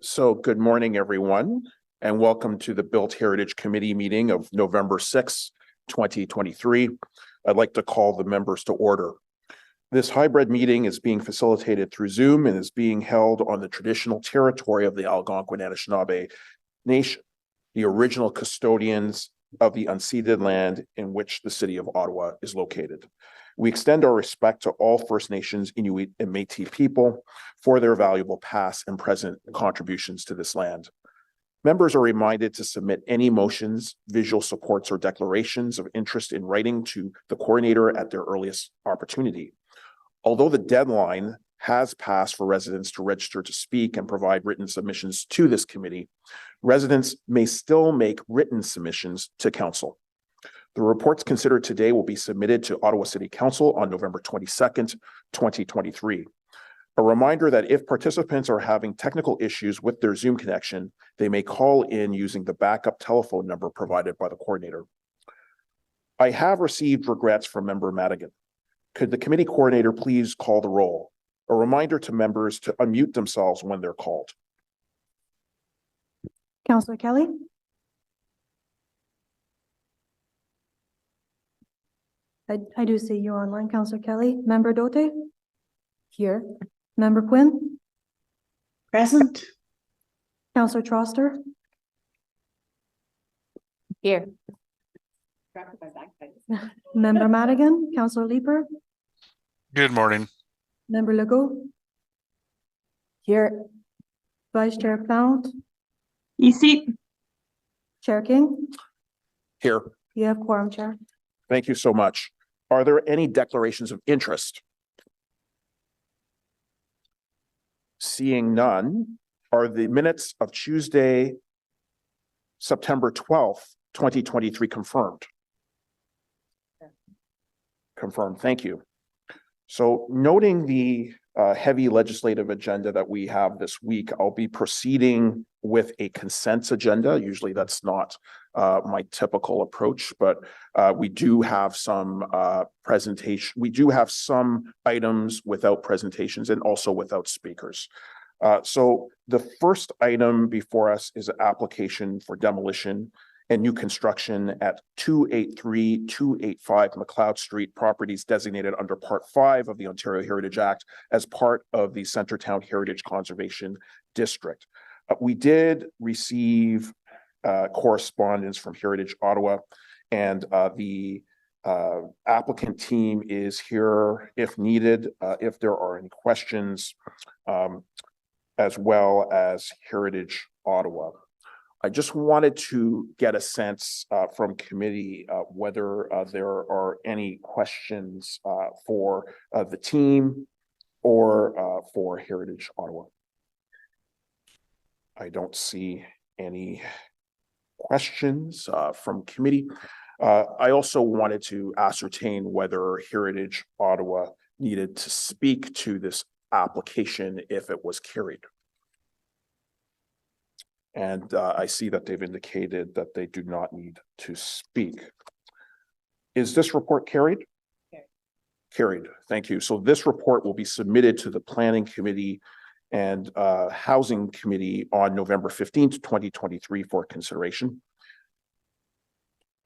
So good morning, everyone, and welcome to the Built Heritage Committee meeting of November 6, 2023. I'd like to call the members to order. This hybrid meeting is being facilitated through Zoom and is being held on the traditional territory of the Algonquin-Anishinaabe Nation, the original custodians of the unceded land in which the city of Ottawa is located. We extend our respect to all First Nations, Inuit, and Métis people for their valuable past and present contributions to this land. Members are reminded to submit any motions, visual supports, or declarations of interest in writing to the coordinator at their earliest opportunity. Although the deadline has passed for residents to register to speak and provide written submissions to this committee, residents may still make written submissions to council. The reports considered today will be submitted to Ottawa City Council on November 22nd, 2023. A reminder that if participants are having technical issues with their Zoom connection, they may call in using the backup telephone number provided by the coordinator. I have received regrets from Member Madigan. Could the committee coordinator please call the roll? A reminder to members to unmute themselves when they're called. Councillor Kelly. I do see you online, Councillor Kelly. Member Dote? Here. Member Quinn? Present. Councillor Troster? Here. Member Madigan? Councillor Leeper? Good morning. Member Legault? Here. Vice Chair Pound? Ici. Chair King? Here. You have quorum, Chair. Thank you so much. Are there any declarations of interest? Seeing none, are the minutes of Tuesday, September 12th, 2023 confirmed? Confirmed, thank you. So noting the heavy legislative agenda that we have this week, I'll be proceeding with a consent agenda. Usually that's not my typical approach, but we do have some presentation. We do have some items without presentations and also without speakers. So the first item before us is an application for demolition and new construction at 283-285 McLeod Street, properties designated under Part 5 of the Ontario Heritage Act as part of the Centretown Heritage Conservation District. We did receive correspondence from Heritage Ottawa, and the applicant team is here if needed, if there are any questions, as well as Heritage Ottawa. I just wanted to get a sense from committee whether there are any questions for the team or for Heritage Ottawa. I don't see any questions from committee. I also wanted to ascertain whether Heritage Ottawa needed to speak to this application if it was carried. And I see that they've indicated that they do not need to speak. Is this report carried? Carried. Thank you. So this report will be submitted to the Planning Committee and Housing Committee on November 15th, 2023 for consideration.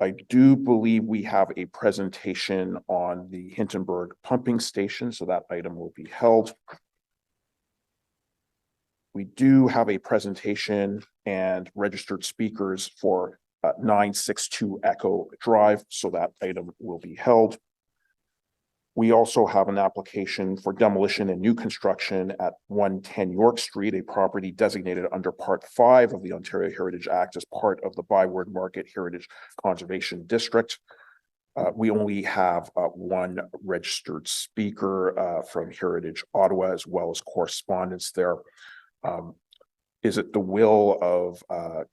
I do believe we have a presentation on the Hintonburg pumping station, so that item will be held. We do have a presentation and registered speakers for 962 Echo Drive, so that item will be held. We also have an application for demolition and new construction at 110 York Street, a property designated under Part 5 of the Ontario Heritage Act as part of the Byward Market Heritage Conservation District. We only have one registered speaker from Heritage Ottawa, as well as correspondence there. Is it the will of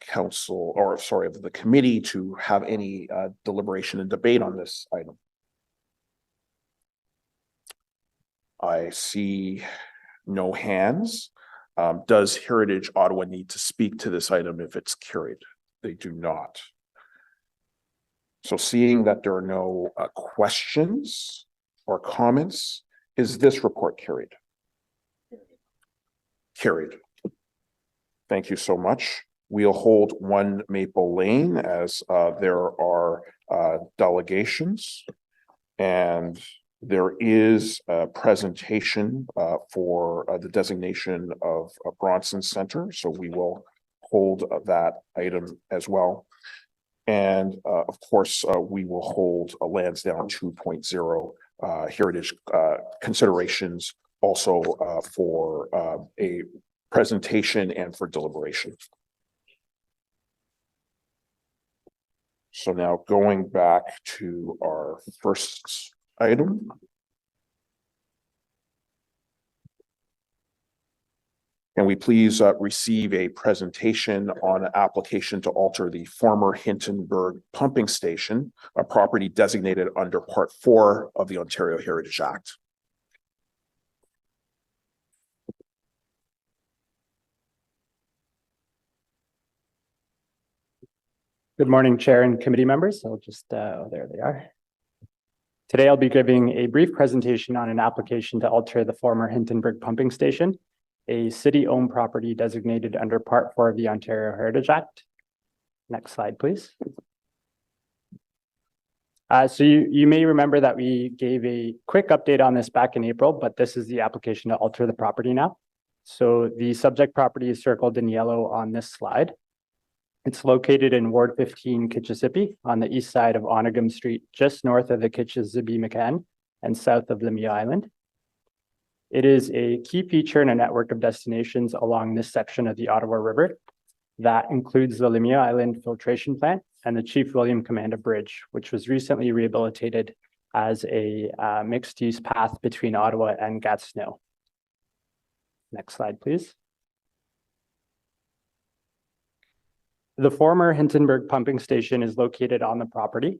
council, or sorry, of the committee to have any deliberation and debate on this item? I see no hands. Does Heritage Ottawa need to speak to this item if it's carried? They do not. So seeing that there are no questions or comments, is this report carried? Carried. Thank you so much. We'll hold 1 Maple Lane as there are delegations. And there is a presentation for the designation of Bronson Center. So we will hold that item as well. And of course, we will hold a Lansdowne 2.0 heritage considerations also for a presentation and for deliberation. So now going back to our first item. Can we please receive a presentation on an application to alter the former Hintonburg pumping station, a property designated under Part 4 of the Ontario Heritage Act? Good morning, Chair and committee members. I'll just, there they are. Today, I'll be giving a brief presentation on an application to alter the former Hintonburg pumping station, a city-owned property designated under Part 4 of the Ontario Heritage Act. Next slide, please. So you may remember that we gave a quick update on this back in April, but this is the application to alter the property now. So the subject property is circled in yellow on this slide. It's located in Ward 15, Kitchissippi, on the east side of Onagum Street, just north of the Kitchissippi-McCann and south of Lemieux Island. It is a key feature in a network of destinations along this section of the Ottawa River. That includes the Lemieux Island filtration plant and the Chief William Commanda Bridge, which was recently rehabilitated as a mixed-use path between Ottawa and Gatineau. Next slide, please. The former Hintonburg pumping station is located on the property.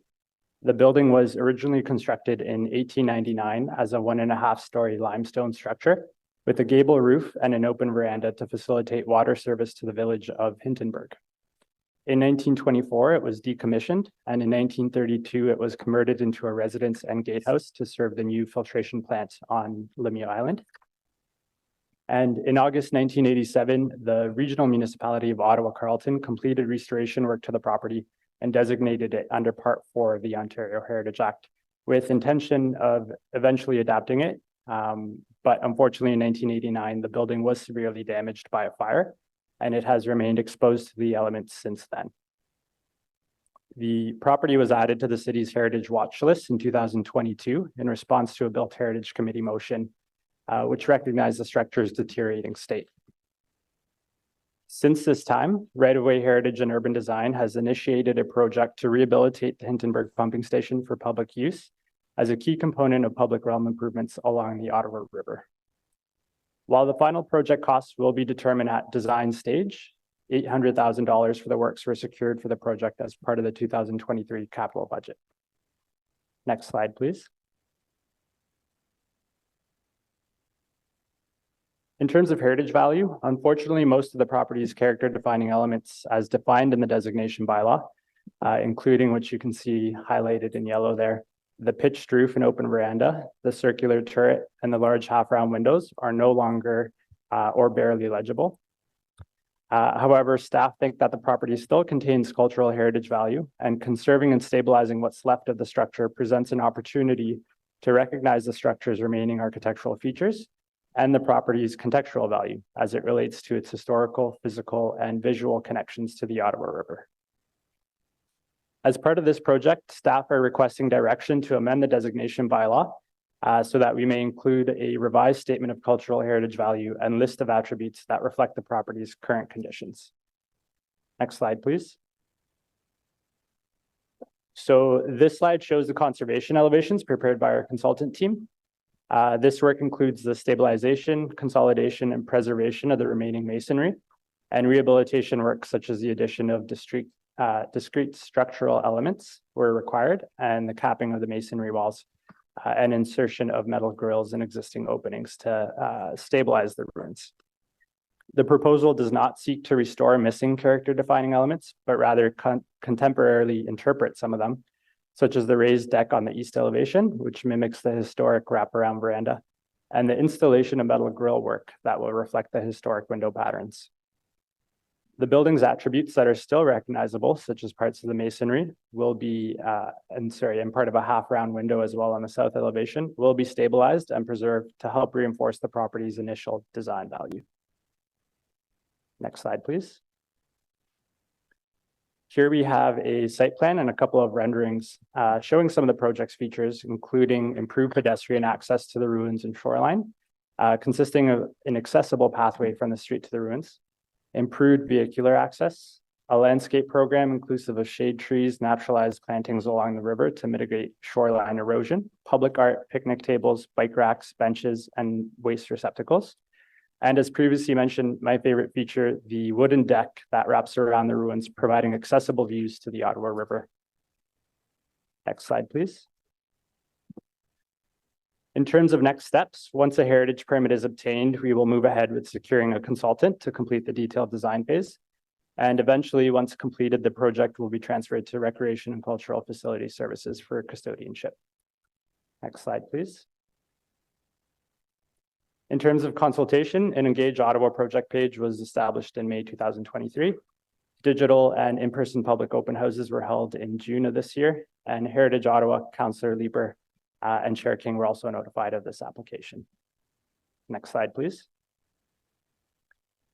The building was originally constructed in 1899 as a 1.5-story limestone structure with a gable roof and an open veranda to facilitate water service to the village of Hintonburg. In 1924, it was decommissioned, and in 1932, it was converted into a residence and gatehouse to serve the new filtration plant on Lemieux Island. And in August 1987, the regional municipality of Ottawa-Carleton completed restoration work to the property and designated it under Part 4 of the Ontario Heritage Act, with intention of eventually adapting it. But unfortunately, in 1989, the building was severely damaged by a fire, and it has remained exposed to the elements since then. The property was added to the city's Heritage Watch List in 2022 in response to a Built Heritage Committee motion, which recognized the structure's deteriorating state. Since this time, Right-of-Way Heritage and Urban Design has initiated a project to rehabilitate the Hintonburg pumping station for public use as a key component of public realm improvements along the Ottawa River. While the final project costs will be determined at design stage, $800,000 for the works were secured for the project as part of the 2023 capital budget. Next slide, please. In terms of heritage value, unfortunately, most of the property's character defining elements as defined in the designation bylaw, including what you can see highlighted in yellow there, the pitched roof and open veranda, the circular turret, and the large half-round windows are no longer or barely legible. However, staff think that the property still contains cultural heritage value, and conserving and stabilizing what's left of the structure presents an opportunity to recognize the structure's remaining architectural features and the property's contextual value as it relates to its historical, physical, and visual connections to the Ottawa River. As part of this project, staff are requesting direction to amend the designation bylaw so that we may include a revised statement of cultural heritage value and list of attributes that reflect the property's current conditions. Next slide, please. So this slide shows the conservation elevations prepared by our consultant team. This work includes the stabilization, consolidation, and preservation of the remaining masonry and rehabilitation work such as the addition of discrete structural elements were required and the capping of the masonry walls and insertion of metal grills in existing openings to stabilize the ruins. The proposal does not seek to restore missing character defining elements, but rather contemporarily interpret some of them, such as the raised deck on the east elevation, which mimics the historic wraparound veranda, and the installation of metal grill work that will reflect the historic window patterns. The building's attributes that are still recognizable, such as parts of the masonry, will be, and part of a half-round window as well on the south elevation, will be stabilized and preserved to help reinforce the property's initial design value. Next slide, please. Here we have a site plan and a couple of renderings showing some of the project's features, including improved pedestrian access to the ruins and shoreline, consisting of an accessible pathway from the street to the ruins, improved vehicular access, a landscape program inclusive of shade trees, naturalized plantings along the river to mitigate shoreline erosion, public art, picnic tables, bike racks, benches, and waste receptacles. And as previously mentioned, my favorite feature, the wooden deck that wraps around the ruins, providing accessible views to the Ottawa River. Next slide, please. In terms of next steps, once a heritage permit is obtained, we will move ahead with securing a consultant to complete the detailed design phase. And eventually, once completed, the project will be transferred to Recreation and Cultural Facility Services for custodianship. Next slide, please. In terms of consultation, an Engage Ottawa project page was established in May 2023. Digital and in-person public open houses were held in June of this year, and Heritage Ottawa, Councillor Lieber, and Chair King were also notified of this application. Next slide, please.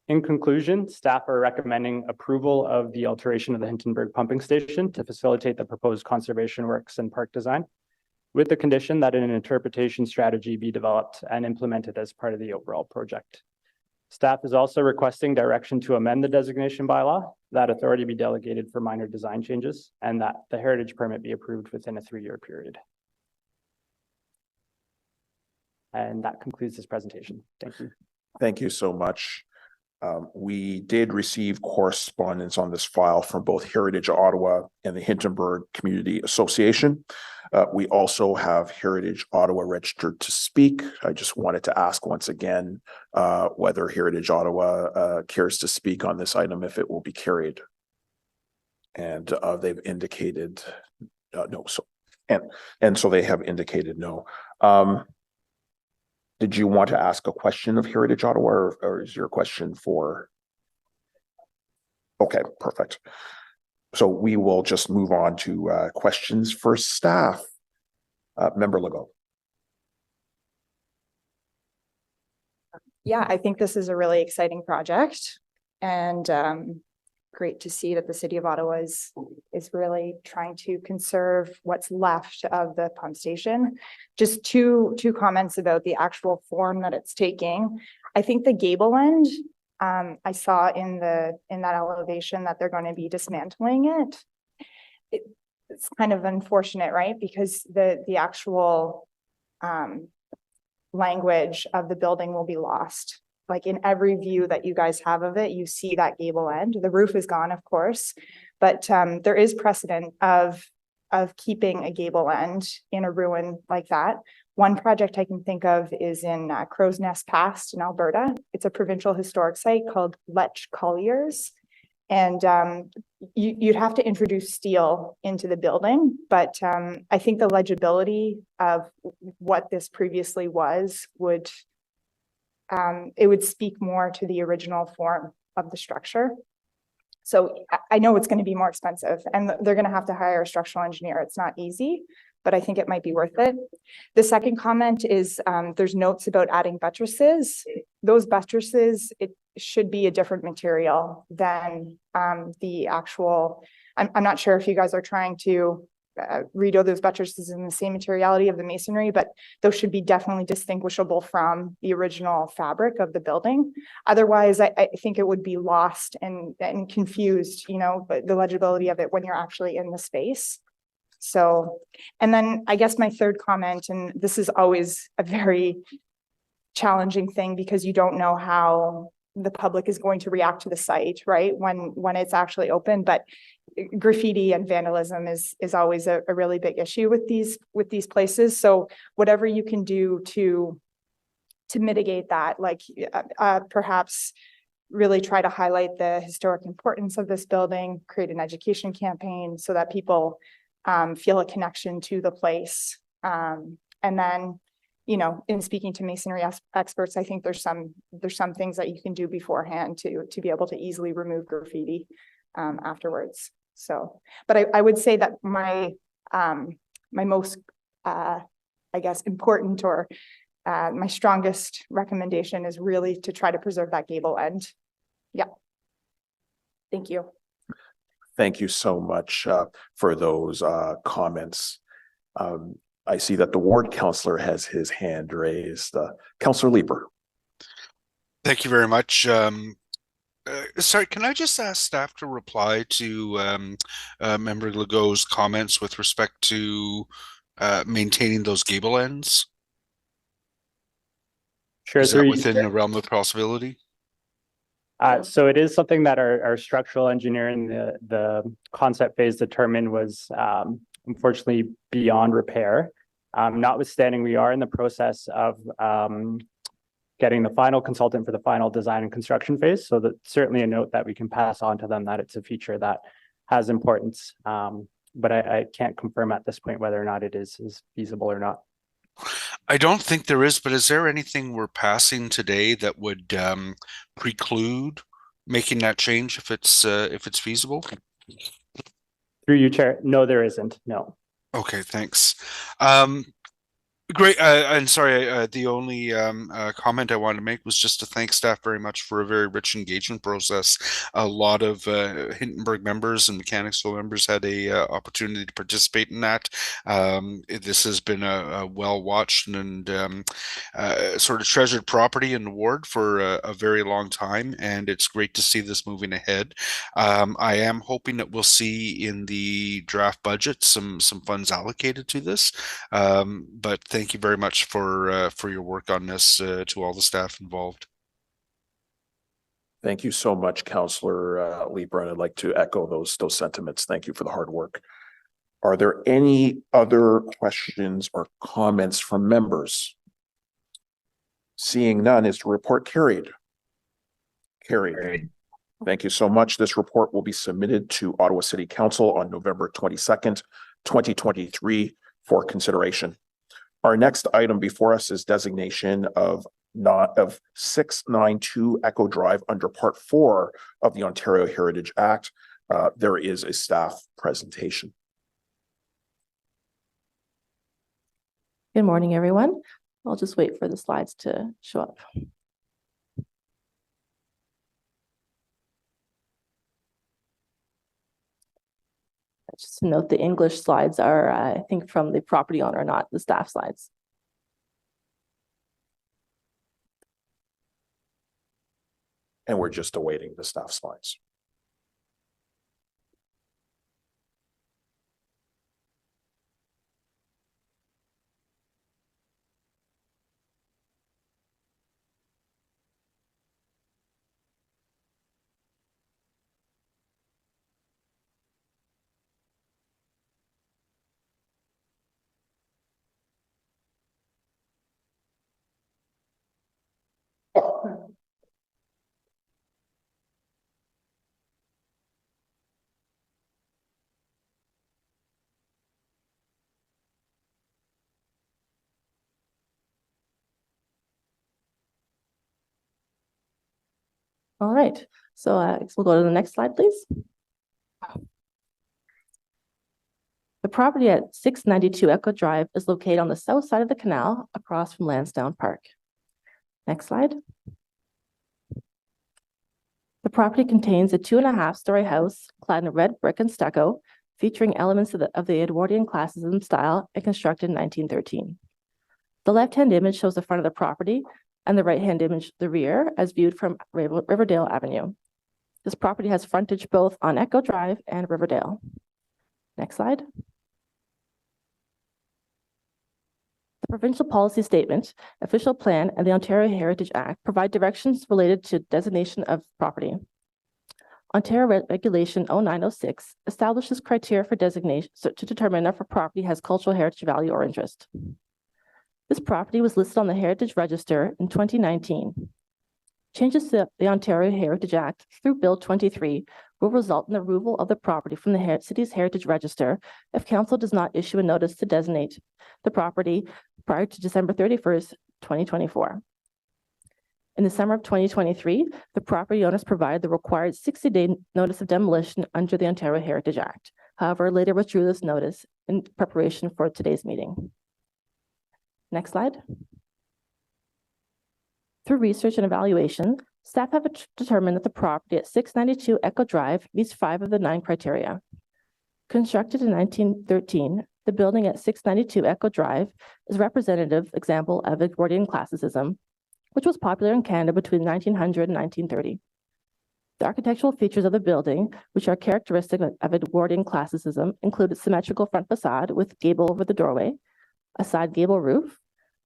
In conclusion, staff are recommending approval of the alteration of the Hintonburg pumping station to facilitate the proposed conservation works and park design, with the condition that an interpretation strategy be developed and implemented as part of the overall project. Staff is also requesting direction to amend the designation bylaw, that authority be delegated for minor design changes, and that the heritage permit be approved within a 3-year period. And that concludes this presentation. Thank you. Thank you so much. We did receive correspondence on this file from both Heritage Ottawa and the Hintonburg Community Association. We also have Heritage Ottawa registered to speak. I just wanted to ask once again whether Heritage Ottawa cares to speak on this item, if it will be carried. And they've indicated no. So they have indicated no. Did you want to ask a question of Heritage Ottawa, or is your question for? Okay, perfect. So we will just move on to questions for staff. Member Legault. Yeah, I think this is a really exciting project, and great to see that the City of Ottawa is really trying to conserve what's left of the pump station. Just two comments about the actual form that it's taking. I think the gable end, I saw in that elevation that they're going to be dismantling it. It's kind of unfortunate, right? Because the actual language of the building will be lost. Like in every view that you guys have of it, you see that gable end. The roof is gone, of course, but there is precedent of keeping a gable end in a ruin like that. One project I can think of is in Crow's Nest Pass in Alberta. It's a provincial historic site called Lech Colliers. And you'd have to introduce steel into the building, but I think the legibility of what this previously was would speak more to the original form of the structure. So I know it's going to be more expensive, and they're going to have to hire a structural engineer. It's not easy, but I think it might be worth it. The second comment is there's notes about adding buttresses. Those buttresses, it should be a different material than the actual, I'm not sure if you guys are trying to redo those buttresses in the same materiality of the masonry, but those should be definitely distinguishable from the original fabric of the building. Otherwise, I think it would be lost and confused, you know, the legibility of it when you're actually in the space. So, and then I guess my third comment, and this is always a very challenging thing because you don't know how the public is going to react to the site, right? When it's actually open, but graffiti and vandalism is always a really big issue with these places. So whatever you can do to mitigate that, like perhaps really try to highlight the historic importance of this building, create an education campaign so that people feel a connection to the place. And then you know, in speaking to masonry experts, I think there's some things that you can do beforehand to be able to easily remove graffiti afterwards. So, but I would say that my most, I guess, important or my strongest recommendation is really to try to preserve that gable end. Yeah. Thank you. Thank you so much for those comments. I see that the ward councillor has his hand raised. Councillor Leeper. Thank you very much. Sorry, can I just ask staff to reply to Member Legault's comments with respect to maintaining those gable ends? Sure. Is that within the realm of possibility? So it is something that our structural engineer in the concept phase determined was unfortunately beyond repair. Notwithstanding, we are in the process of getting the final consultant for the final design and construction phase. So that's certainly a note that we can pass on to them that it's a feature that has importance. But I can't confirm at this point whether or not it is feasible or not. I don't think there is, but is there anything we're passing today that would preclude making that change if it's feasible? Through you, Chair. No, there isn't. No. Okay, thanks. Great. And sorry, the only comment I wanted to make was just to thank staff very much for a very rich engagement process. A lot of Hindenburg members and Mechanicsville members had a opportunity to participate in that. This has been a well-watched and sort of treasured property in the ward for a very long time, and it's great to see this moving ahead. I am hoping that we'll see in the draft budget some funds allocated to this, but thank you very much for your work on this to all the staff involved. Thank you so much, Councillor Leeper, and I'd like to echo those sentiments. Thank you for the hard work. Are there any other questions or comments from members? Seeing none, is the report carried? Carried. Thank you so much. This report will be submitted to Ottawa City Council on November 22nd, 2023 for consideration. Our next item before us is designation of 692 Echo Drive under Part 4 of the Ontario Heritage Act. There is a staff presentation. Good morning, everyone. I'll just wait for the slides to show up. Just to note, the English slides are, I think, from the property owner, not the staff slides. And we're just awaiting the staff slides. All right, so we'll go to the next slide, please. The property at 692 Echo Drive is located on the south side of the canal across from Lansdowne Park. Next slide. The property contains a 2.5-story house clad in red brick and stucco, featuring elements of the Edwardian classicism style and constructed in 1913. The left-hand image shows the front of the property and the right-hand image the rear as viewed from Riverdale Avenue. This property has frontage both on Echo Drive and Riverdale. Next slide. The provincial policy statement, official plan, and the Ontario Heritage Act provide directions related to designation of property. Ontario Regulation 0906 establishes criteria for designation to determine if a property has cultural heritage value or interest. This property was listed on the Heritage Register in 2019. Changes to the Ontario Heritage Act through Bill 23 will result in the removal of the property from the city's Heritage Register if council does not issue a notice to designate the property prior to December 31st, 2024. In the summer of 2023, the property owners provided the required 60-day notice of demolition under the Ontario Heritage Act. However, later withdrew this notice in preparation for today's meeting. Next slide. Through research and evaluation, staff have determined that the property at 692 Echo Drive meets 5 of the 9 criteria. Constructed in 1913, the building at 692 Echo Drive is a representative example of Edwardian classicism, which was popular in Canada between 1900 and 1930. The architectural features of the building, which are characteristic of Edwardian classicism, include a symmetrical front facade with gable over the doorway, a side gable roof,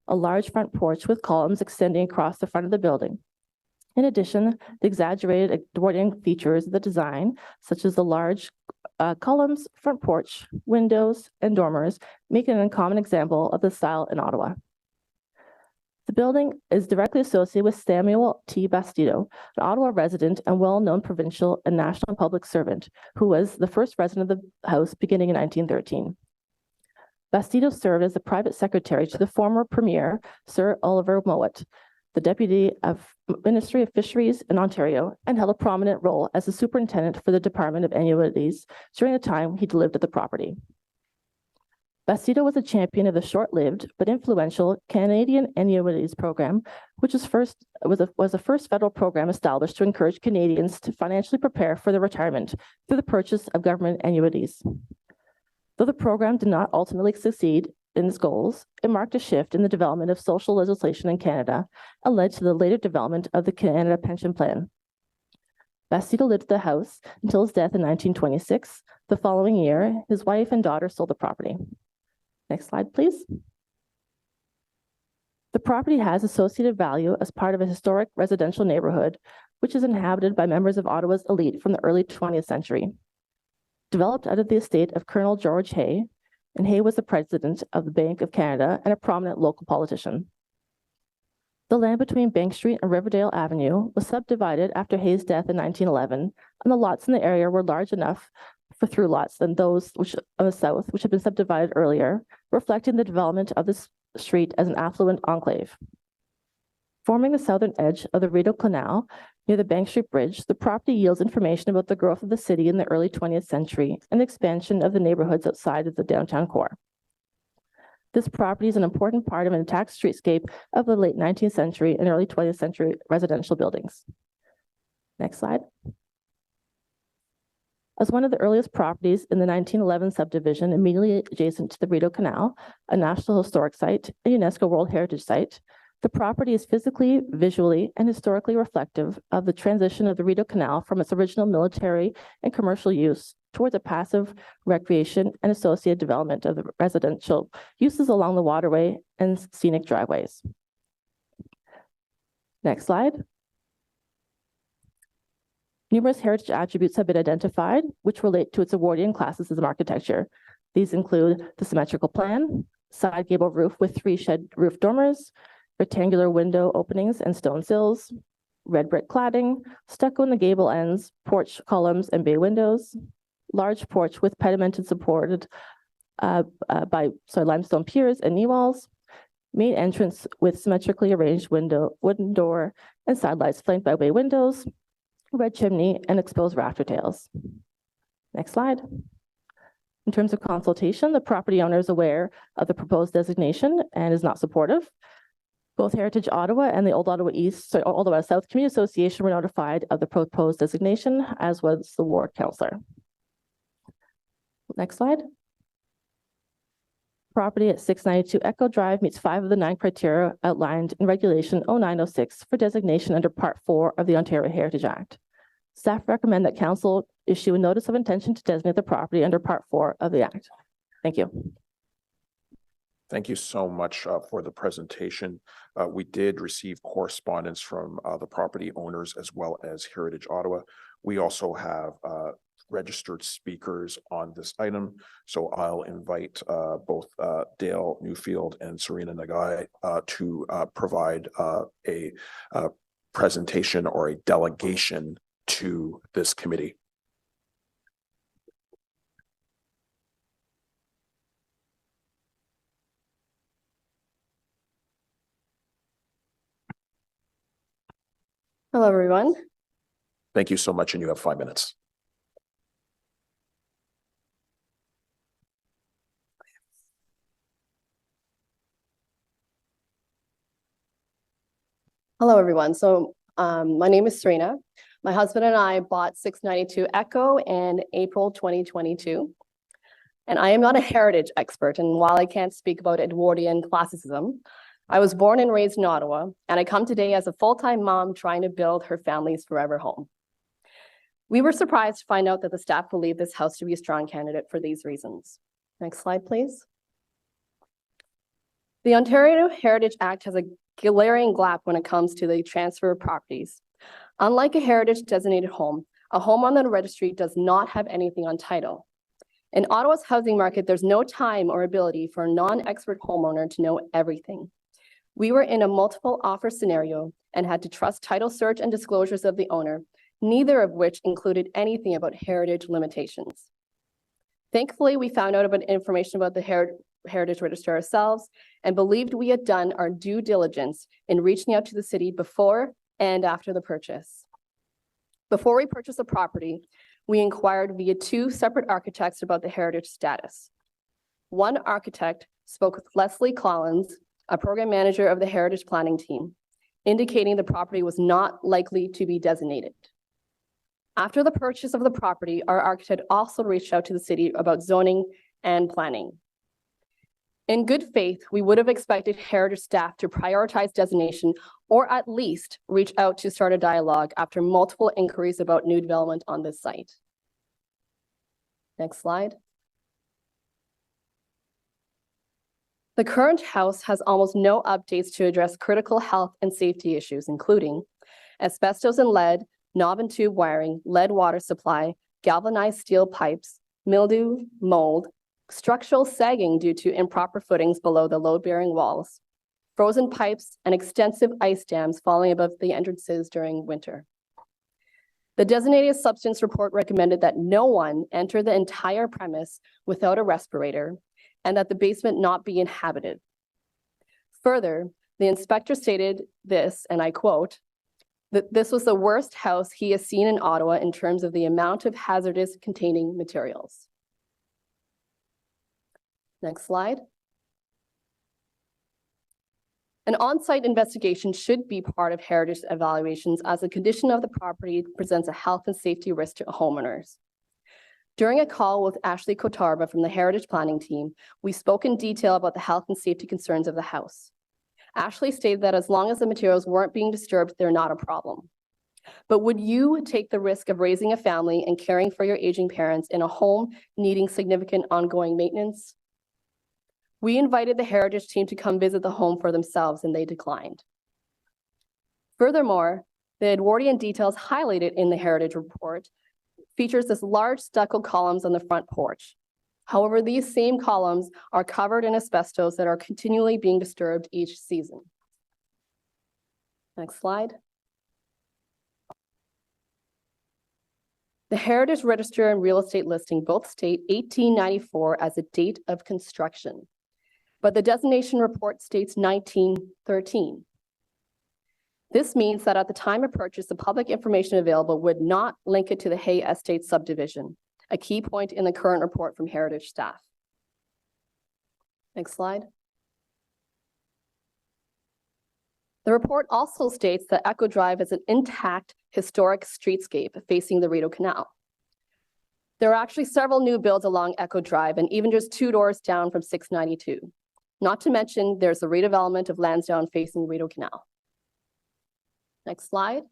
a large front porch with columns extending across the front of the building. In addition, the exaggerated Edwardian features of the design, such as the large columns, front porch, windows, and dormers, make it an uncommon example of the style in Ottawa. The building is directly associated with Samuel T. Bastido, an Ottawa resident and well-known provincial and national public servant, who was the first resident of the house beginning in 1913. Bastido served as the private secretary to the former Premier, Sir Oliver Mowat, the Deputy of Ministry of Fisheries in Ontario, and held a prominent role as the superintendent for the Department of Annuities during the time he lived at the property. Bastido was a champion of the short-lived but influential Canadian Annuities Program, which was the first federal program established to encourage Canadians to financially prepare for their retirement through the purchase of government annuities. Though the program did not ultimately succeed in its goals, it marked a shift in the development of social legislation in Canada and led to the later development of the Canada Pension Plan. Bastido lived at the house until his death in 1926. The following year, his wife and daughter sold the property. Next slide, please. The property has associated value as part of a historic residential neighborhood, which is inhabited by members of Ottawa's elite from the early 20th century. Developed out of the estate of Colonel George Hay, and Hay was the president of the Bank of Canada and a prominent local politician. The land between Bank Street and Riverdale Avenue was subdivided after Hay's death in 1911, and the lots in the area were large enough for through lots than those which on the south, which had been subdivided earlier, reflecting the development of this street as an affluent enclave. Forming the southern edge of the Rideau Canal near the Bank Street Bridge, the property yields information about the growth of the city in the early 20th century and the expansion of the neighborhoods outside of the downtown core. This property is an important part of an intact streetscape of the late 19th century and early 20th century residential buildings. Next slide. As one of the earliest properties in the 1911 subdivision immediately adjacent to the Rideau Canal, a National Historic Site, a UNESCO World Heritage Site, the property is physically, visually, and historically reflective of the transition of the Rideau Canal from its original military and commercial use towards a passive recreation and associated development of the residential uses along the waterway and scenic driveways. Next slide. Numerous heritage attributes have been identified, which relate to its Edwardian classicism architecture. These include the symmetrical plan, side gable roof with 3 shed roof dormers, rectangular window openings and stone sills, red brick cladding, stucco in the gable ends, porch columns and bay windows, large porch with pedimented supported by limestone piers and knee walls, main entrance with symmetrically arranged wooden door and side lights flanked by bay windows, red chimney, and exposed rafter tails. Next slide. In terms of consultation, the property owner is aware of the proposed designation and is not supportive. Both Heritage Ottawa and the Old Ottawa Ottawa South Community Association were notified of the proposed designation, as was the ward councillor. Next slide. Property at 692 Echo Drive meets 5 of the 9 criteria outlined in Regulation 0906 for designation under Part 4 of the Ontario Heritage Act. Staff recommend that Council issue a notice of intention to designate the property under Part 4 of the Act. Thank you. Thank you so much for the presentation. We did receive correspondence from the property owners as well as Heritage Ottawa. We also have registered speakers on this item. So I'll invite both Dale Newfield and Serena Nagai to provide a presentation or a delegation to this committee. Hello, everyone. Thank you so much, and you have 5 minutes. Hello, everyone. My name is Serena. My husband and I bought 692 Echo in April 2022. And I am not a heritage expert. And while I can't speak about Edwardian classicism, I was born and raised in Ottawa, and I come today as a full-time mom trying to build her family's forever home. We were surprised to find out that the staff believed this house to be a strong candidate for these reasons. Next slide, please. The Ontario Heritage Act has a glaring gap when it comes to the transfer of properties. Unlike a heritage designated home, a home on the registry does not have anything on title. In Ottawa's housing market, there's no time or ability for a non-expert homeowner to know everything. We were in a multiple offer scenario and had to trust title search and disclosures of the owner, neither of which included anything about heritage limitations. Thankfully, we found out about information about the heritage register ourselves and believed we had done our due diligence in reaching out to the city before and after the purchase. Before we purchased the property, we inquired via 2 separate architects about the heritage status. One architect spoke with Leslie Collins, a program manager of the heritage planning team, indicating the property was not likely to be designated. After the purchase of the property, our architect also reached out to the city about zoning and planning. In good faith, we would have expected heritage staff to prioritize designation or at least reach out to start a dialogue after multiple inquiries about new development on this site. Next slide. The current house has almost no updates to address critical health and safety issues, including asbestos and lead, knob and tube wiring, lead water supply, galvanized steel pipes, mildew, mold, structural sagging due to improper footings below the load-bearing walls, frozen pipes, and extensive ice dams falling above the entrances during winter. The designated substance report recommended that no one enter the entire premise without a respirator and that the basement not be inhabited. Further, the inspector stated this, and I quote, that this was the worst house he has seen in Ottawa in terms of the amount of hazardous containing materials. Next slide. An on-site investigation should be part of heritage evaluations as the condition of the property presents a health and safety risk to homeowners. During a call with Ashley Kotarba from the heritage planning team, we spoke in detail about the health and safety concerns of the house. Ashley stated that as long as the materials weren't being disturbed, they're not a problem. But would you take the risk of raising a family and caring for your aging parents in a home needing significant ongoing maintenance? We invited the heritage team to come visit the home for themselves, and they declined. Furthermore, the Edwardian details highlighted in the heritage report features this large stucco columns on the front porch. However, these same columns are covered in asbestos that are continually being disturbed each season. Next slide. The Heritage Register and Real Estate Listing both state 1894 as a date of construction, but the designation report states 1913. This means that at the time of purchase, the public information available would not link it to the Hay Estate subdivision, a key point in the current report from heritage staff. Next slide. The report also states that Echo Drive is an intact historic streetscape facing the Rideau Canal. There are actually several new builds along Echo Drive and even just 2 doors down from 692. Not to mention there's the redevelopment of Lansdowne facing Rideau Canal. Next slide.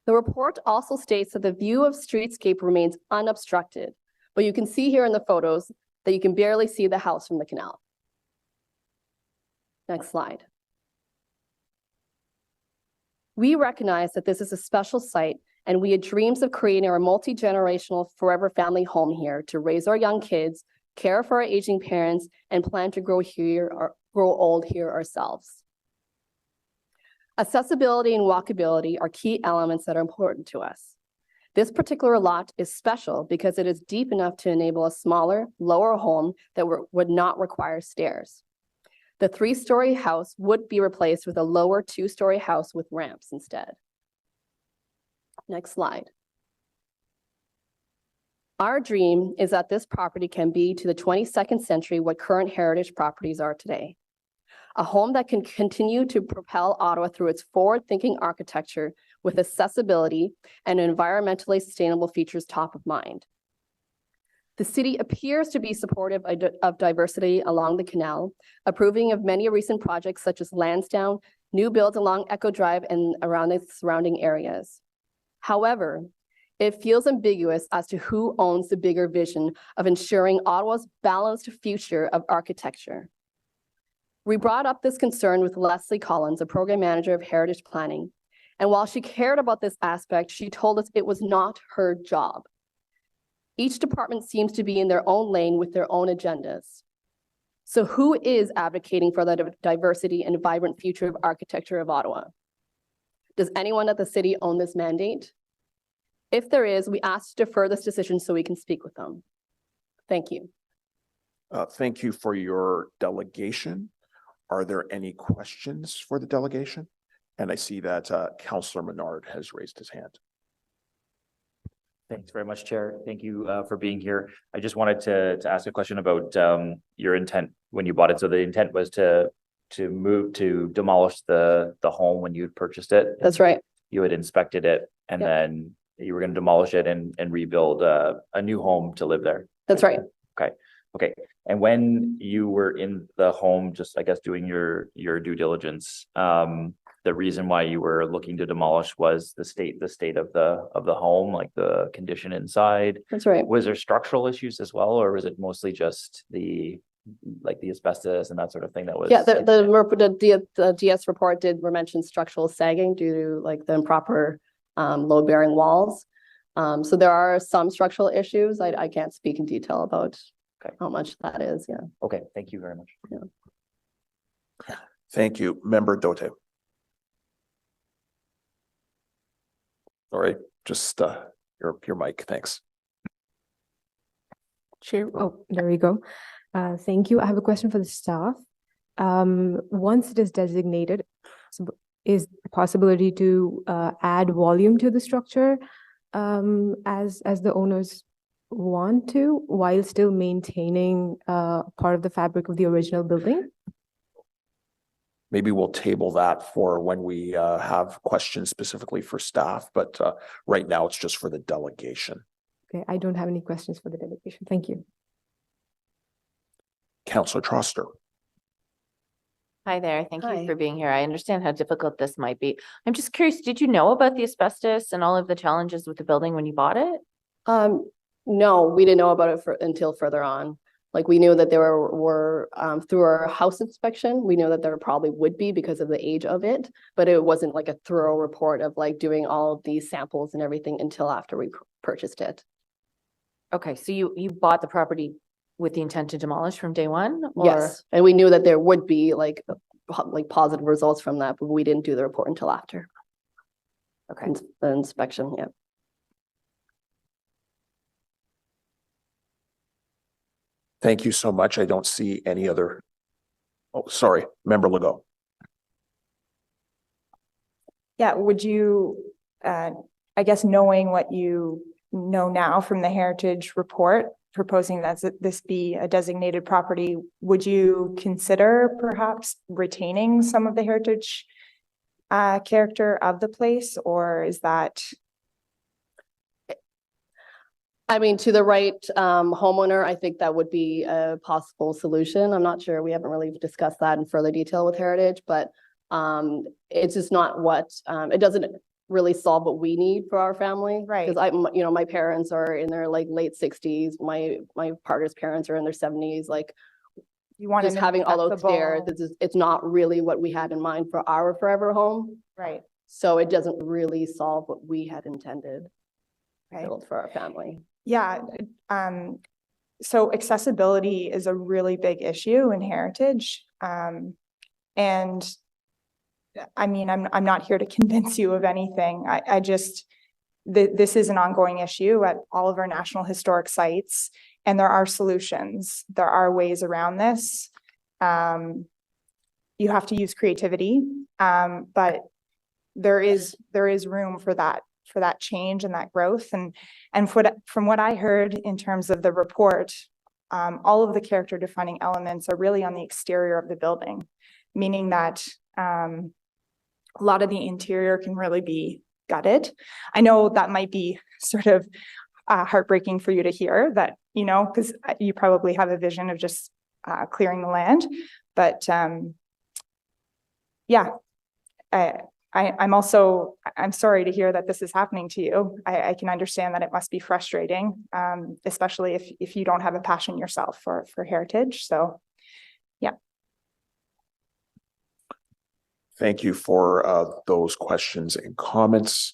The report also states that the view of streetscape remains unobstructed, but you can see here in the photos that you can barely see the house from the canal. Next slide. We recognize that this is a special site and we had dreams of creating our multi-generational forever family home here to raise our young kids, care for our aging parents, and plan to grow old here ourselves. Accessibility and walkability are key elements that are important to us. This particular lot is special because it is deep enough to enable a smaller, lower home that would not require stairs. The 3-story house would be replaced with a lower 2-story house with ramps instead. Next slide. Our dream is that this property can be to the 22nd century what current heritage properties are today. A home that can continue to propel Ottawa through its forward-thinking architecture with accessibility and environmentally sustainable features top of mind. The city appears to be supportive of diversity along the canal, approving of many recent projects such as Lansdowne, new builds along Echo Drive and around the surrounding areas. However, it feels ambiguous as to who owns the bigger vision of ensuring Ottawa's balanced future of architecture. We brought up this concern with Leslie Collins, a program manager of Heritage Planning, and while she cared about this aspect, she told us it was not her job. Each department seems to be in their own lane with their own agendas. So who is advocating for the diversity and vibrant future of architecture of Ottawa? Does anyone at the city own this mandate? If there is, we ask to defer this decision so we can speak with them. Thank you. Thank you for your delegation. Are there any questions for the delegation? And I see that Councillor Menard has raised his hand. Thanks very much, Chair. Thank you for being here. I just wanted to ask a question about your intent when you bought it. So the intent was to demolish the home when you purchased it. That's right. You had inspected it, and Yep. then you were going to demolish it and rebuild a new home to live there. That's right. Okay. And when you were in the home, just I guess doing your due diligence, the reason why you were looking to demolish was the state of the home, like the condition inside. That's right. Was there structural issues as well, or was it mostly just the asbestos and that sort of thing that was? Yeah, the DS report did mention structural sagging due to like the improper load-bearing walls. So there are some structural issues. I can't speak in detail about how much that is. Yeah. Okay, thank you very much. Yeah. Thank you. Member Dote. Sorry, just your mic, thanks. Chair, oh, there we go. Thank you. I have a question for the staff. Once it is designated, is the possibility to add volume to the structure as the owners want to, while still maintaining part of the fabric of the original building? Maybe we'll table that for when we have questions specifically for staff, but right now it's just for the delegation. Okay, I don't have any questions for the delegation. Thank you. Councillor Troster. Hi there. Thank Hi. you for being here. I understand how difficult this might be. I'm just curious, did you know about the asbestos and all of the challenges with the building when you bought it? No, we didn't know about it until further on. Like we knew that there were through our house inspection, we knew that there probably would be because of the age of it, but it wasn't like a thorough report of like doing all of these samples and everything until after we purchased it. Okay, so you bought the property with the intent to demolish from day one? Or? Yes, and we knew that there would be like positive results from that, but we didn't do the report until after. Okay. The inspection, yeah. Thank you so much. I don't see any other. Oh, sorry, Member Legault. Yeah, would you, I guess knowing what you know now from the heritage report, proposing that this be a designated property, would you consider perhaps retaining some of the heritage character of the place, or is that? I mean, to the right homeowner, I think that would be a possible solution. I'm not sure. We haven't really discussed that in further detail with Heritage, but it's just not what, it doesn't really solve what we need for our family. Right. Because my parents are in their like late 60s. My partner's parents are in their 70s. Like You want just having all those there, it's not really what we had in mind for our forever home. Right. So it doesn't really solve what we had intended Okay. build for our family. Yeah. So accessibility is a really big issue in heritage. And I mean, I'm not here to convince you of anything. I just, this is an ongoing issue at all of our national historic sites, and there are solutions. There are ways around this. you have to use creativity, but there is room for that change and that growth. And from what I heard in terms of the report, all of the character defining elements are really on the exterior of the building, meaning that a lot of the interior can really be gutted. I know that might be sort of heartbreaking for you to hear that, you know, because you probably have a vision of just clearing the land. But yeah, I'm sorry to hear that this is happening to you. I can understand that it must be frustrating, especially if you don't have a passion yourself for heritage. So yeah. Thank you for those questions and comments.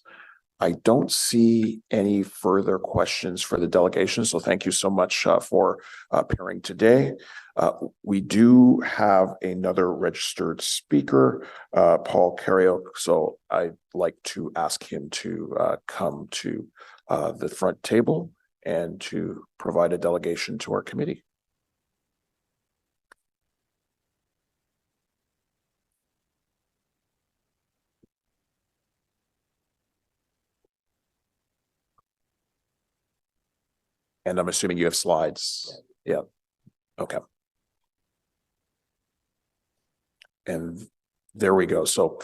I don't see any further questions for the delegation, so thank you so much for appearing today. We do have another registered speaker, Paul Carriok, so I'd like to ask him to come to the front table and to provide a delegation to our committee. And I'm assuming you have slides. Yeah. Okay. And there we go. So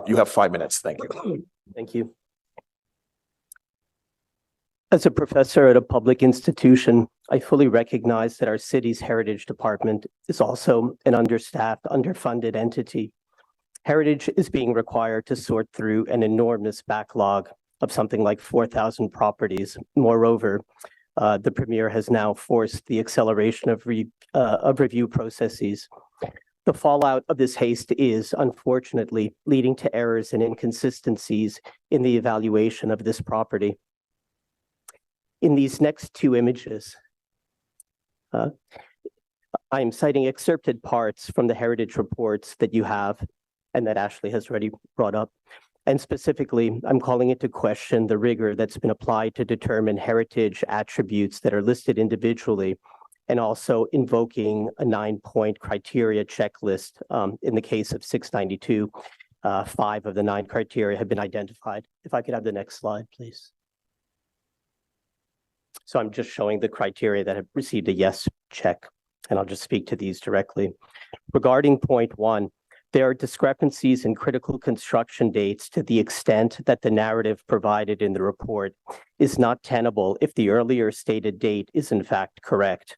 you have 5 minutes. Thank you. Thank you. As a professor at a public institution, I fully recognize that our city's heritage department is also an understaffed, underfunded entity. Heritage is being required to sort through an enormous backlog of something like 4,000 properties. Moreover, the Premier has now forced the acceleration of review processes. The fallout of this haste is, unfortunately, leading to errors and inconsistencies in the evaluation of this property. In these next two images, I am citing excerpted parts from the heritage reports that you have and that Ashley has already brought up. And specifically, I'm calling into question the rigor that's been applied to determine heritage attributes that are listed individually, and also invoking a 9-point criteria checklist. In the case of 692, 5 of the 9 criteria have been identified. If I could have the next slide, please. So I'm just showing the criteria that have received a yes check, and I'll just speak to these directly. Regarding point 1, there are discrepancies in critical construction dates to the extent that the narrative provided in the report is not tenable if the earlier stated date is in fact correct.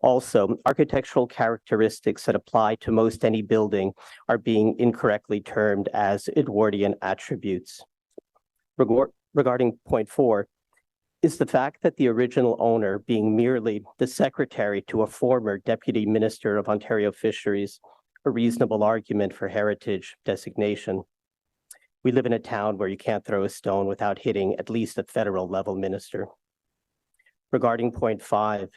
Also, architectural characteristics that apply to most any building are being incorrectly termed as Edwardian attributes. Regarding point 4, is the fact that the original owner being merely the secretary to a former deputy minister of Ontario Fisheries a reasonable argument for heritage designation? We live in a town where you can't throw a stone without hitting at least a federal level minister. Regarding point 5,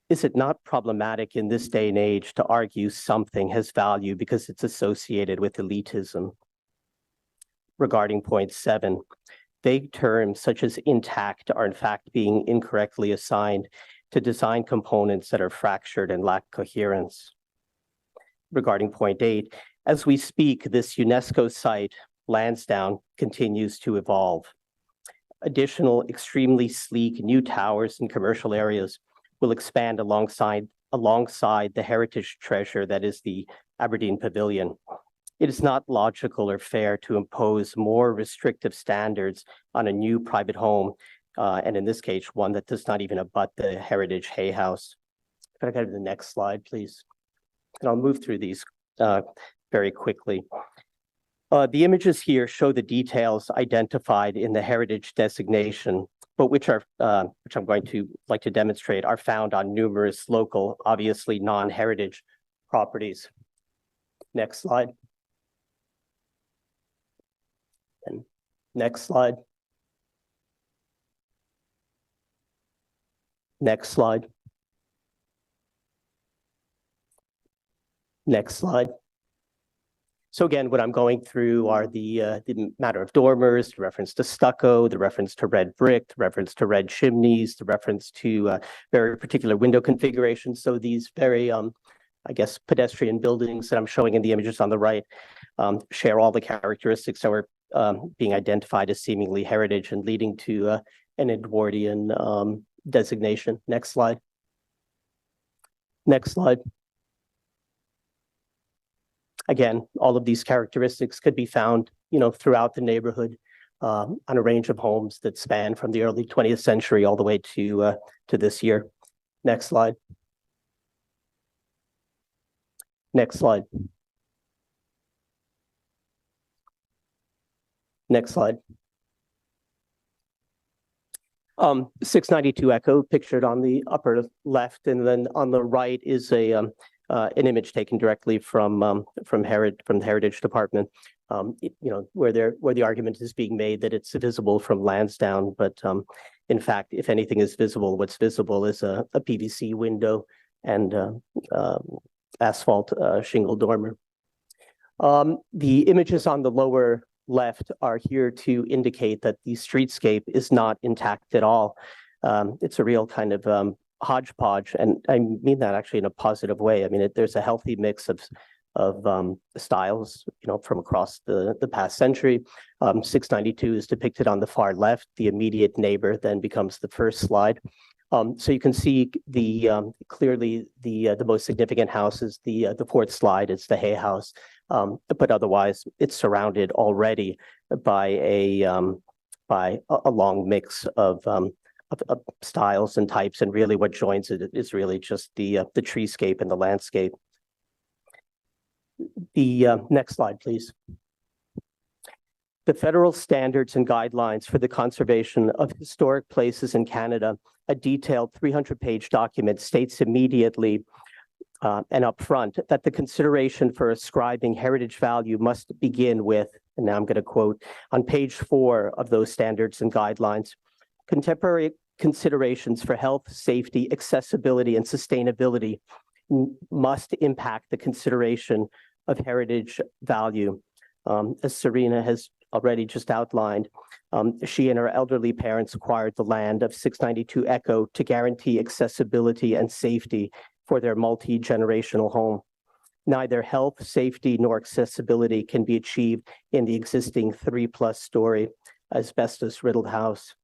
is it not problematic in this day and age to argue something has value because it's associated with elitism? Regarding point 7, vague terms such as intact are in fact being incorrectly assigned to design components that are fractured and lack coherence. Regarding point 8, as we speak, this UNESCO site, Lansdowne, continues to evolve. Additional extremely sleek new towers and commercial areas will expand alongside the heritage treasure that is the Aberdeen Pavilion. It is not logical or fair to impose more restrictive standards on a new private home, and in this case, one that does not even abut the heritage hay house. Can I go to the next slide, please? And I'll move through these very quickly. The images here show the details identified in the heritage designation, but which I'm going to like to demonstrate are found on numerous local, obviously non-heritage properties. Next slide. And next slide. Next slide. Next slide. So again, what I'm going through are the matter of dormers, the reference to stucco, the reference to red brick, the reference to red chimneys, the reference to very particular window configurations. So these very I guess, pedestrian buildings that I'm showing in the images on the right share all the characteristics that were being identified as seemingly heritage and leading to an Edwardian designation. Next slide. Next slide. Again, all of these characteristics could be found, throughout the neighborhood on a range of homes that span from the early 20th century all the way to this year. Next slide. Next slide. Next slide. 692 Echo pictured on the upper left, and then on the right is an image taken directly from the Heritage Department. Where the argument is being made that it's visible from Lansdowne, but in fact, if anything is visible, what's visible is a PVC window and asphalt shingle dormer. The images on the lower left are here to indicate that the streetscape is not intact at all. It's a real kind of hodgepodge, and I mean that actually in a positive way. I mean, there's a healthy mix of styles, from across the past century. 692 is depicted on the far left. The immediate neighbor then becomes the first slide. So you can see clearly the most significant house is the fourth slide. It's the Hay House, but otherwise it's surrounded already by a long mix of styles and types, and really what joins it is really just the treescape and the landscape. The next slide, please. The federal standards and guidelines for the conservation of historic places in Canada, a detailed 300-page document, states immediately and upfront that the consideration for ascribing heritage value must begin with, and now I'm going to quote, on page 4 of those standards and guidelines, contemporary considerations for health, safety, accessibility, and sustainability must impact the consideration of heritage value. As Serena has already just outlined, she and her elderly parents acquired the land of 692 Echo to guarantee accessibility and safety for their multi-generational home. Neither health, safety, nor accessibility can be achieved in the existing 3+ story asbestos-riddled house.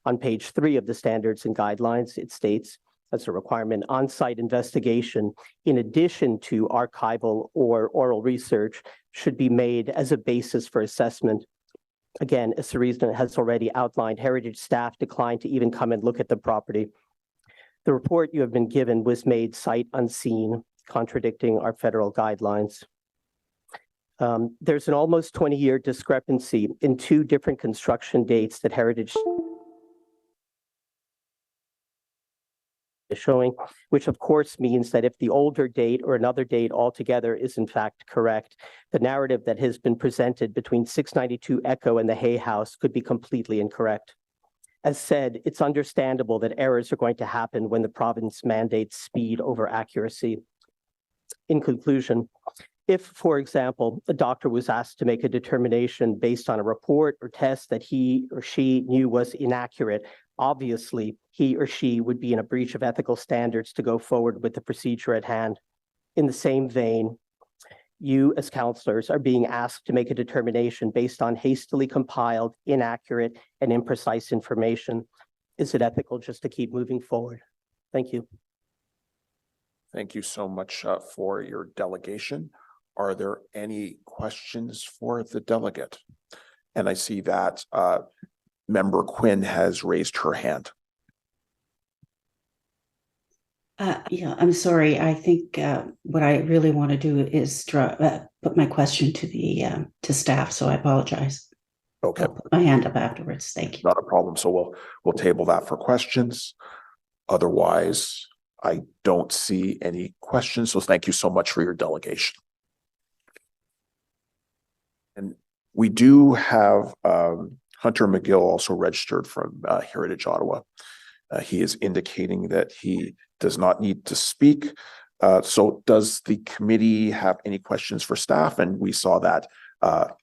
On page 3 of the standards and guidelines, it states, as a requirement, on-site investigation, in addition to archival or oral research, should be made as a basis for assessment. Again, as Serena has already outlined, heritage staff declined to even come and look at the property. The report you have been given was made sight unseen, contradicting our federal guidelines. There's an almost 20-year discrepancy in 2 different construction dates that heritage is showing, which of course means that if the older date or another date altogether is in fact correct, the narrative that has been presented between 692 Echo and the Hay House could be completely incorrect. As said, it's understandable that errors are going to happen when the province mandates speed over accuracy. In conclusion, if, for example, a doctor was asked to make a determination based on a report or test that he or she knew was inaccurate, obviously he or she would be in a breach of ethical standards to go forward with the procedure at hand. In the same vein, you as counselors are being asked to make a determination based on hastily compiled, inaccurate, and imprecise information. Is it ethical just to keep moving forward? Thank you. Thank you so much for your delegation. Are there any questions for the delegate? And I see that Member Quinn has raised her hand. Yeah, I'm sorry. I think what I really want to do is put my question to the to staff. So I apologize. Okay. I'll put my hand up afterwards. Thank you. Not a problem. So we'll table that for questions. Otherwise, I don't see any questions. So thank you so much for your delegation. And we do have Hunter McGill also registered from Heritage Ottawa. He is indicating that he does not need to speak. So does the committee have any questions for staff? And we saw that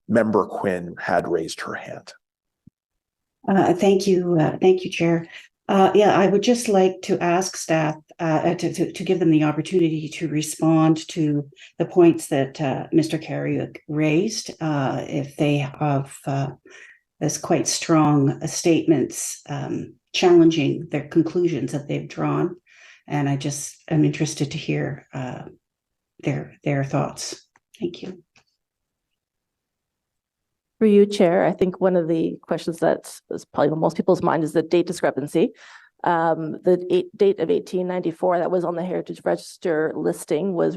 Member Quinn had raised her hand. Thank you, Chair. Yeah, I would just like to ask staff to give them the opportunity to respond to the points that Mr. Carriuk raised. If they have as quite strong statements challenging their conclusions that they've drawn. And I just am interested to hear their thoughts. Thank you. For you, Chair, I think one of the questions that is probably on most people's mind is the date discrepancy. The date of 1894 that was on the Heritage Register listing was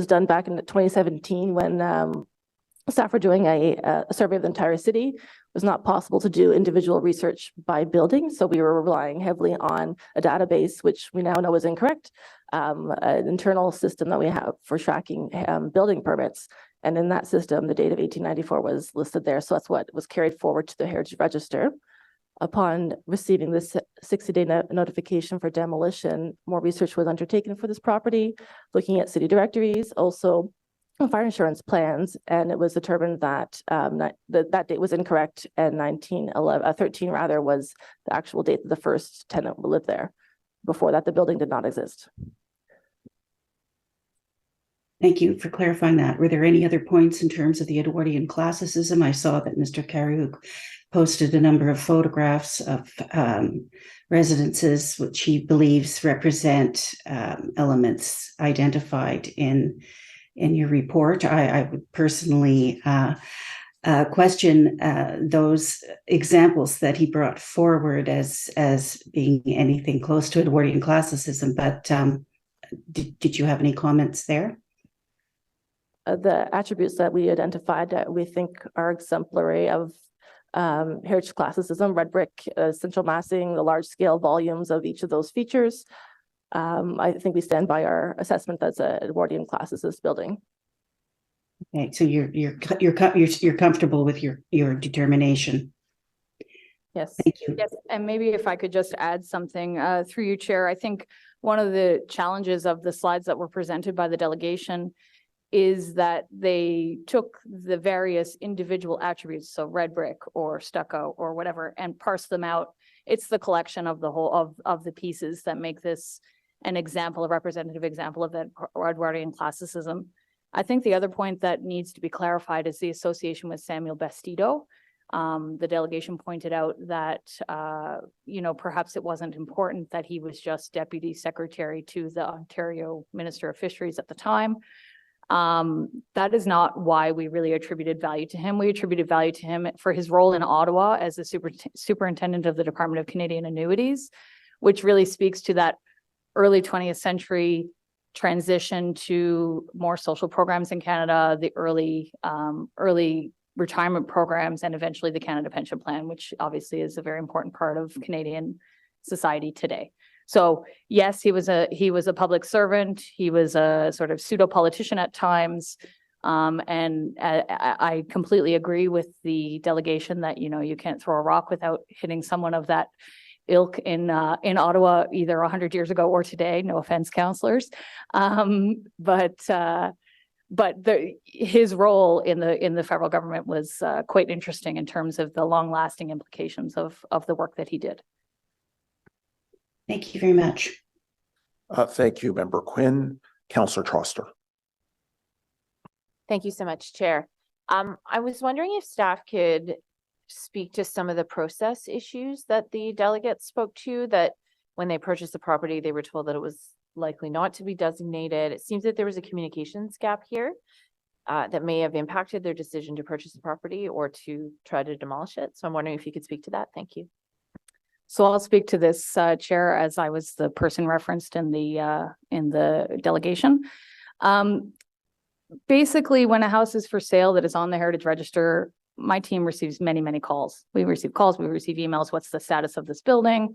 done back in 2017 when staff were doing a survey of the entire city. It was not possible to do individual research by building, so we were relying heavily on a database, which we now know is incorrect, an internal system that we have for tracking building permits. And in that system, the date of 1894 was listed there. So that's what was carried forward to the Heritage Register. Upon receiving this 60-day notification for demolition, more research was undertaken for this property, looking at city directories, also fire insurance plans, and it was determined that that date was incorrect, and 13 rather was the actual date that the first tenant lived there. Before that, the building did not exist. Thank you for clarifying that. Were there any other points in terms of the Edwardian classicism? I saw that Mr. Carriuk posted a number of photographs of residences which he believes represent elements identified in your report. I would personally question those examples that he brought forward as being anything close to Edwardian classicism, but did you have any comments there? The attributes that we identified that we think are exemplary of heritage classicism, red brick, central massing, the large scale volumes of each of those features. I think we stand by our assessment that's an Edwardian classicist building. Okay, so you're comfortable with your determination. Yes. Thank you. Yes, and maybe if I could just add something through you, Chair. I think one of the challenges of the slides that were presented by the delegation is that they took the various individual attributes, so red brick or stucco or whatever, and parsed them out. It's the collection of the whole of the pieces that make this an example, a representative example of that Edwardian classicism. I think the other point that needs to be clarified is the association with Samuel Bastido. The delegation pointed out that, perhaps it wasn't important that he was just deputy secretary to the Ontario Minister of Fisheries at the time. That is not why we really attributed value to him. We attributed value to him for his role in Ottawa as the superintendent of the Department of Canadian Annuities, which really speaks to that early 20th century transition to more social programs in Canada, the early retirement programs, and eventually the Canada Pension Plan, which obviously is a very important part of Canadian society today. So yes, he was a public servant. He was a sort of pseudo politician at times. And I completely agree with the delegation that, you can't throw a rock without hitting someone of that ilk in Ottawa, either 100 years ago or today. No offense, councillors. But his role in the federal government was quite interesting in terms of the long lasting implications of the work that he did. Thank you very much. Thank you, Member Quinn. Councillor Troster. Thank you so much, Chair. I was wondering if staff could speak to some of the process issues that the delegates spoke to, that when they purchased the property, they were told that it was likely not to be designated. It seems that there was a communications gap here that may have impacted their decision to purchase the property or to try to demolish it. So I'm wondering if you could speak to that. Thank you. So I'll speak to this, Chair, as I was the person referenced in the delegation. Basically, when a house is for sale that is on the Heritage Register, my team receives many, many calls. We receive calls, we receive emails. What's the status of this building?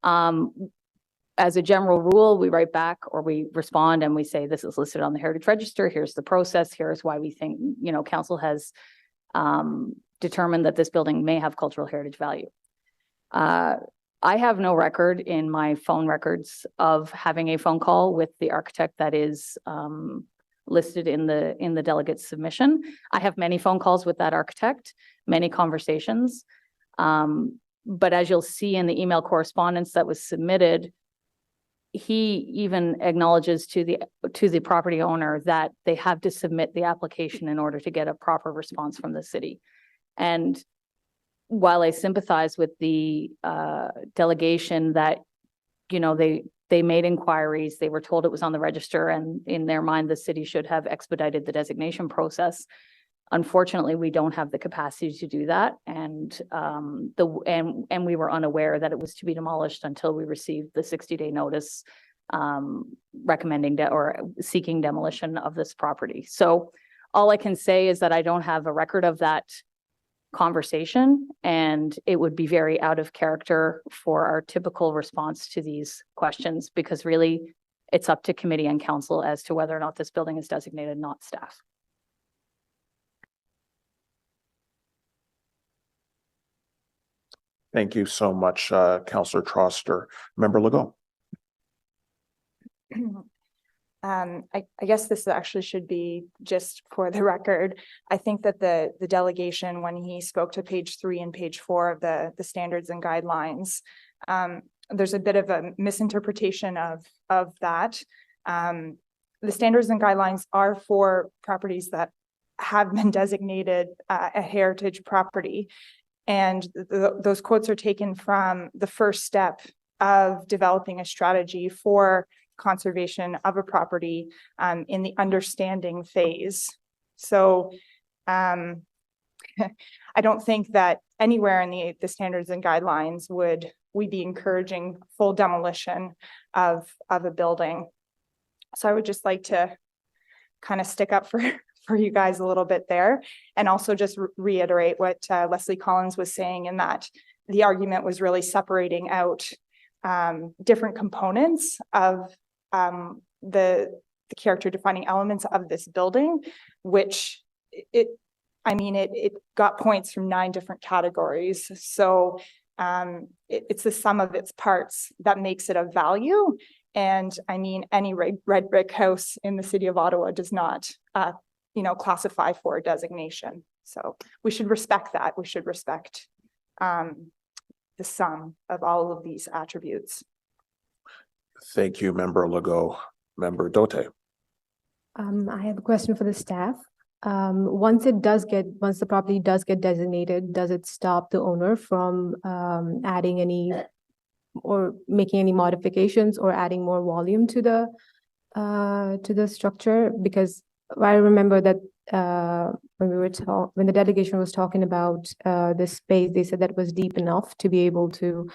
As a general rule, we write back or we respond and we say, this is listed on the Heritage Register. Here's the process. Here's why we think, council has determined that this building may have cultural heritage value. I have no record in my phone records of having a phone call with the architect that is listed in the delegate's submission. I have many phone calls with that architect, many conversations. But as you'll see in the email correspondence that was submitted, he even acknowledges to the property owner that they have to submit the application in order to get a proper response from the city. And while I sympathize with the delegation that, you know, they made inquiries, they were told it was on the register, and in their mind, the city should have expedited the designation process. Unfortunately, we don't have the capacity to do that, and we were unaware that it was to be demolished until we received the 60-day notice recommending or seeking demolition of this property. So all I can say is that I don't have a record of that conversation, and it would be very out of character for our typical response to these questions, because really it's up to committee and council as to whether or not this building is designated, not staff. Thank you so much, Councillor Troster. Member Legault. I guess this actually should be just for the record. I think that the delegation, when he spoke to page 3 and page 4 of the standards and guidelines, there's a bit of a misinterpretation of that. The standards and guidelines are for properties that have been designated a heritage property. And those quotes are taken from the first step of developing a strategy for conservation of a property in the understanding phase. So I don't think that anywhere in the standards and guidelines would we be encouraging full demolition of a building. So I would just like to kind of stick up for you guys a little bit there, and also just reiterate what Leslie Collins was saying, in that the argument was really separating out different components of the character defining elements of this building, which it got points from 9 different categories. So it's the sum of its parts that makes it of value. And I mean, any red brick house in the city of Ottawa does not classify for a designation. So we should respect that. We should respect the sum of all of these attributes. Thank you, Member Legault. Member Dote. I have a question for the staff. Once the property does get designated, does it stop the owner from adding any or making any modifications or adding more volume to the structure? Because I remember that when the delegation was talking about this space, they said that was deep enough to be able to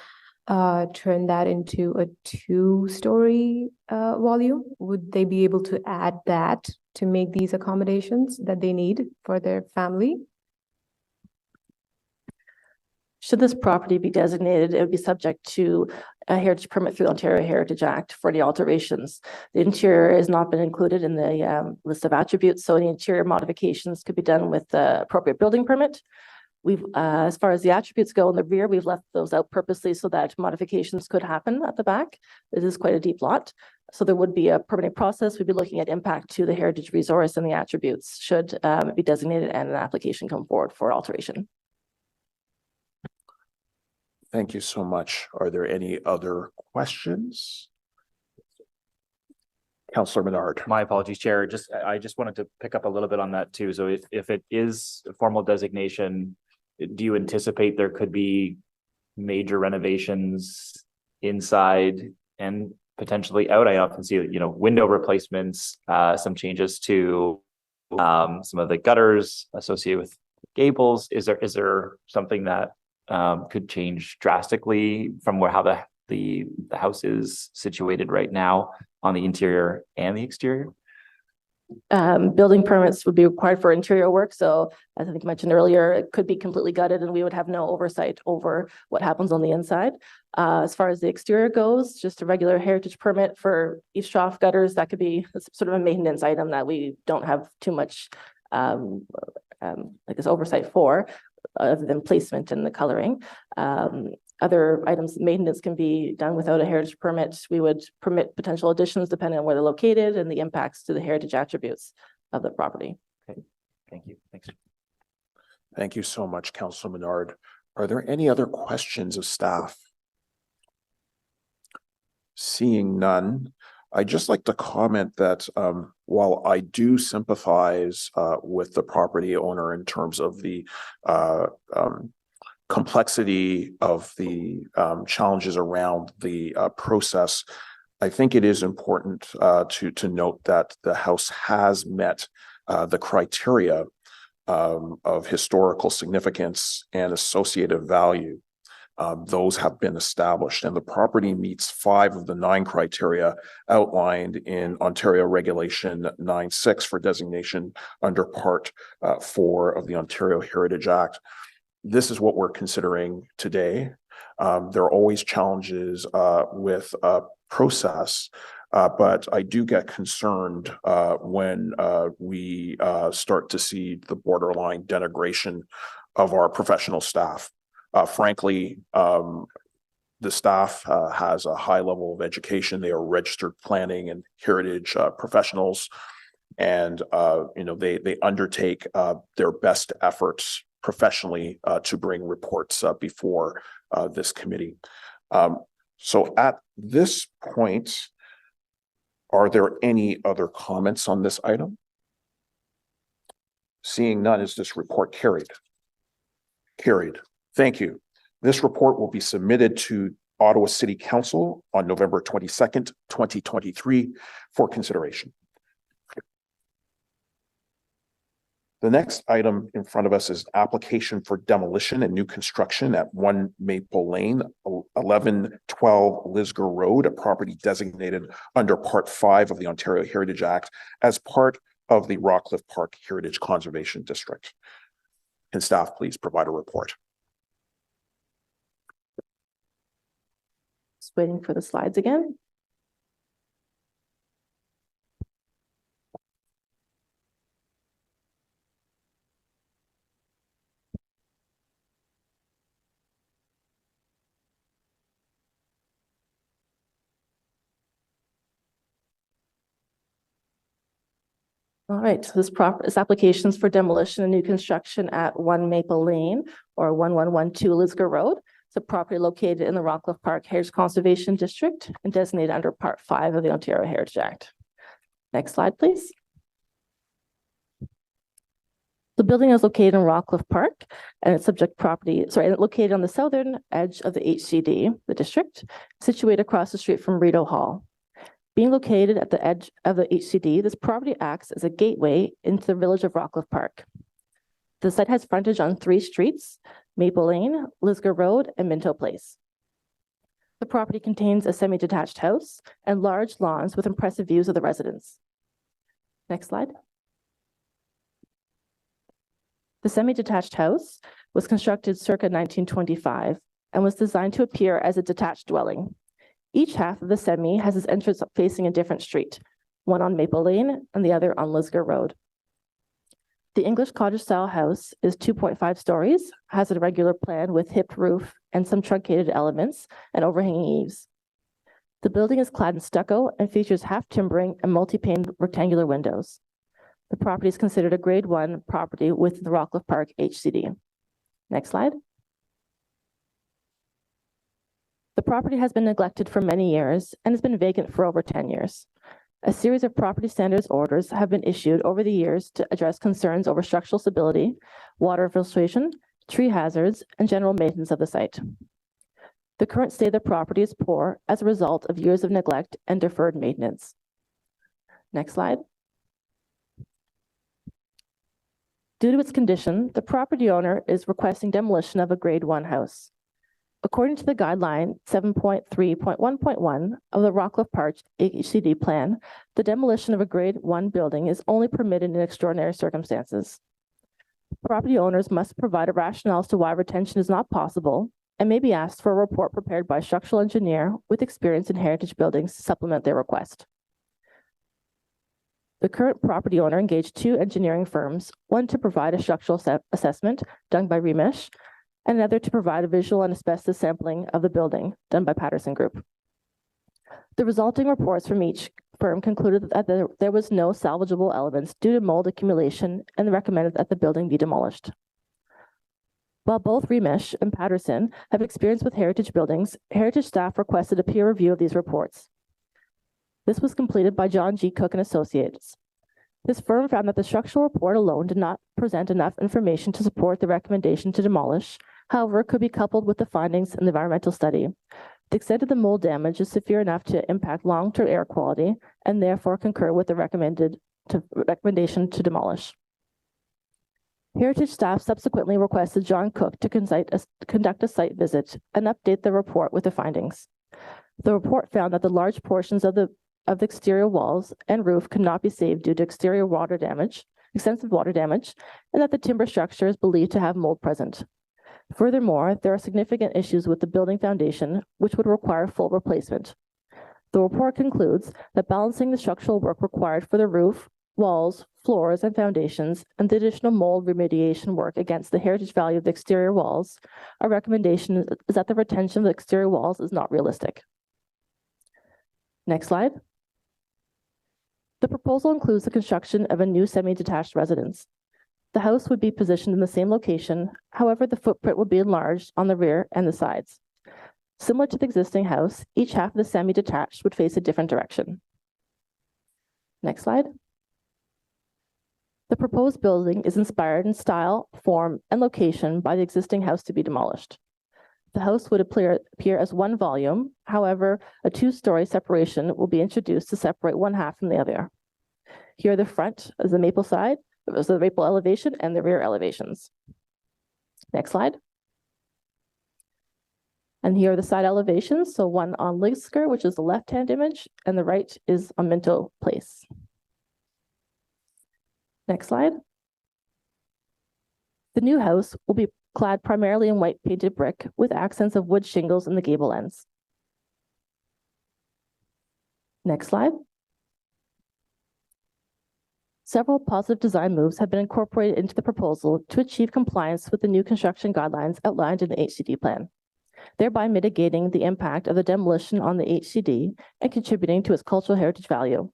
turn that into a 2-story volume. Would they be able to add that to make these accommodations that they need for their family? Should this property be designated, it would be subject to a heritage permit through the Ontario Heritage Act for the alterations. The interior has not been included in the list of attributes, so any interior modifications could be done with the appropriate building permit. We've, as far as the attributes go in the rear, we've left those out purposely so that modifications could happen at the back. It is quite a deep lot, so there would be a permitting process. We'd be looking at impact to the heritage resource and the attributes should it be designated and an application come forward for alteration. Thank you so much. Are there any other questions? Councillor Menard. My apologies, Chair. I just wanted to pick up a little bit on that too. So if it is a formal designation, do you anticipate there could be major renovations inside and potentially out? I often see, window replacements, some changes to some of the gutters associated with gables. Is there something that could change drastically from how the house is situated right now on the interior and the exterior? Building permits would be required for interior work. So as I think I mentioned earlier, it could be completely gutted and we would have no oversight over what happens on the inside. As far as the exterior goes, just a regular heritage permit for eaves trough gutters, that could be sort of a maintenance item that we don't have too much oversight for, other than placement and the coloring. Other items, maintenance can be done without a heritage permit. We would permit potential additions depending on where they're located and the impacts to the heritage attributes of the property. Okay, thank you. Thanks. Thank you so much, Councillor Menard. Are there any other questions of staff? Seeing none, I'd just like to comment that while I do sympathize with the property owner in terms of the complexity of the challenges around the process, I think it is important to note that the house has met the criteria of historical significance and associative value. Those have been established, and the property meets 5 of the 9 criteria outlined in Ontario Regulation 9.6 for designation under Part 4 of the Ontario Heritage Act. This is what we're considering today. There are always challenges with process, but I do get concerned when we start to see the borderline denigration of our professional staff. Frankly, the staff has a high level of education. They are registered planning and heritage professionals, and they undertake their best efforts professionally to bring reports before this committee. So at this point, are there any other comments on this item? Seeing none, is this report carried? Carried. Thank you. This report will be submitted to Ottawa City Council on November 22nd, 2023 for consideration. The next item in front of us is application for demolition and new construction at 1 Maple Lane, 1112 Lisgar Road, a property designated under Part 5 of the Ontario Heritage Act as part of the Rockcliffe Park Heritage Conservation District. Can staff please provide a report? Just waiting for the slides again. All right, so this application is for demolition and new construction at 1 Maple Lane or 1112 Lisgar Road. It's a property located in the Rockcliffe Park Heritage Conservation District and designated under Part 5 of the Ontario Heritage Act. Next slide, please. The building is located in Rockcliffe Park and it's located on the southern edge of the HCD, the district, situated across the street from Rideau Hall. Being located at the edge of the HCD, this property acts as a gateway into the village of Rockcliffe Park. The site has frontage on 3 streets, Maple Lane, Lisgar Road, and Minto Place. The property contains a semi-detached house and large lawns with impressive views of the residence. Next slide. The semi-detached house was constructed circa 1925 and was designed to appear as a detached dwelling. Each half of the semi has its entrance facing a different street, one on Maple Lane and the other on Lisgar Road. The English cottage-style house is 2.5 stories, has a regular plan with hip roof and some truncated elements and overhanging eaves. The building is clad in stucco and features half timbering and multi-pane rectangular windows. The property is considered a Grade 1 property with the Rockcliffe Park HCD. Next slide. The property has been neglected for many years and has been vacant for over 10 years. A series of property standards orders have been issued over the years to address concerns over structural stability, water infiltration, tree hazards, and general maintenance of the site. The current state of the property is poor as a result of years of neglect and deferred maintenance. Next slide. Due to its condition, the property owner is requesting demolition of a Grade 1 house. According to the guideline 7.3.1.1 of the Rockcliffe Park HCD plan, the demolition of a Grade 1 building is only permitted in extraordinary circumstances. Property owners must provide a rationale as to why retention is not possible and may be asked for a report prepared by a structural engineer with experience in heritage buildings to supplement their request. The current property owner engaged 2 engineering firms, one to provide a structural assessment done by Remesh, and another to provide a visual and asbestos sampling of the building done by Patterson Group. The resulting reports from each firm concluded that there was no salvageable elements due to mold accumulation and recommended that the building be demolished. While both Remesh and Patterson have experience with heritage buildings, heritage staff requested a peer review of these reports. This was completed by John G. Cook and Associates. This firm found that the structural report alone did not present enough information to support the recommendation to demolish. However, it could be coupled with the findings in the environmental study. The extent of the mold damage is severe enough to impact long-term air quality and therefore concur with the recommendation to demolish. Heritage staff subsequently requested John Cook to conduct a site visit and update the report with the findings. The report found that the large portions of the exterior walls and roof could not be saved due to extensive water damage, and that the timber structure is believed to have mold present. Furthermore, there are significant issues with the building foundation, which would require full replacement. The report concludes that balancing the structural work required for the roof, walls, floors, and foundations, and the additional mold remediation work against the heritage value of the exterior walls, our recommendation is that the retention of the exterior walls is not realistic. Next slide. The proposal includes the construction of a new semi-detached residence. The house would be positioned in the same location. However, the footprint would be enlarged on the rear and the sides. Similar to the existing house, each half of the semi-detached would face a different direction. Next slide. The proposed building is inspired in style, form, and location by the existing house to be demolished. The house would appear as one volume. However, a two-story separation will be introduced to separate one half from the other. Here, the front is the maple side, so the maple elevation, and the rear elevations. Next slide. And here are the side elevations. So one on Lisgar, which is the left-hand image, and the right is on Minto Place. Next slide. The new house will be clad primarily in white painted brick with accents of wood shingles in the gable ends. Next slide. Several positive design moves have been incorporated into the proposal to achieve compliance with the new construction guidelines outlined in the HCD plan, thereby mitigating the impact of the demolition on the HCD and contributing to its cultural heritage value.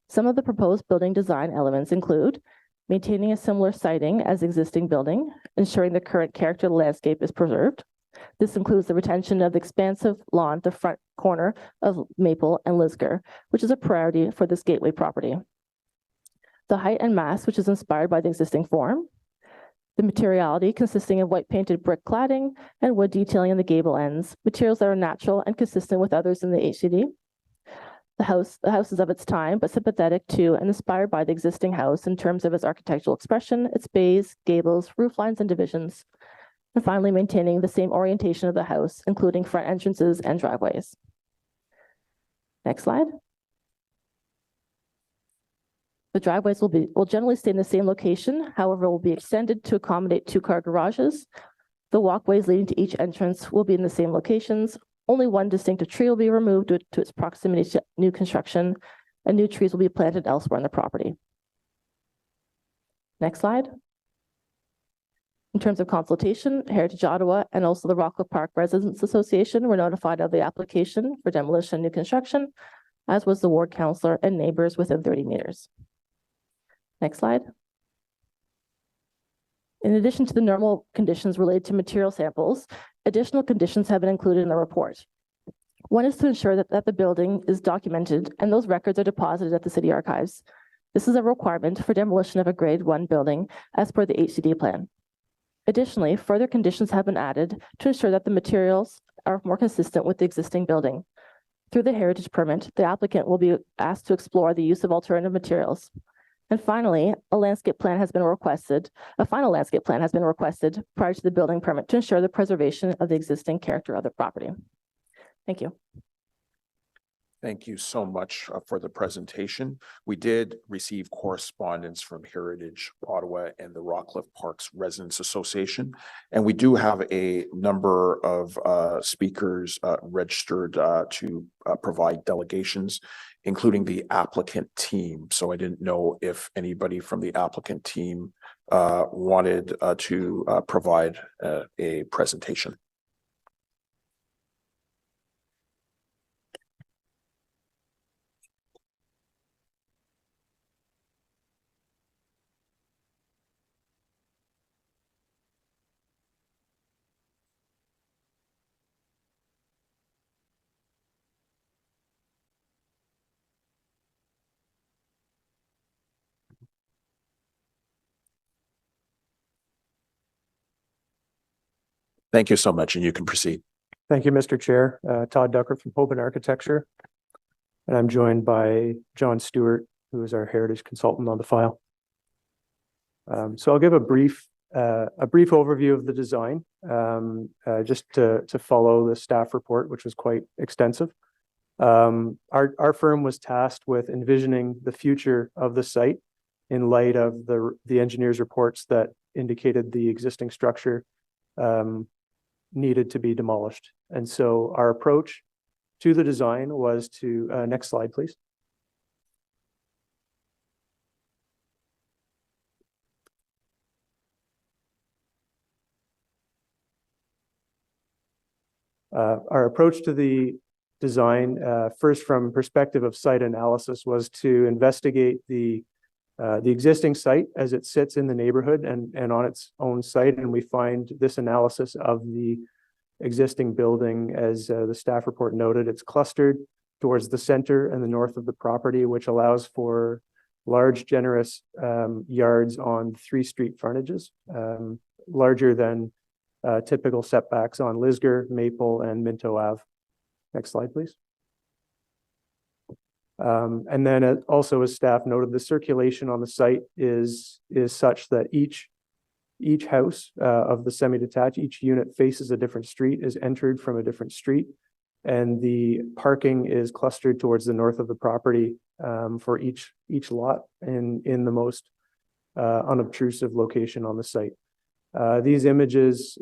Some of the proposed building design elements include maintaining a similar siding as existing building, ensuring the current character of the landscape is preserved. This includes the retention of the expansive lawn at the front corner of Maple and Lisgar, which is a priority for this gateway property. The height and mass, which is inspired by the existing form. The materiality consisting of white painted brick cladding and wood detailing in the gable ends, materials that are natural and consistent with others in the HCD. The house is of its time, but sympathetic to and inspired by the existing house in terms of its architectural expression, its bays, gables, roof lines, and divisions. And finally, maintaining the same orientation of the house, including front entrances and driveways. Next slide. The driveways will generally stay in the same location, however, will be extended to accommodate two-car garages. The walkways leading to each entrance will be in the same locations. Only one distinctive tree will be removed due to its proximity to new construction, and new trees will be planted elsewhere on the property. Next slide. In terms of consultation, Heritage Ottawa and also the Rockcliffe Park Residents Association were notified of the application for demolition and new construction, as was the ward councillor and neighbors within 30 meters. Next slide. In addition to the normal conditions related to material samples, additional conditions have been included in the report. One is to ensure that the building is documented and those records are deposited at the city archives. This is a requirement for demolition of a grade 1 building as per the HCD plan. Additionally, further conditions have been added to ensure that the materials are more consistent with the existing building. Through the heritage permit, the applicant will be asked to explore the use of alternative materials. And finally, a landscape plan has been requested. A final landscape plan has been requested prior to the building permit to ensure the preservation of the existing character of the property. Thank you. Thank you so much for the presentation. We did receive correspondence from Heritage Ottawa and the Rockcliffe Parks Residents Association, and we do have a number of speakers registered to provide delegations, including the applicant team. So I didn't know if anybody from the applicant team wanted to provide a presentation. Thank you so much, and you can proceed. Thank you, Mr. Chair. Todd Ducker from Hoban Architecture. And I'm joined by John Stewart, who is our heritage consultant on the file. So I'll give a brief overview of the design, just to follow the staff report, which was quite extensive. Our firm was tasked with envisioning the future of the site in light of the engineer's reports that indicated the existing structure needed to be demolished. And so our approach to the design was to, next slide, please. Our approach to the design, first from perspective of site analysis, was to investigate the existing site as it sits in the neighborhood and on its own site. And we find this analysis of the existing building, as the staff report noted, it's clustered towards the center and the north of the property, which allows for large, generous yards on 3 street frontages, larger than typical setbacks on Lisgar, Maple, and Minto Ave. Next slide, please. And then also, as staff noted, the circulation on the site is such that each house of the semi-detached, each unit faces a different street, is entered from a different street, and the parking is clustered towards the north of the property for each lot in the most unobtrusive location on the site. These images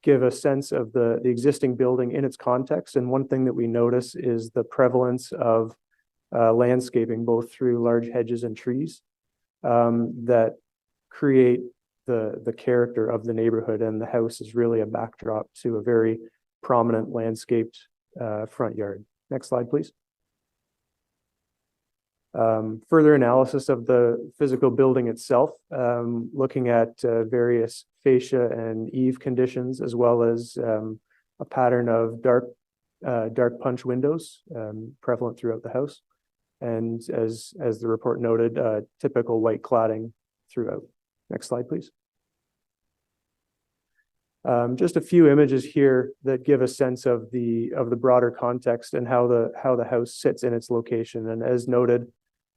give a sense of the existing building in its context, and one thing that we notice is the prevalence of landscaping, both through large hedges and trees, that create the character of the neighborhood, and the house is really a backdrop to a very prominent landscaped front yard. Next slide, please. Further analysis of the physical building itself, looking at various fascia and eave conditions, as well as a pattern of dark punch windows prevalent throughout the house, and as the report noted, typical white cladding throughout. Next slide, please. Just a few images here that give a sense of the broader context and how the house sits in its location. And as noted,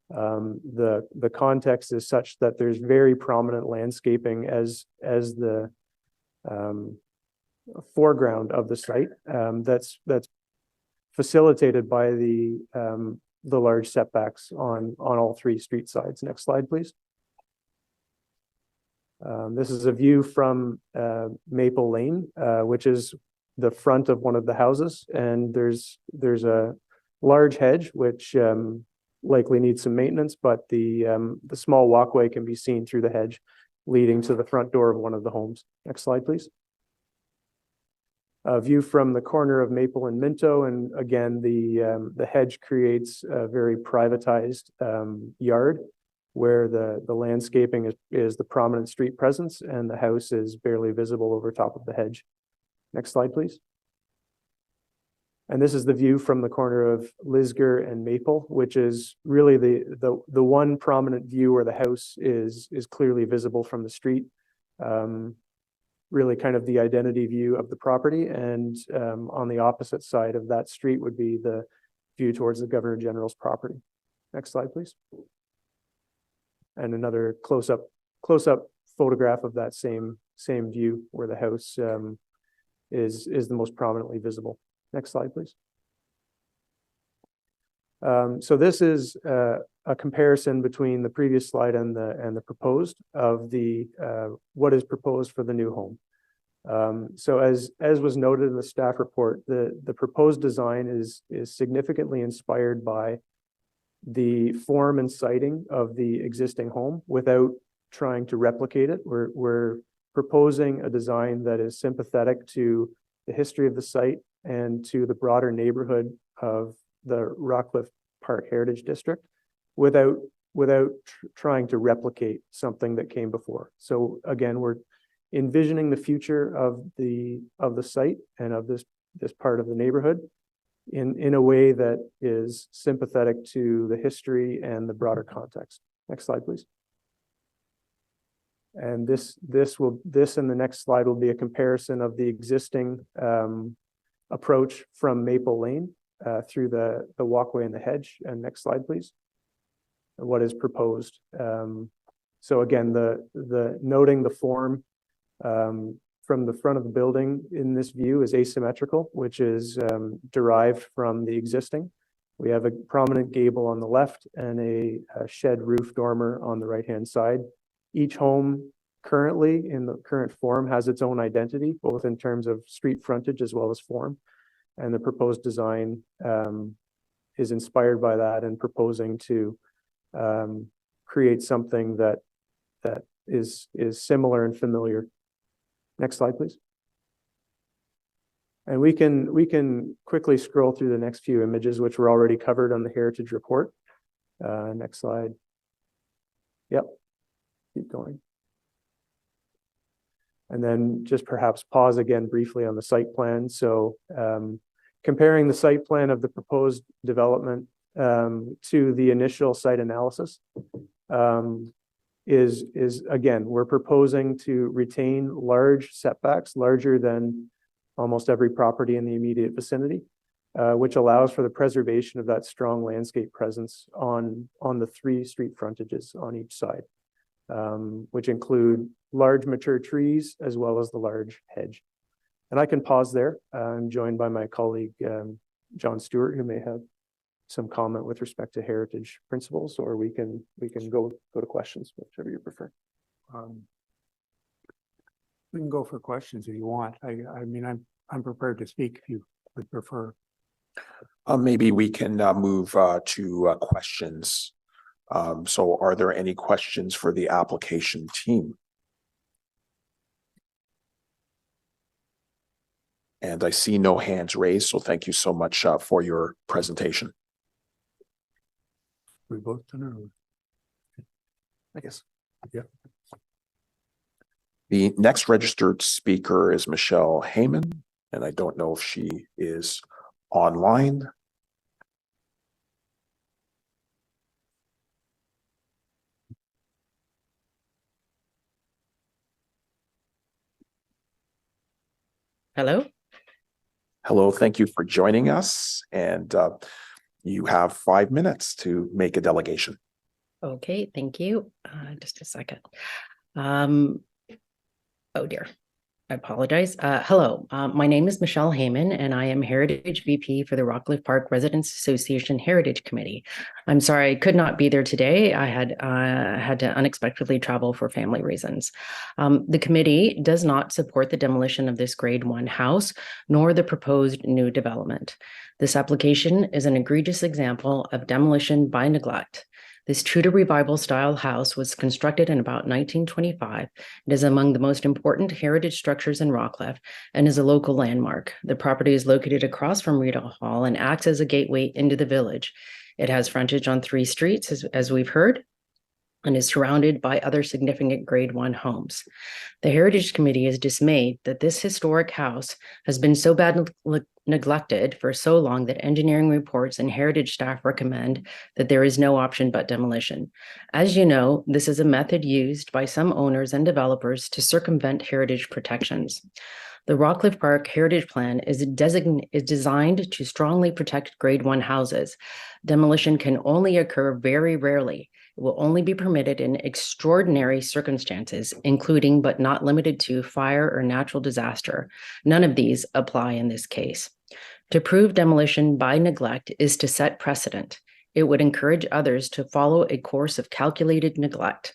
the context is such that there's very prominent landscaping as the foreground of the site, that's facilitated by the large setbacks on all 3 street sides. Next slide, please. This is a view from Maple Lane, which is the front of one of the houses, and there's a large hedge which likely needs some maintenance, but the small walkway can be seen through the hedge leading to the front door of one of the homes. Next slide, please. A view from the corner of Maple and Minto, and again, the hedge creates a very privatized yard where the landscaping is the prominent street presence, and the house is barely visible over top of the hedge. Next slide, please. And this is the view from the corner of Lisgar and Maple, which is really the one prominent view where the house is clearly visible from the street. Really kind of the identity view of the property, and on the opposite side of that street would be the view towards the Governor General's property. Next slide, please. And another close-up photograph of that same view where the house is the most prominently visible. Next slide, please. So this is a comparison between the previous slide and the proposed of what is proposed for the new home. So as was noted in the staff report, the proposed design is significantly inspired by the form and siting of the existing home without trying to replicate it. We're proposing a design that is sympathetic to the history of the site and to the broader neighborhood of the Rockcliffe Park Heritage District without trying to replicate something that came before. So again, we're envisioning the future of the site and of this part of the neighborhood in a way that is sympathetic to the history and the broader context. Next slide, please. And this and the next slide will be a comparison of the existing approach from Maple Lane through the walkway and the hedge. And next slide, please. What is proposed. So again, the noting the form from the front of the building in this view is asymmetrical, which is derived from the existing. We have a prominent gable on the left and a shed roof dormer on the right-hand side. Each home currently in the current form has its own identity, both in terms of street frontage as well as form. And the proposed design is inspired by that and proposing to create something that is similar and familiar. Next slide, please. And we can quickly scroll through the next few images, which were already covered on the Heritage Report. Next slide. Yep. Keep going. And then just perhaps pause again briefly on the site plan. So comparing the site plan of the proposed development to the initial site analysis is again, we're proposing to retain large setbacks, larger than almost every property in the immediate vicinity, which allows for the preservation of that strong landscape presence on the 3 street frontages on each side, which include large mature trees as well as the large hedge. And I can pause there. I'm joined by my colleague, John Stewart, who may have some comment with respect to heritage principles, or we can go to questions, whichever you prefer. We can go for questions if you want. I mean, I'm prepared to speak if you would prefer. Maybe we can move to questions. So are there any questions for the application team? And I see no hands raised, so thank you so much for your presentation. We both done it. I guess. Yeah. The next registered speaker is Michelle Heyman, and I don't know if she is online. Hello. Hello, thank you for joining us, and you have 5 minutes to make a delegation. Okay, thank you. Just a second. Oh dear, I apologize. Hello, my name is Michelle Heyman, and I am Heritage VP for the Rockcliffe Park Residents Association Heritage Committee. I'm sorry I could not be there today. I had to unexpectedly travel for family reasons. The committee does not support the demolition of this grade 1 house, nor the proposed new development. This application is an egregious example of demolition by neglect. This Tudor revival style house was constructed in about 1925. It is among the most important heritage structures in Rockcliffe and is a local landmark. The property is located across from Rideau Hall and acts as a gateway into the village. It has frontage on 3 streets, as we've heard, and is surrounded by other significant grade 1 homes. The Heritage Committee is dismayed that this historic house has been so badly neglected for so long that engineering reports and heritage staff recommend that there is no option but demolition. As you know, this is a method used by some owners and developers to circumvent heritage protections. The Rockcliffe Park Heritage Plan is designed to strongly protect grade 1 houses. Demolition can only occur very rarely. It will only be permitted in extraordinary circumstances, including but not limited to fire or natural disaster. None of these apply in this case. To prove demolition by neglect is to set precedent. It would encourage others to follow a course of calculated neglect.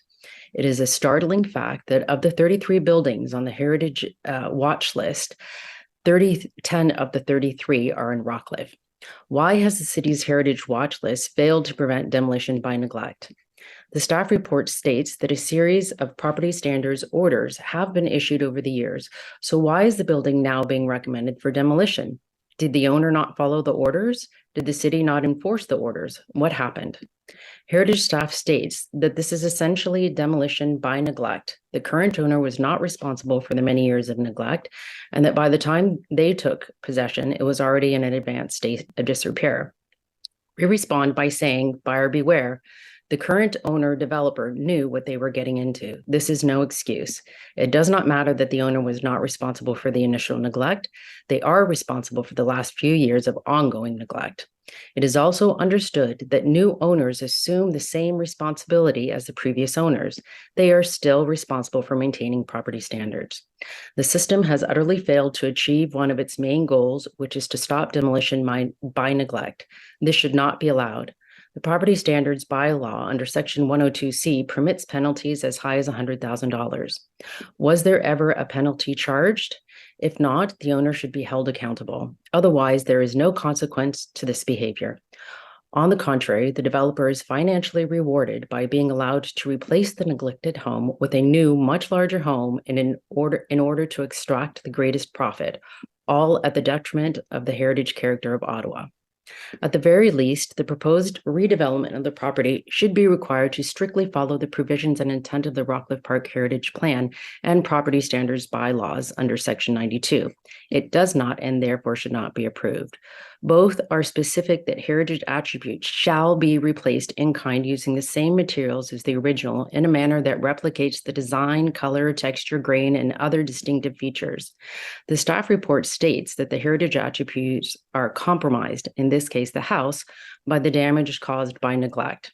It is a startling fact that of the 33 buildings on the Heritage Watch List, 10 of the 33 are in Rockcliffe. Why has the city's Heritage Watch List failed to prevent demolition by neglect? The staff report states that a series of property standards orders have been issued over the years. So why is the building now being recommended for demolition? Did the owner not follow the orders? Did the city not enforce the orders? What happened? Heritage staff states that this is essentially demolition by neglect. The current owner was not responsible for the many years of neglect, and that by the time they took possession, it was already in an advanced state of disrepair. We respond by saying, buyer beware. The current owner developer knew what they were getting into. This is no excuse. It does not matter that the owner was not responsible for the initial neglect. They are responsible for the last few years of ongoing neglect. It is also understood that new owners assume the same responsibility as the previous owners. They are still responsible for maintaining property standards. The system has utterly failed to achieve one of its main goals, which is to stop demolition by neglect. This should not be allowed. The property standards bylaw under Section 102C permits penalties as high as $100,000. Was there ever a penalty charged? If not, the owner should be held accountable. Otherwise, there is no consequence to this behavior. On the contrary, the developer is financially rewarded by being allowed to replace the neglected home with a new, much larger home in order to extract the greatest profit, all at the detriment of the heritage character of Ottawa. At the very least, the proposed redevelopment of the property should be required to strictly follow the provisions and intent of the Rockcliffe Park Heritage Plan and property standards bylaws under Section 92. It does not and therefore should not be approved. Both are specific that heritage attributes shall be replaced in kind using the same materials as the original in a manner that replicates the design, color, texture, grain, and other distinctive features. The staff report states that the heritage attributes are compromised, in this case the house, by the damage caused by neglect.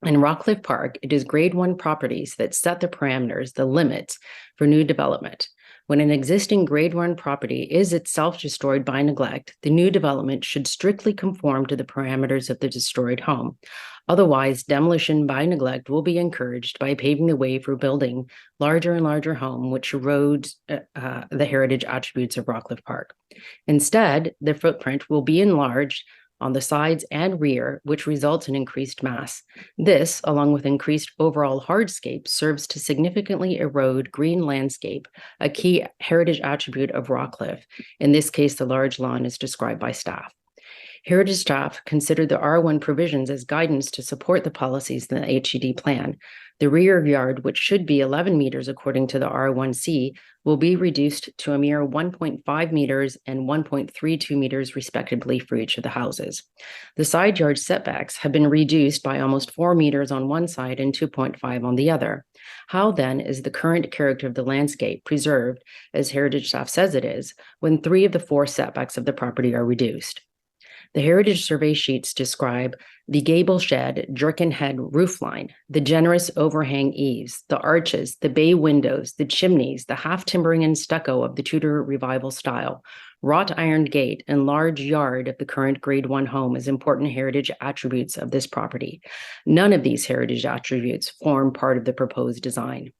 In Rockcliffe Park, it is grade 1 properties that set the parameters, the limits for new development. When an existing grade 1 property is itself destroyed by neglect, the new development should strictly conform to the parameters of the destroyed home. Otherwise, demolition by neglect will be encouraged by paving the way for building larger and larger home, which erodes the heritage attributes of Rockcliffe Park. Instead, the footprint will be enlarged on the sides and rear, which results in increased mass. This, along with increased overall hardscape, serves to significantly erode green landscape, a key heritage attribute of Rockcliffe. In this case, the large lawn is described by staff. Heritage staff consider the R1 provisions as guidance to support the policies in the HED plan. The rear yard, which should be 11 meters according to the R1C, will be reduced to a mere 1.5 meters and 1.32 meters respectively for each of the houses. The side yard setbacks have been reduced by almost 4 meters on one side and 2.5 on the other. How then is the current character of the landscape preserved, as heritage staff says it is, when 3 of the 4 setbacks of the property are reduced? The heritage survey sheets describe the gable shed, jerkin head roofline, the generous overhang eaves, the arches, the bay windows, the chimneys, the half timbering and stucco of the Tudor revival style, wrought iron gate, and large yard of the current grade 1 home as important heritage attributes of this property. None of these heritage attributes form part of the proposed design.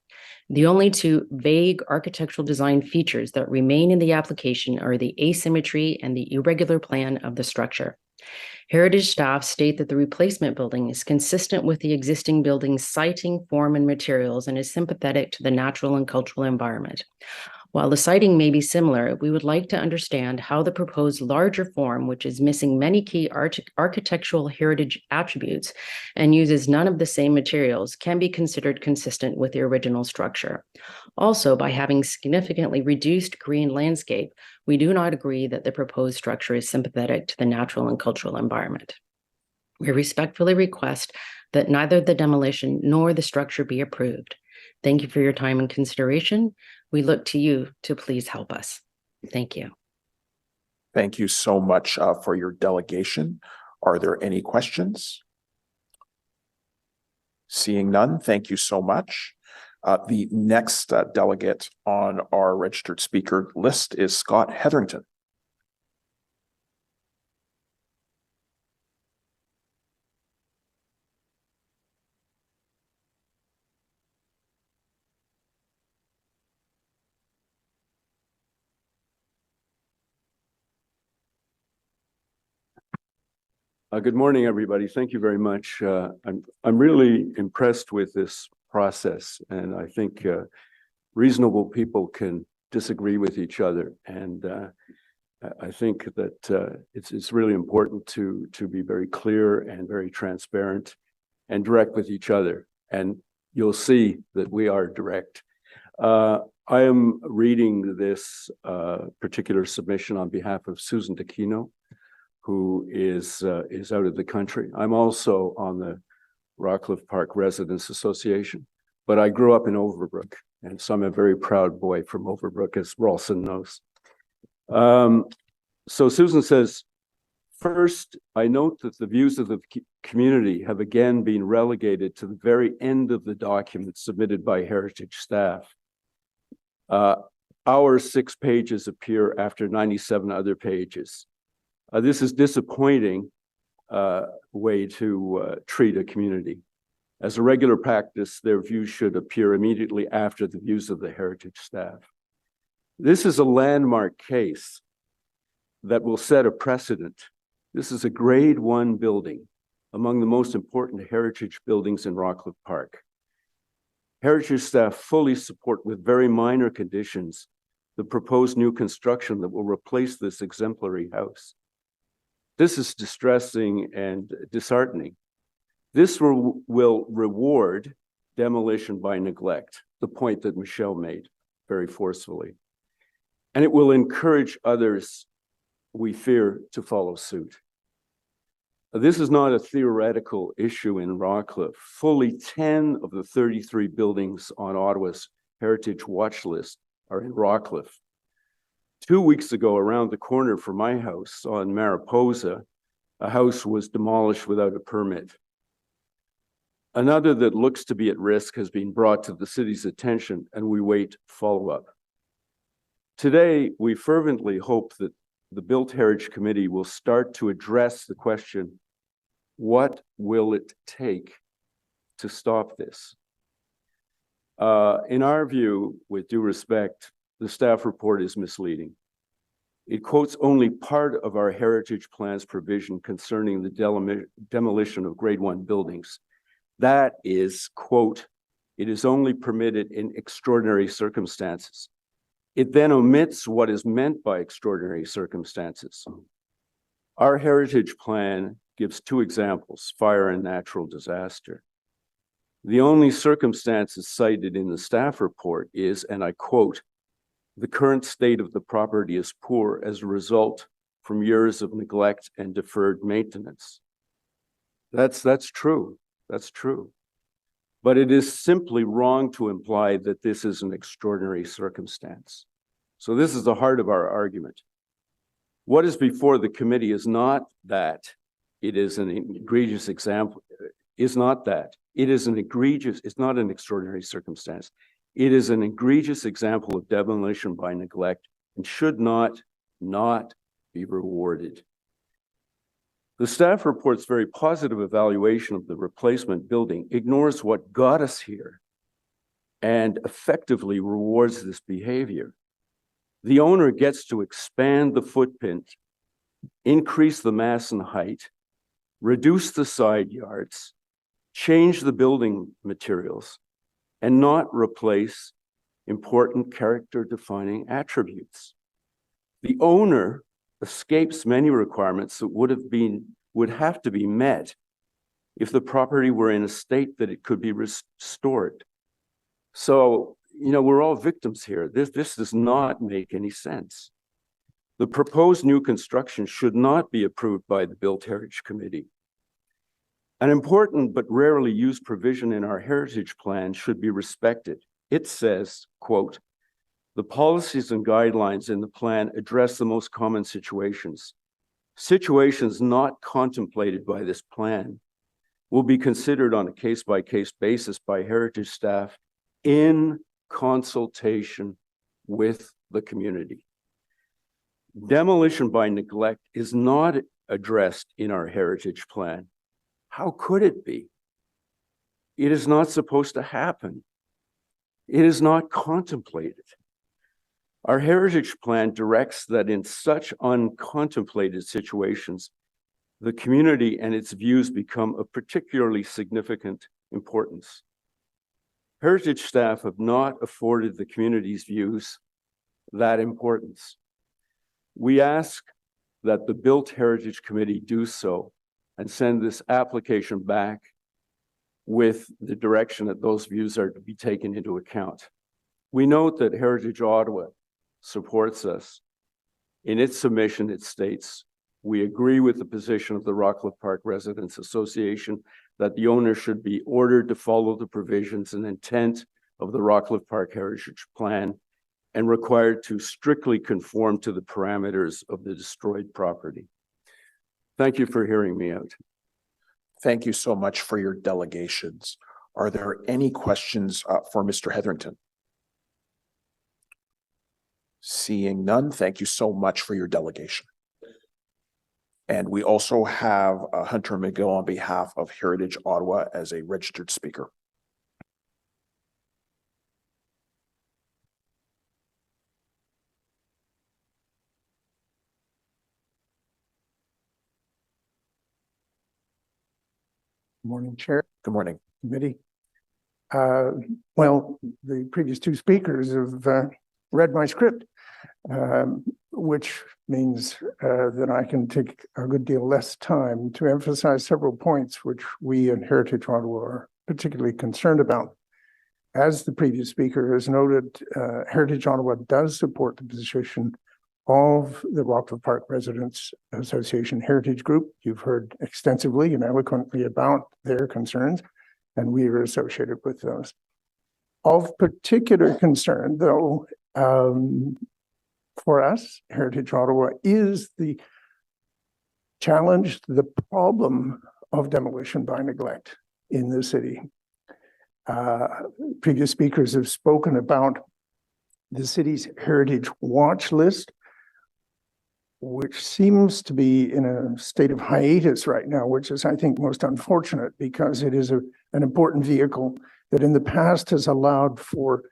The only 2 vague architectural design features that remain in the application are the asymmetry and the irregular plan of the structure. Heritage staff state that the replacement building is consistent with the existing building's siting, form, and materials and is sympathetic to the natural and cultural environment. While the siting may be similar, we would like to understand how the proposed larger form, which is missing many key architectural heritage attributes and uses none of the same materials, can be considered consistent with the original structure. Also, by having significantly reduced green landscape, we do not agree that the proposed structure is sympathetic to the natural and cultural environment. We respectfully request that neither the demolition nor the structure be approved. Thank you for your time and consideration. We look to you to please help us. Thank you. Thank you so much for your delegation. Are there any questions? Seeing none, thank you so much. The next delegate on our registered speaker list is Scott Hetherington. Good morning, everybody. Thank you very much. I'm really impressed with this process, and I think reasonable people can disagree with each other. And I think that it's really important to be very clear and very transparent and direct with each other. And you'll see that we are direct. I am reading this particular submission on behalf of Susan Taquino, who is out of the country. I'm also on the Rockcliffe Park Residents Association, but I grew up in Overbrook, and so I'm a very proud boy from Overbrook, as Ralston knows. So Susan says, first, I note that the views of the community have again been relegated to the very end of the document submitted by Heritage staff. Our 6 pages appear after 97 other pages. This is disappointing way to treat a community. As a regular practice, their views should appear immediately after the views of the Heritage staff. This is a landmark case that will set a precedent. This is a grade 1 building, among the most important heritage buildings in Rockcliffe Park. Heritage staff fully support, with very minor conditions, the proposed new construction that will replace this exemplary house. This is distressing and disheartening. This will reward demolition by neglect, the point that Michelle made very forcefully. And it will encourage others, we fear, to follow suit. This is not a theoretical issue in Rockcliffe. Fully 10 of the 33 buildings on Ottawa's Heritage Watch List are in Rockcliffe. 2 weeks ago, around the corner from my house on Mariposa, a house was demolished without a permit. Another that looks to be at risk has been brought to the city's attention, and we wait follow-up. Today, we fervently hope that the Built Heritage Committee will start to address the question, what will it take to stop this? In our view, with due respect, the staff report is misleading. It quotes only part of our heritage plan's provision concerning the demolition of grade 1 buildings. That is, quote, it is only permitted in extraordinary circumstances. It then omits what is meant by extraordinary circumstances. Our heritage plan gives 2 examples, fire and natural disaster. The only circumstances cited in the staff report is, and I quote, the current state of the property is poor as a result from years of neglect and deferred maintenance. That's true. That's true. But it is simply wrong to imply that this is an extraordinary circumstance. So this is the heart of our argument. What is before the committee is not that it is an egregious example, is not that. It is an egregious, it's not an extraordinary circumstance. It is an egregious example of demolition by neglect and should not be rewarded. The staff report's very positive evaluation of the replacement building ignores what got us here and effectively rewards this behavior. The owner gets to expand the footprint, increase the mass and height, reduce the side yards, change the building materials, and not replace important character-defining attributes. The owner escapes many requirements that would have to be met if the property were in a state that it could be restored. So, you know, we're all victims here. This does not make any sense. The proposed new construction should not be approved by the Built Heritage Committee. An important but rarely used provision in our heritage plan should be respected. It says, quote, the policies and guidelines in the plan address the most common situations. Situations not contemplated by this plan will be considered on a case-by-case basis by heritage staff in consultation with the community. Demolition by neglect is not addressed in our heritage plan. How could it be? It is not supposed to happen. It is not contemplated. Our heritage plan directs that in such uncontemplated situations, the community and its views become of particularly significant importance. Heritage staff have not afforded the community's views that importance. We ask that the Built Heritage Committee do so and send this application back with the direction that those views are to be taken into account. We note that Heritage Ottawa supports us. In its submission, it states, we agree with the position of the Rockcliffe Park Residents Association that the owner should be ordered to follow the provisions and intent of the Rockcliffe Park Heritage Plan and required to strictly conform to the parameters of the destroyed property. Thank you for hearing me out. Thank you so much for your delegations. Are there any questions for Mr. Hetherington? Seeing none, thank you so much for your delegation. And we also have Hunter McGill on behalf of Heritage Ottawa as a registered speaker. Morning, Chair, Good morning. committee. Well, the previous two speakers have read my script, which means that I can take a good deal less time to emphasize several points which we in Heritage Ottawa are particularly concerned about. As the previous speaker has noted, Heritage Ottawa does support the position of the Rockcliffe Park Residents Association Heritage Group. You've heard extensively and eloquently about their concerns, and we are associated with those. Of particular concern, though, for us, Heritage Ottawa, is the challenge, the problem of demolition by neglect in the city. Previous speakers have spoken about the city's heritage watch list, which seems to be in a state of hiatus right now, which is, I think, most unfortunate because it is an important vehicle that in the past has allowed for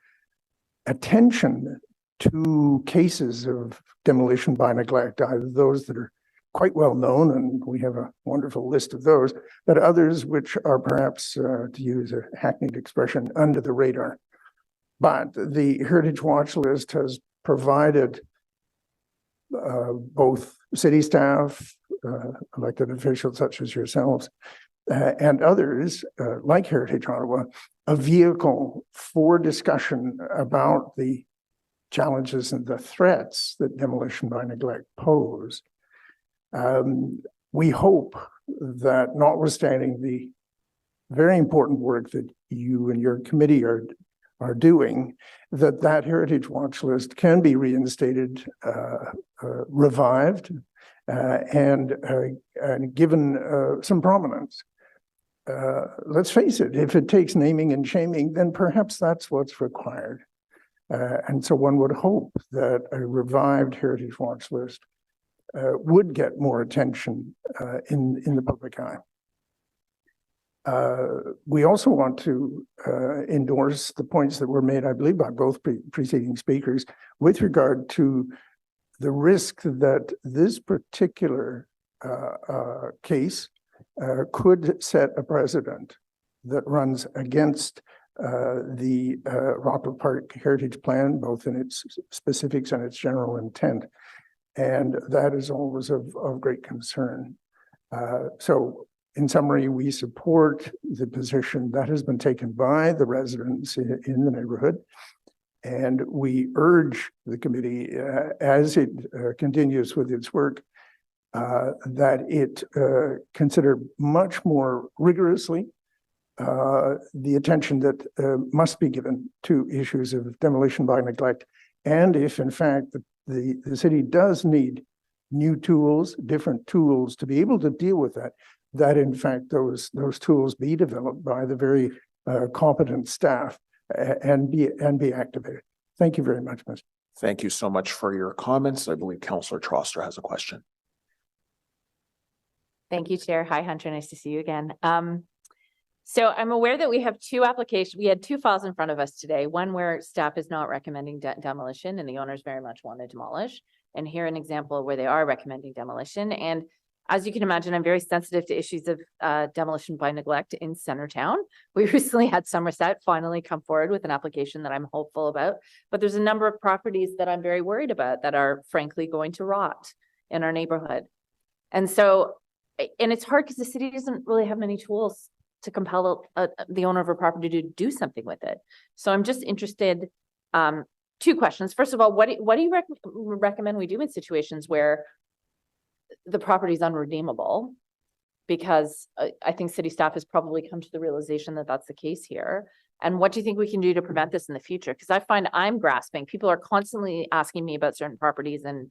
attention to cases of demolition by neglect, either those that are quite well known, and we have a wonderful list of those, but others which are perhaps, to use a hackneyed expression, under the radar. But the Heritage Watch List has provided both city staff, elected officials such as yourselves, and others like Heritage Ottawa, a vehicle for discussion about the challenges and the threats that demolition by neglect pose. We hope that, notwithstanding the very important work that you and your committee are doing, that Heritage Watch List can be reinstated, revived, and given some prominence. Let's face it, if it takes naming and shaming, then perhaps that's what's required. And so one would hope that a revived Heritage Watch List would get more attention in the public eye. We also want to endorse the points that were made, I believe, by both preceding speakers with regard to the risk that this particular case could set a precedent that runs against the Rockcliffe Park Heritage Plan, both in its specifics and its general intent. And that is always of great concern. So in summary, we support the position that has been taken by the residents in the neighborhood. And we urge the committee, as it continues with its work, that it consider much more rigorously the attention that must be given to issues of demolition by neglect. And if in fact the city does need new tools, different tools to be able to deal with that, that in fact those tools be developed by the very competent staff and be activated. Thank you very much, Mr. Thank you so much for your comments. I believe Councillor Troster has a question. Thank you, Chair. Hi, Hunter. Nice to see you again. So I'm aware that we have two applications. We had two files in front of us today. One where staff is not recommending demolition and the owners very much want to demolish. And here an example where they are recommending demolition. And as you can imagine, I'm very sensitive to issues of demolition by neglect in Centertown. We recently had Somerset finally come forward with an application that I'm hopeful about. But there's a number of properties that I'm very worried about that are frankly going to rot in our neighborhood. And so, and it's hard because the city doesn't really have many tools to compel the owner of a property to do something with it. So I'm just interested, two questions. First of all, what do you recommend we do in situations where the property is unredeemable? Because I think city staff has probably come to the realization that that's the case here. And what do you think we can do to prevent this in the future? Because I find I'm grasping. People are constantly asking me about certain properties and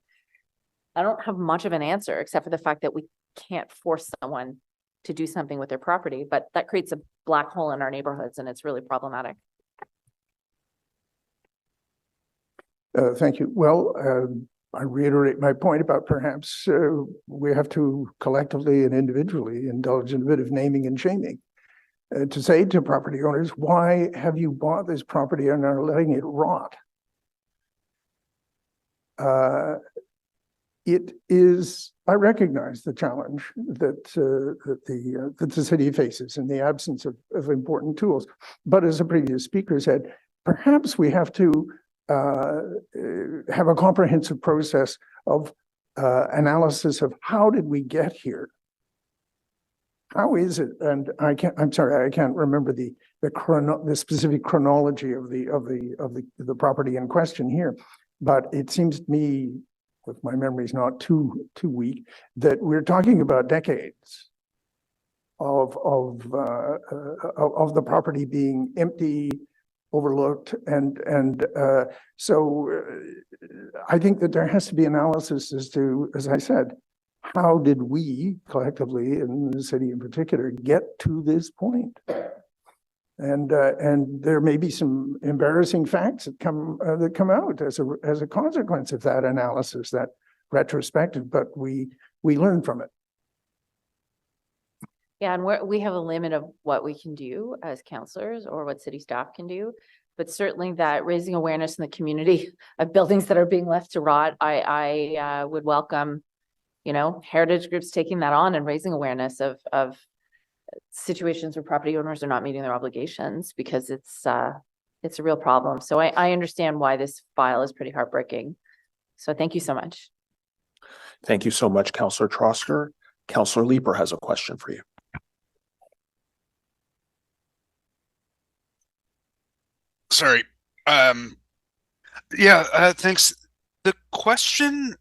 I don't have much of an answer except for the fact that we can't force someone to do something with their property, but that creates a black hole in our neighborhoods and it's really problematic. Thank you. Well, I reiterate my point about perhaps we have to collectively and individually indulge in a bit of naming and shaming to say to property owners, why have you bought this property and are letting it rot? It is, I recognize the challenge that the city faces in the absence of important tools. But as a previous speaker said, perhaps we have to have a comprehensive process of analysis of how did we get here? How is it? And I'm sorry, I can't remember the specific chronology of the property in question here, but it seems to me, if my memory is not too weak, that we're talking about decades of the property being empty, overlooked, and so I think that there has to be analysis as to, as I said, how did we collectively, in the city in particular, get to this point? And there may be some embarrassing facts that come out as a consequence of that analysis, that retrospective, but we learn from it. Yeah, and we have a limit of what we can do as councillors or what city staff can do. But certainly that raising awareness in the community of buildings that are being left to rot, I would welcome, heritage groups taking that on and raising awareness of situations where property owners are not meeting their obligations, because it's a real problem. So I understand why this file is pretty heartbreaking. So thank you so much. Thank you so much, Councillor Trosker. Councillor Leeper has a question for you. Sorry. Thanks. The question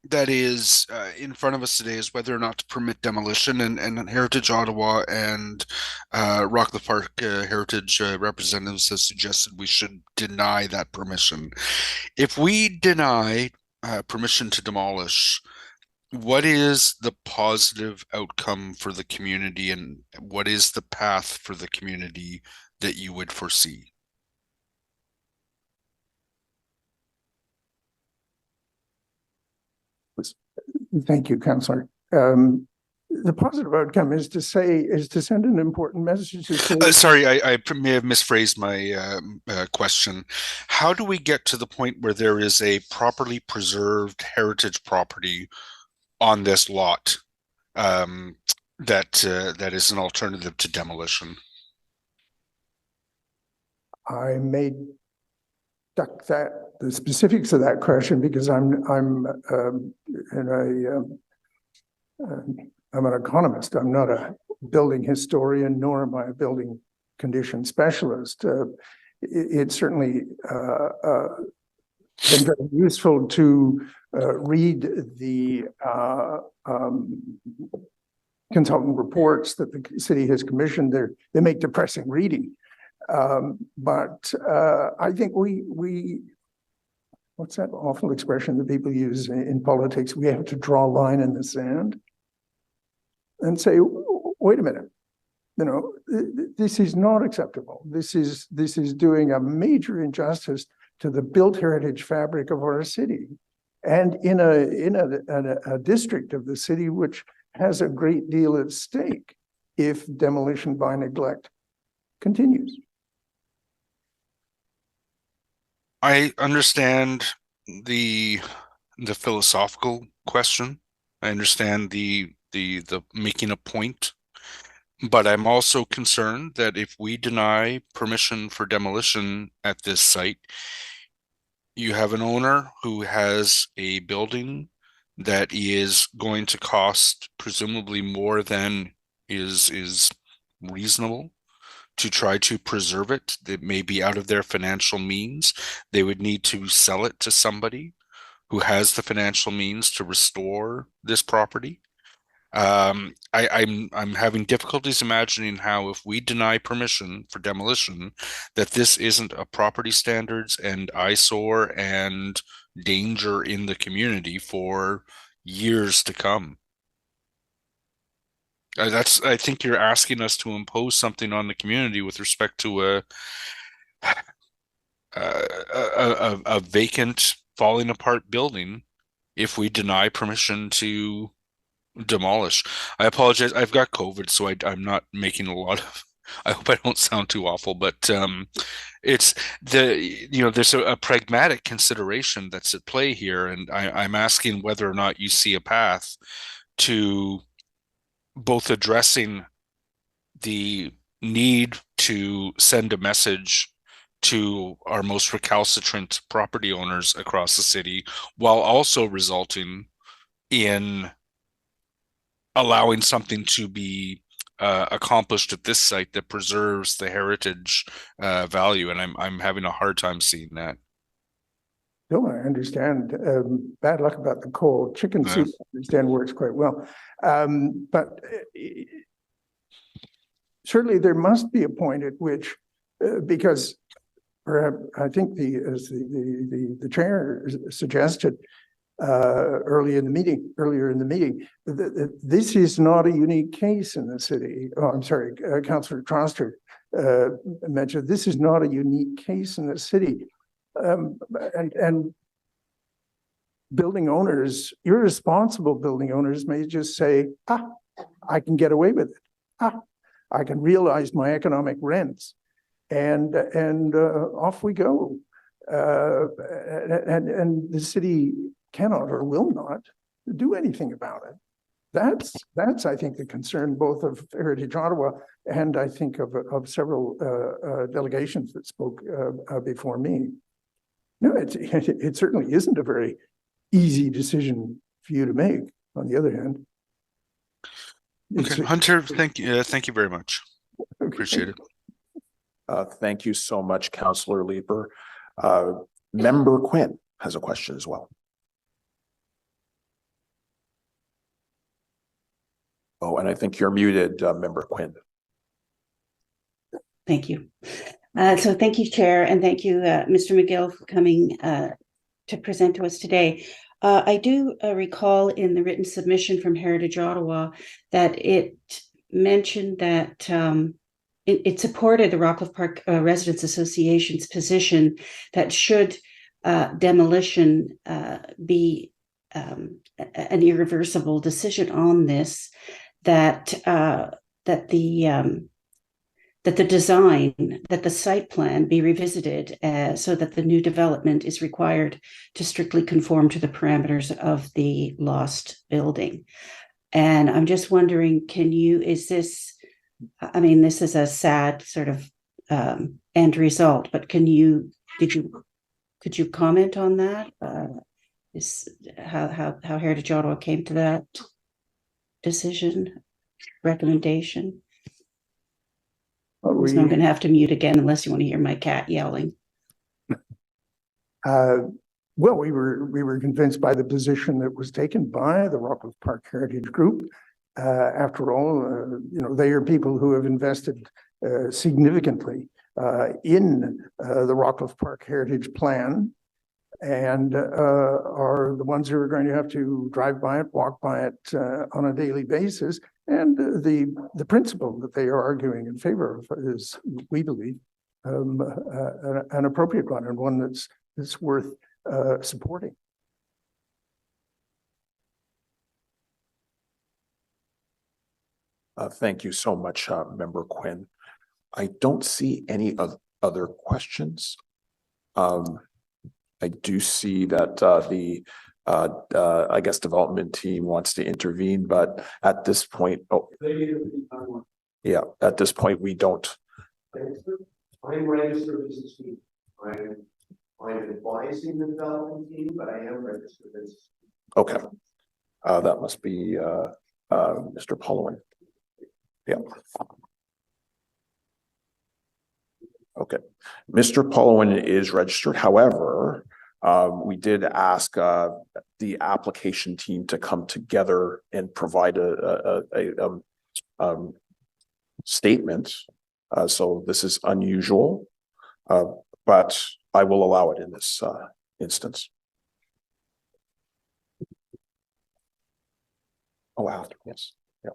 that is in front of us today is whether or not to permit demolition, and Heritage Ottawa and Rockcliffe Park Heritage representatives have suggested we should deny that permission. If we deny permission to demolish, what is the positive outcome for the community, and what is the path for the community that you would foresee? Thank you, Councillor. The positive outcome is to send an important message. Sorry, I may have misphrased my question. How do we get to the point where there is a properly preserved heritage property on this lot that is an alternative to demolition? I may duck the specifics of that question because I'm an economist. I'm not a building historian, nor am I a building condition specialist. It's certainly been very useful to read the consultant reports that the city has commissioned. They make depressing reading. But I think we what's that awful expression that people use in politics? We have to draw a line in the sand and say, wait a minute, this is not acceptable. This is doing a major injustice to the built heritage fabric of our city, and in a district of the city which has a great deal at stake if demolition by neglect continues. I understand the philosophical question. I understand the making a point, but I'm also concerned that if we deny permission for demolition at this site, you have an owner who has a building that is going to cost presumably more than is reasonable to try to preserve it. That may be out of their financial means. They would need to sell it to somebody who has the financial means to restore this property. I'm having difficulties imagining how, if we deny permission for demolition, that this isn't a property standards and eyesore and danger in the community for years to come. I think you're asking us to impose something on the community with respect to a vacant, falling apart building if we deny permission to demolish. I apologize. I've got COVID, so I'm not making a lot of. I hope I don't sound too awful, but it's there's a pragmatic consideration that's at play here, and I'm asking whether or not you see a path to both addressing the need to send a message to our most recalcitrant property owners across the city, while also resulting in allowing something to be accomplished at this site that preserves the heritage value. And I'm having a hard time seeing that. No, I understand. Bad luck about the cold. Chicken soup, I understand, works quite well. But certainly there must be a point at which, because perhaps I think as the chair suggested earlier in the meeting, this is not a unique case in the city. Oh, I'm sorry, Councillor Troster mentioned this is not a unique case in the city. And building owners, irresponsible building owners may just say, I can get away with it. I can realize my economic rents, and off we go. And the city cannot or will not do anything about it. That's I think the concern both of Heritage Ottawa and I think of several delegations that spoke before me. No, it certainly isn't a very easy decision for you to make. On the other hand, okay, Hunter, thank you very much. Okay. Appreciate it. Thank you so much, Councillor Leeper. Member Quinn has a question as well. Oh, and I think you're muted, Member Quinn. Thank you. So thank you, Chair, and thank you, Mr. McGill, for coming to present to us today. I do recall in the written submission from Heritage Ottawa that it mentioned that it supported the Rockcliffe Park Residents Association's position that should demolition be an irreversible decision on this, that the design, that the site plan be revisited so that the new development is required to strictly conform to the parameters of the lost building. And I'm just wondering, is this, I mean, this is a sad sort of end result, but could you comment on that? Is how Heritage Ottawa came to that decision, recommendation? So I'm going to have to mute again unless you want to hear my cat yelling. Well, we were convinced by the position that was taken by the Rockcliffe Park Heritage Group. After all, they are people who have invested significantly in the Rockcliffe Park Heritage Plan, and are the ones who are going to have to drive by it, walk by it on a daily basis. And the principle that they are arguing in favor of is, we believe, an appropriate one, and one that's worth supporting. Thank you so much, Member Quinn. I don't see any other questions. I do see that I guess development team wants to intervene, but at this point, at this point we don't. I'm registered as a speaker. I'm advising the development team, but I am registered as a speaker. Okay, that must be Mr. Pollowin. Yeah. Okay, Mr. Pollowin is registered. However, We did ask the application team to come together and provide a statement. So this is unusual, but I will allow it in this instance. Oh, after, yes. Yeah.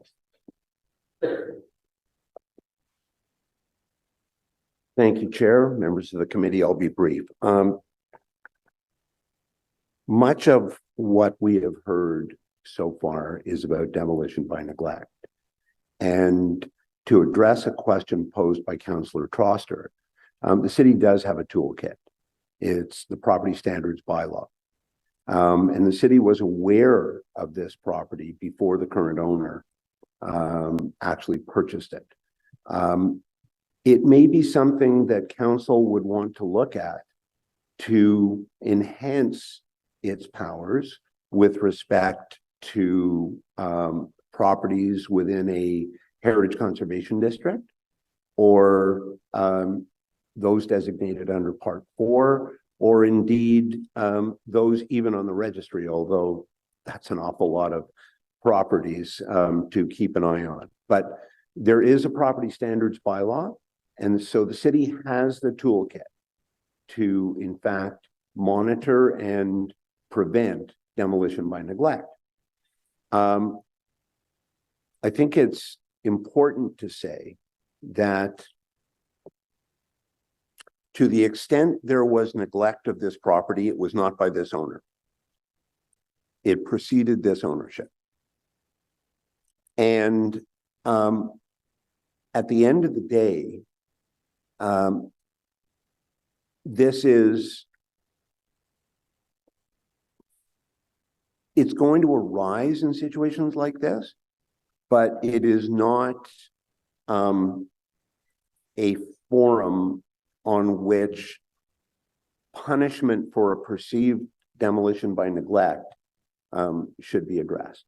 Thank you, Chair, members of the committee. I'll be brief. Much of what we have heard so far is about demolition by neglect. And to address a question posed by Councillor Troster, the city does have a toolkit. It's the property standards bylaw. And the city was aware of this property before the current owner actually purchased it. It may be something that council would want to look at to enhance its powers with respect to properties within a heritage conservation district or those designated under Part 4, or indeed those even on the registry, although that's an awful lot of properties to keep an eye on. But there is a property standards bylaw, and so the city has the toolkit to, in fact, monitor and prevent demolition by neglect. I think it's important to say that to the extent there was neglect of this property, it was not by this owner. It preceded this ownership. And at the end of the day, it's going to arise in situations like this, but it is not a forum on which punishment for a perceived demolition by neglect should be addressed.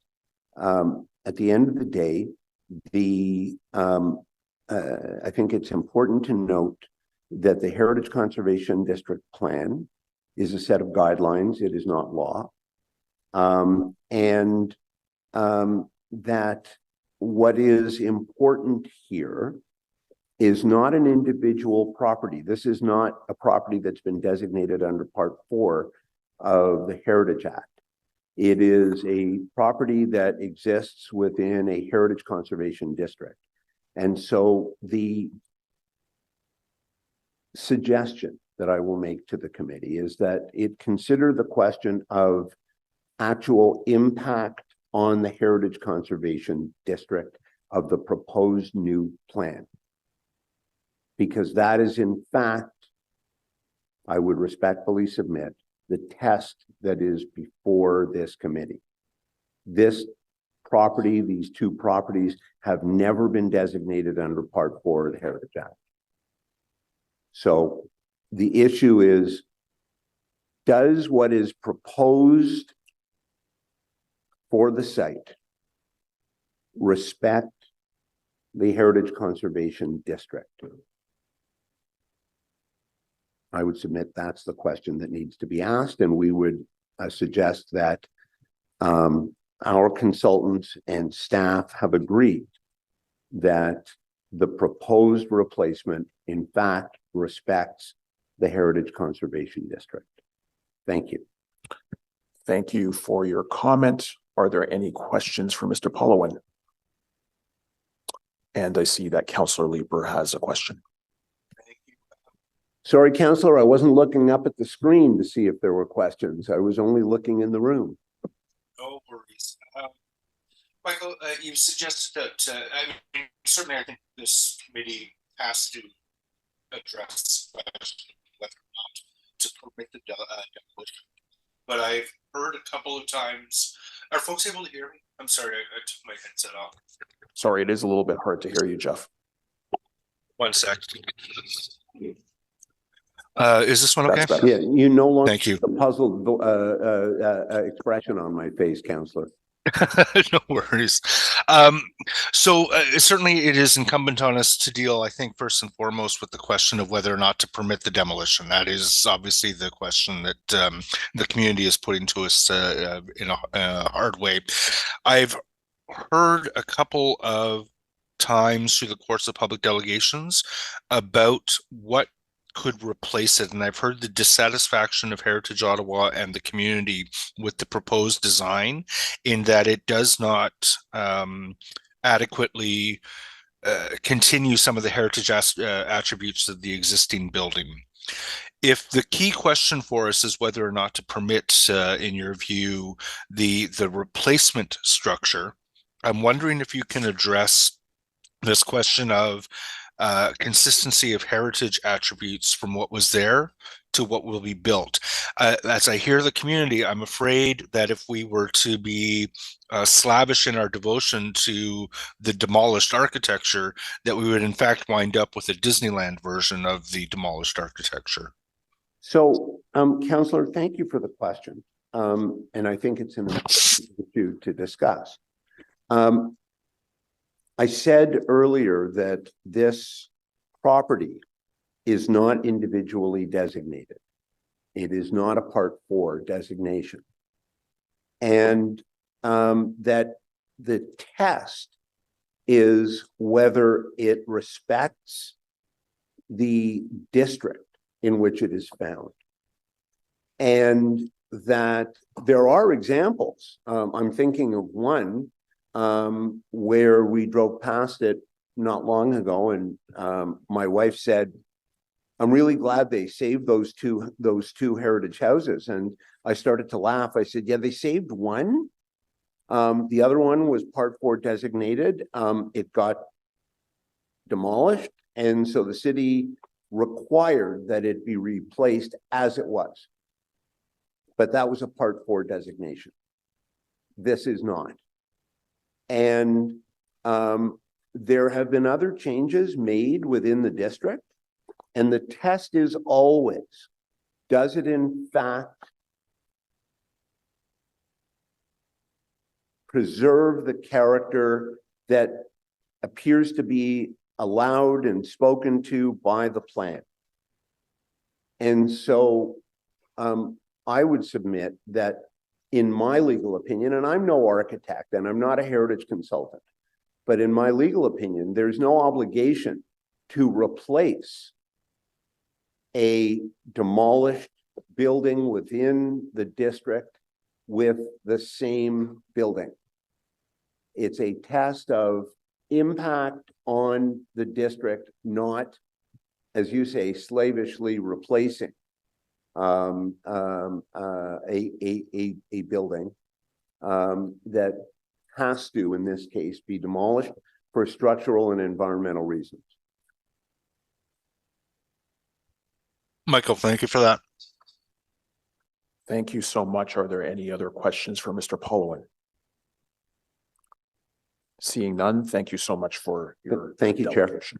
At the end of the day, I think it's important to note that the Heritage Conservation District Plan is a set of guidelines. It is not law. That what is important here is not an individual property. This is not a property that's been designated under Part 4 of the Heritage Act. It is a property that exists within a heritage conservation district. And so the suggestion that I will make to the committee is that it consider the question of actual impact on the heritage conservation district of the proposed new plan. Because that is, in fact, I would respectfully submit, the test that is before this committee. This property, these two properties, have never been designated under Part 4 of the Heritage Act. So the issue is, does what is proposed for the site respect the Heritage Conservation District? I would submit that's the question that needs to be asked, and we would suggest that our consultants and staff have agreed that the proposed replacement, in fact, respects the Heritage Conservation District. Thank you. Thank you for your comment. Are there any questions for Mr. Polowan? And I see that Councillor Leeper has a question. Sorry, Councillor, I wasn't looking up at the screen to see if there were questions. I was only looking in the room. No worries. Michael, you suggested that, I mean, certainly I think this committee has to address the question whether or not to permit the demolition. But I've heard a couple of times, are folks able to hear me? I'm sorry, I took my headset off. Sorry, it is a little bit hard to hear you, Jeff. 1 sec. Is this one okay? Yeah, you no longer Thank you. the puzzled expression on my face, Councillor. No worries. So certainly it is incumbent on us to deal, I think, first and foremost with the question of whether or not to permit the demolition. That is obviously the question that the community is putting to us in a hard way. I've heard a couple of times through the course of public delegations about what could replace it. And I've heard the dissatisfaction of Heritage Ottawa and the community with the proposed design in that it does not adequately continue some of the heritage attributes of the existing building. If the key question for us is whether or not to permit, in your view, the replacement structure, I'm wondering if you can address this question of consistency of heritage attributes from what was there to what will be built. As I hear the community, I'm afraid that if we were to be slavish in our devotion to the demolished architecture, that we would in fact wind up with a Disneyland version of the demolished architecture. So, Councillor, thank you for the question. And I think it's an important issue to discuss. I said earlier that this property is not individually designated. It is not a Part 4 designation. And that the test is whether it respects the district in which it is found. And that there are examples. I'm thinking of one where we drove past it not long ago, and my wife said, I'm really glad they saved those two heritage houses. And I started to laugh. I said, yeah, they saved one. The other one was Part 4 designated. It got demolished, and so the city required that it be replaced as it was. But that was a Part 4 designation. This is not. And there have been other changes made within the district, and the test is always, does it in fact preserve the character that appears to be allowed and spoken to by the plan? And so I would submit that in my legal opinion, and I'm no architect and I'm not a heritage consultant, but in my legal opinion, there's no obligation to replace a demolished building within the district with the same building. It's a test of impact on the district, not, as you say, slavishly replacing a building that has to, in this case, be demolished for structural and environmental reasons. Michael, thank you for that. Thank you so much. Are there any other questions for Mr. Polowan? Seeing none, thank you so much for your Thank you, Chair. delegation.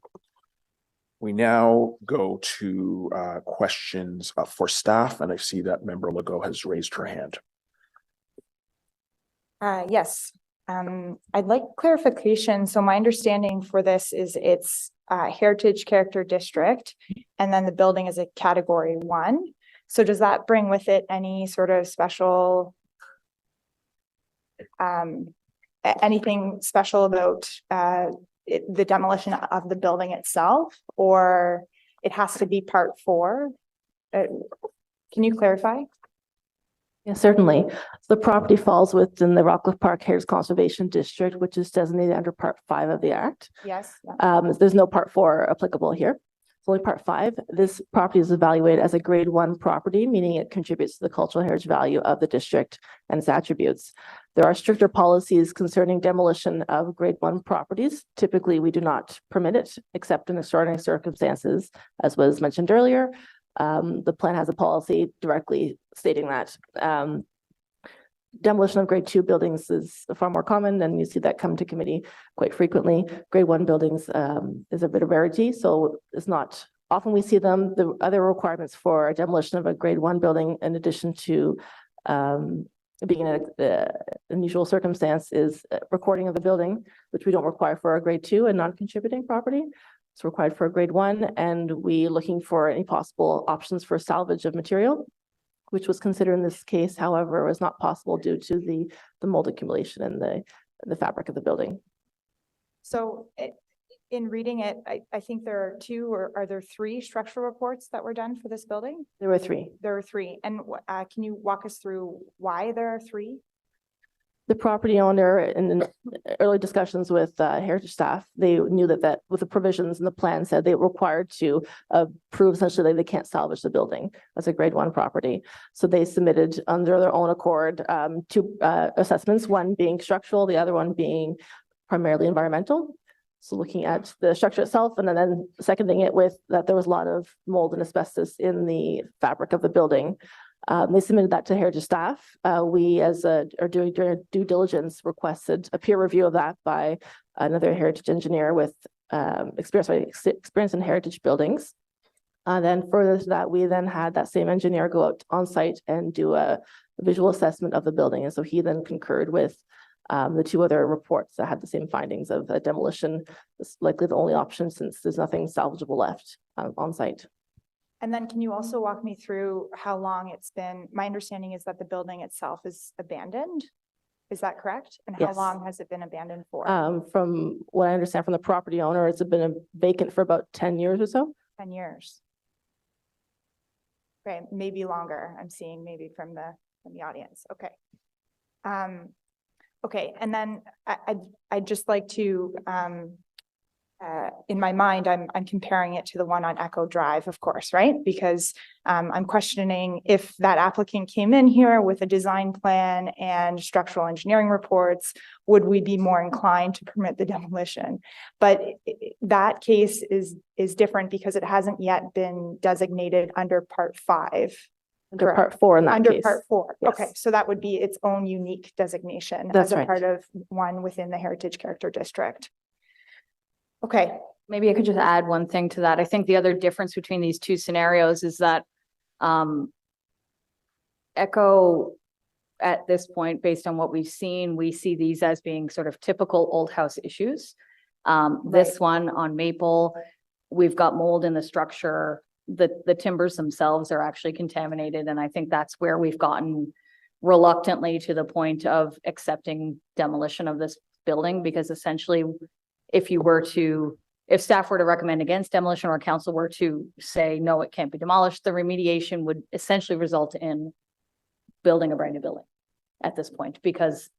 We now go to questions for staff, and I see that Member Legault has raised her hand. Yes, I'd like clarification. So my understanding for this is it's Heritage Character District, and then the building is a Category 1. So does that bring with it any sort of special, anything special about the demolition of the building itself, or it has to be Part 4? Can you clarify? Yes, certainly. The property falls within the Rockcliffe Park Heritage Conservation District, which is designated under Part 5 of the Act. Yes. There's no Part 4 applicable here. It's only Part 5. This property is evaluated as a Grade 1 property, meaning it contributes to the cultural heritage value of the district and its attributes. There are stricter policies concerning demolition of Grade 1 properties. Typically, we do not permit it, except in extraordinary circumstances, as was mentioned earlier. The plan has a policy directly stating that. Demolition of Grade 2 buildings is far more common, and you see that come to committee quite frequently. Grade 1 buildings is a bit of rarity, so it's not often we see them. The other requirements for demolition of a Grade 1 building, in addition to being an unusual circumstance, is recording of the building, which we don't require for a grade 2 and non-contributing property. It's required for a grade 1, and we looking for any possible options for salvage of material, which was considered in this case, however, was not possible due to the mold accumulation in the fabric of the building. So in reading it, I think there are 2, or are there 3 structural reports that were done for this building? There were 3. There are 3. And can you walk us through why there are 3? The property owner, in early discussions with heritage staff, they knew that with the provisions in the plan said they were required to prove essentially that they can't salvage the building as a grade 1 property. So they submitted under their own accord 2 assessments, one being structural, the other one being primarily environmental. So looking at the structure itself, and then seconding it with that there was a lot of mold and asbestos in the fabric of the building. They submitted that to heritage staff. We, as are doing due diligence, requested a peer review of that by another heritage engineer with experience in heritage buildings. Then further to that, we then had that same engineer go out on site and do a visual assessment of the building. And so he then concurred with the 2 other reports that had the same findings of demolition is likely the only option since there's nothing salvageable left on site. And then can you also walk me through how long it's been? My understanding is that the building itself is abandoned. Is that correct? And how Yes. long has it been abandoned for? From what I understand from the property owner, it's been vacant for about 10 years or so. 10 years. Okay, maybe longer. I'm seeing maybe from the audience. Okay. Okay, and then I'd just like to in my mind, I'm comparing it to the one on Echo Drive, of course, right? Because I'm questioning if that applicant came in here with a design plan and structural engineering reports, would we be more inclined to permit the demolition? But that case is different because it hasn't yet been designated under Part 5. Under Correct. Part 4 in that Under case. Part 4. Yes. Okay, so that would be its own unique designation That's as a right. part of one within the Heritage Character District. Okay. Maybe I could just add one thing to that. I think the other difference between these 2 scenarios is that Echo, at this point, based on what we've seen, we see these as being sort of typical old house issues. This one on Maple, we've got mold in the structure. The timbers themselves are actually contaminated. And I think that's where we've gotten reluctantly to the point of accepting demolition of this building, because essentially if staff were to recommend against demolition or council were to say, no, it can't be demolished, the remediation would essentially result in building a brand new building at this point, because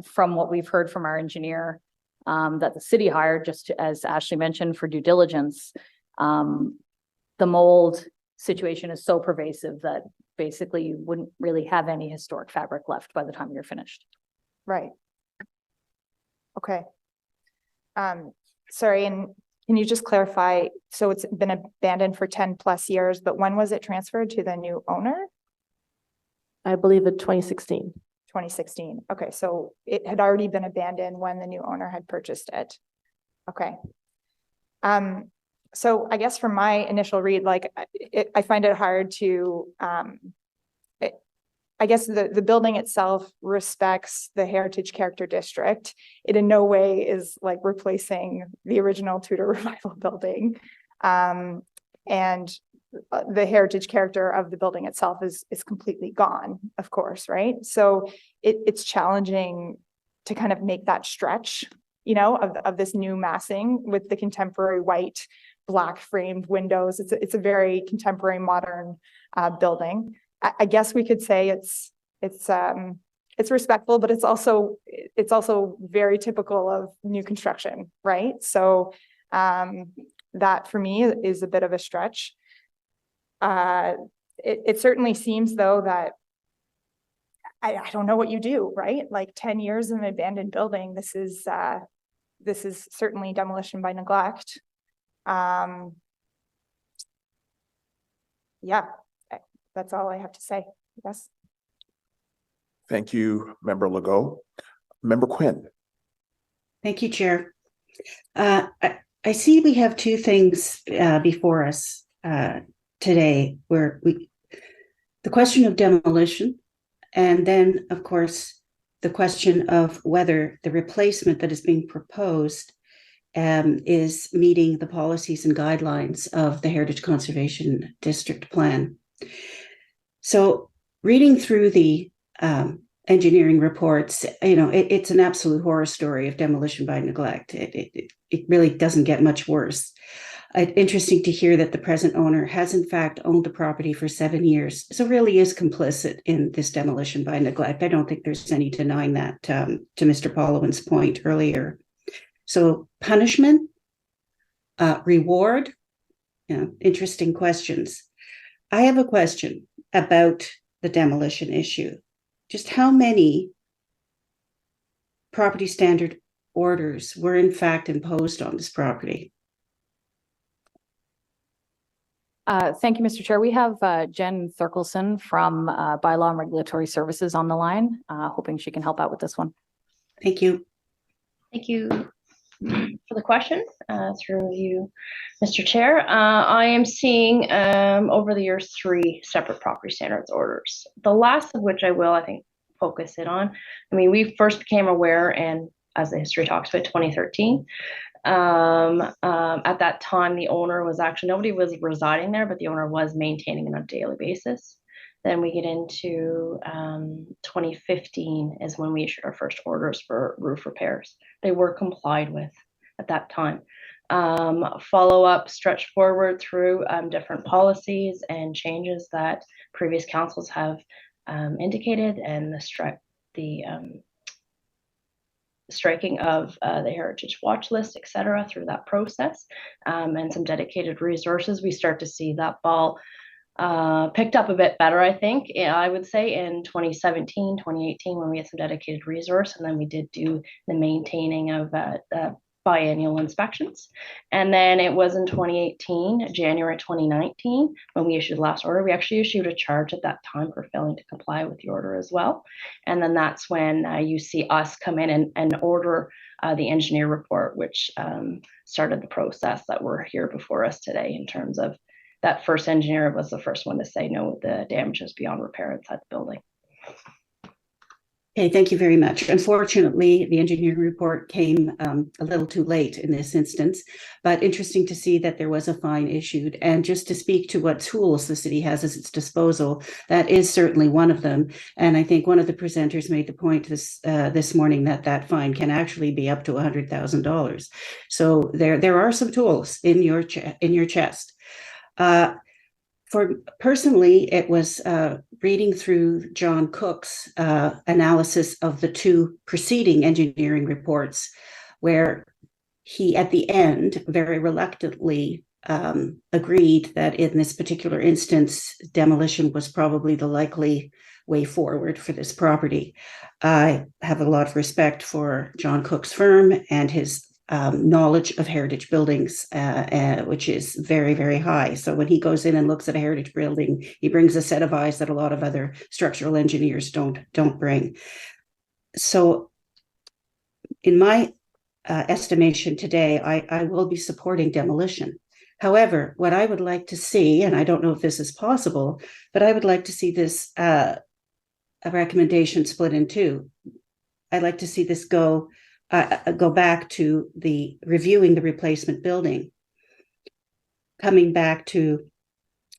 from what we've heard from our engineer that the city hired, just as Ashley mentioned, for due diligence, the mold situation is so pervasive that basically you wouldn't really have any historic fabric left by the time you're finished. Right. Okay. Sorry, and can you just clarify, so it's been abandoned for 10+ years, but when was it transferred to the new owner? I believe in 2016. 2016. Okay, so it had already been abandoned when the new owner had purchased it. Okay. So I guess from my initial read, like I find it hard to, I guess the building itself respects the Heritage Character District. It in no way is like replacing the original Tudor Revival building. And the heritage character of the building itself is completely gone, of course, right? So it's challenging to kind of make that stretch, you know, of this new massing with the contemporary white, black framed windows. It's a very contemporary modern building. I guess we could say it's respectful, but it's also very typical of new construction, right? So that for me is a bit of a stretch. It certainly seems though that I don't know what you do, right? Like 10 years in an abandoned building, this is certainly demolition by neglect. Yeah. That's all I have to say, I guess. Thank you, Member Legault. Member Quinn. Thank you, Chair. I see we have 2 things before us today, where the question of demolition And then, of course, the question of whether the replacement that is being proposed is meeting the policies and guidelines of the Heritage Conservation District Plan. So reading through the engineering reports, it's an absolute horror story of demolition by neglect. It really doesn't get much worse. Interesting to hear that the present owner has in fact owned the property for 7 years, so really is complicit in this demolition by neglect. I don't think there's any denying that, to Mr. Pollowin's point earlier. So punishment, reward, interesting questions. I have a question about the demolition issue. Just how many property standard orders were in fact imposed on this property? Thank you, Mr. Chair. We have Jen Thurkelson from Bylaw and Regulatory Services on the line, hoping she can help out with this one. Thank you. Thank you for the question through you, Mr. Chair. I am seeing over the years 3 separate property standards orders. The last of which I think, focus in on. I mean, we first became aware, and as the history talks about, 2013. At that time, the owner was actually, nobody was residing there, but the owner was maintaining it on a daily basis. Then we get into 2015 is when we issued our first orders for roof repairs. They were complied with at that time. Follow-up stretched forward through different policies and changes that previous councils have indicated, and the striking of the heritage watch list, et cetera, through that process, and some dedicated resources. We start to see that ball picked up a bit better, I think, I would say in 2017, 2018, when we had some dedicated resource, and then we did do the maintaining of biannual inspections. And then it was in 2018, January 2019, when we issued the last order. We actually issued a charge at that time for failing to comply with the order as well. And then that's when you see us come in and order the engineer report, which started the process that we're here before us today. In terms of that first engineer was the first one to say, no, the damage is beyond repair inside the building. Okay, thank you very much. Unfortunately, the engineering report came a little too late in this instance, but interesting to see that there was a fine issued. And just to speak to what tools the city has at its disposal, that is certainly one of them. And I think one of the presenters made the point this morning that fine can actually be up to $100,000. So there are some tools in your chest. For personally, it was reading through John Cook's analysis of the 2 preceding engineering reports, where he, at the end, very reluctantly agreed that in this particular instance, demolition was probably the likely way forward for this property. I have a lot of respect for John Cook's firm and his knowledge of heritage buildings, which is very, very high. So when he goes in and looks at a heritage building, he brings a set of eyes that a lot of other structural engineers don't bring. So in my estimation today, I will be supporting demolition. However, what I would like to see, and I don't know if this is possible, but I would like to see this a recommendation split in 2. I'd like to see this go back to the reviewing the replacement building, coming back to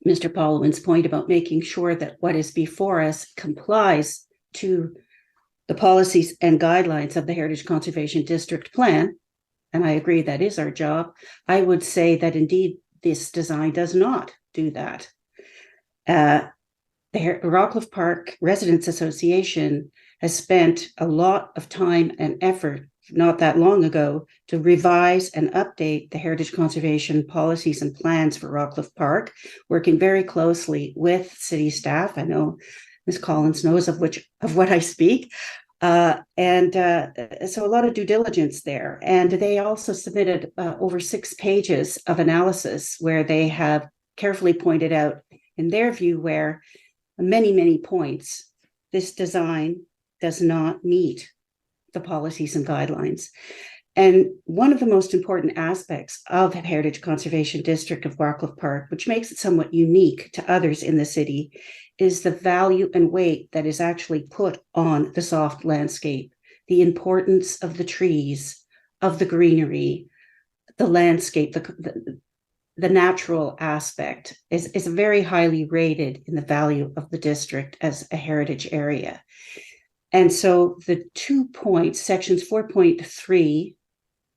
Mr. Pollowin's point about making sure that what is before us complies to the policies and guidelines of the Heritage Conservation District Plan. And I agree that is our job. I would say that indeed this design does not do that. The Rockcliffe Park Residents Association has spent a lot of time and effort not that long ago to revise and update the heritage conservation policies and plans for Rockcliffe Park, working very closely with city staff. I know Ms. Collins knows of what I speak. So a lot of due diligence there. And they also submitted over 6 pages of analysis where they have carefully pointed out, in their view, where many, many points this design does not meet the policies and guidelines. And one of the most important aspects of the Heritage Conservation District of Rockcliffe Park, which makes it somewhat unique to others in the city, is the value and weight that is actually put on the soft landscape, the importance of the trees, of the greenery, the landscape, the natural aspect is very highly rated in the value of the district as a heritage area. And so the 2 points, sections 4.3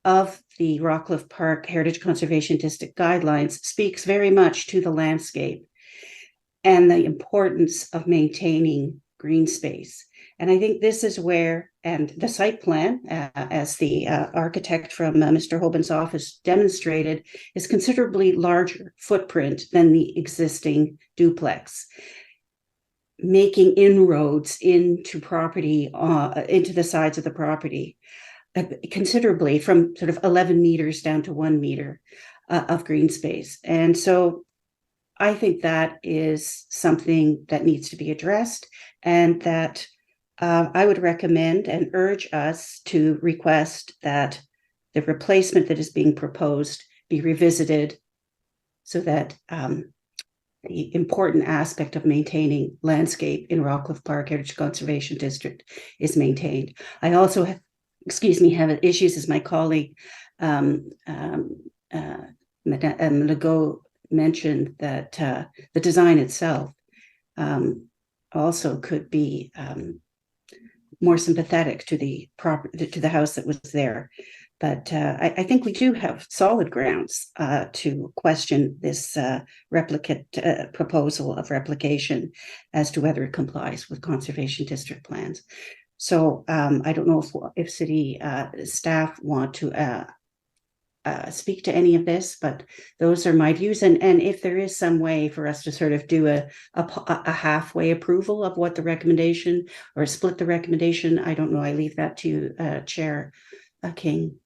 of the Rockcliffe Park Heritage Conservation District Guidelines speaks very much to the landscape and the importance of maintaining green space. And I think this is where, and the site plan, as the architect from Mr. Hoban's office demonstrated, is considerably larger footprint than the existing duplex, making inroads into property, into the sides of the property, considerably, from sort of 11 meters down to 1 meter of green space. And so I think that is something that needs to be addressed, and that I would recommend and urge us to request that the replacement that is being proposed be revisited so that the important aspect of maintaining landscape in Rockcliffe Park Heritage Conservation District is maintained. I also have, have issues, as my colleague Madame Legault mentioned, that the design itself also could be more sympathetic to the property, to the house that was there. But I think we do have solid grounds to question this replicate proposal of replication as to whether it complies with conservation district plans. So I don't know if city staff want to speak to any of this, but those are my views. And if there is some way for us to sort of do a halfway approval of what the recommendation, or split the recommendation, I don't know. I leave that to you, Chair King.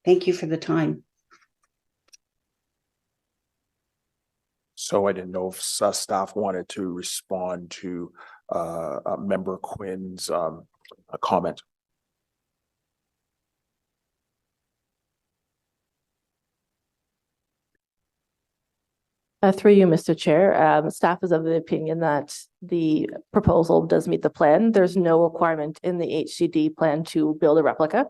Thank you for the time. So I didn't know if staff wanted to respond to Member Quinn's comment. Through you, Mr. Chair, staff is of the opinion that the proposal does meet the plan. There's no requirement in the HCD plan to build a replica.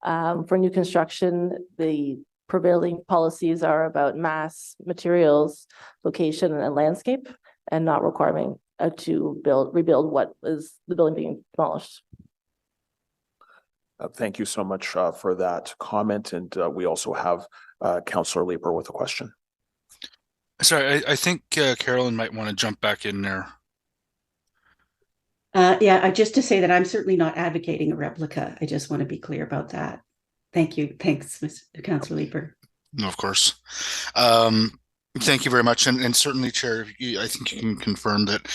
For new construction, the prevailing policies are about mass, materials, location, and landscape, and not requiring to rebuild what is the building being demolished. Thank you so much for that comment. And we also have Councillor Leeper with a question. Sorry, I think Carolyn might want to jump back in there. Yeah, just to say that I'm certainly not advocating a replica. I just want to be clear about that. Thank you. Thanks, Councillor Leeper. No, of course. Thank you very much. And certainly, Chair, I think you can confirm that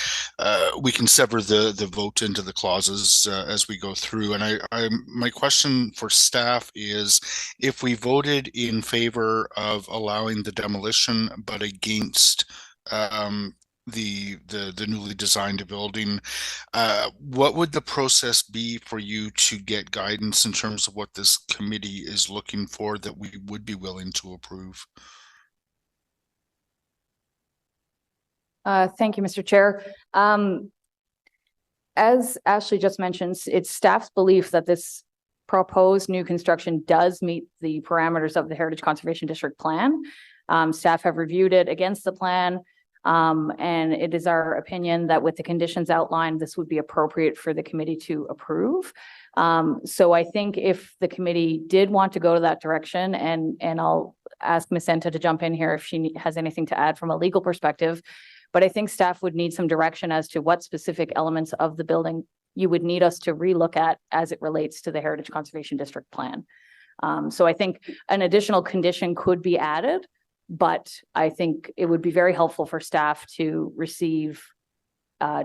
we can sever the vote into the clauses as we go through. And my question for staff is, if we voted in favor of allowing the demolition but against the newly designed building, what would the process be for you to get guidance in terms of what this committee is looking for that we would be willing to approve? Thank you, Mr. Chair. As Ashley just mentioned, it's staff's belief that this proposed new construction does meet the parameters of the Heritage Conservation District plan. Staff have reviewed it against the plan, and it is our opinion that with the conditions outlined, this would be appropriate for the committee to approve. So I think if the committee did want to go to that direction, and I'll ask Ms. Senta to jump in here if she has anything to add from a legal perspective, but I think staff would need some direction as to what specific elements of the building you would need us to relook at as it relates to the Heritage Conservation District plan. So I think an additional condition could be added, but I think it would be very helpful for staff to receive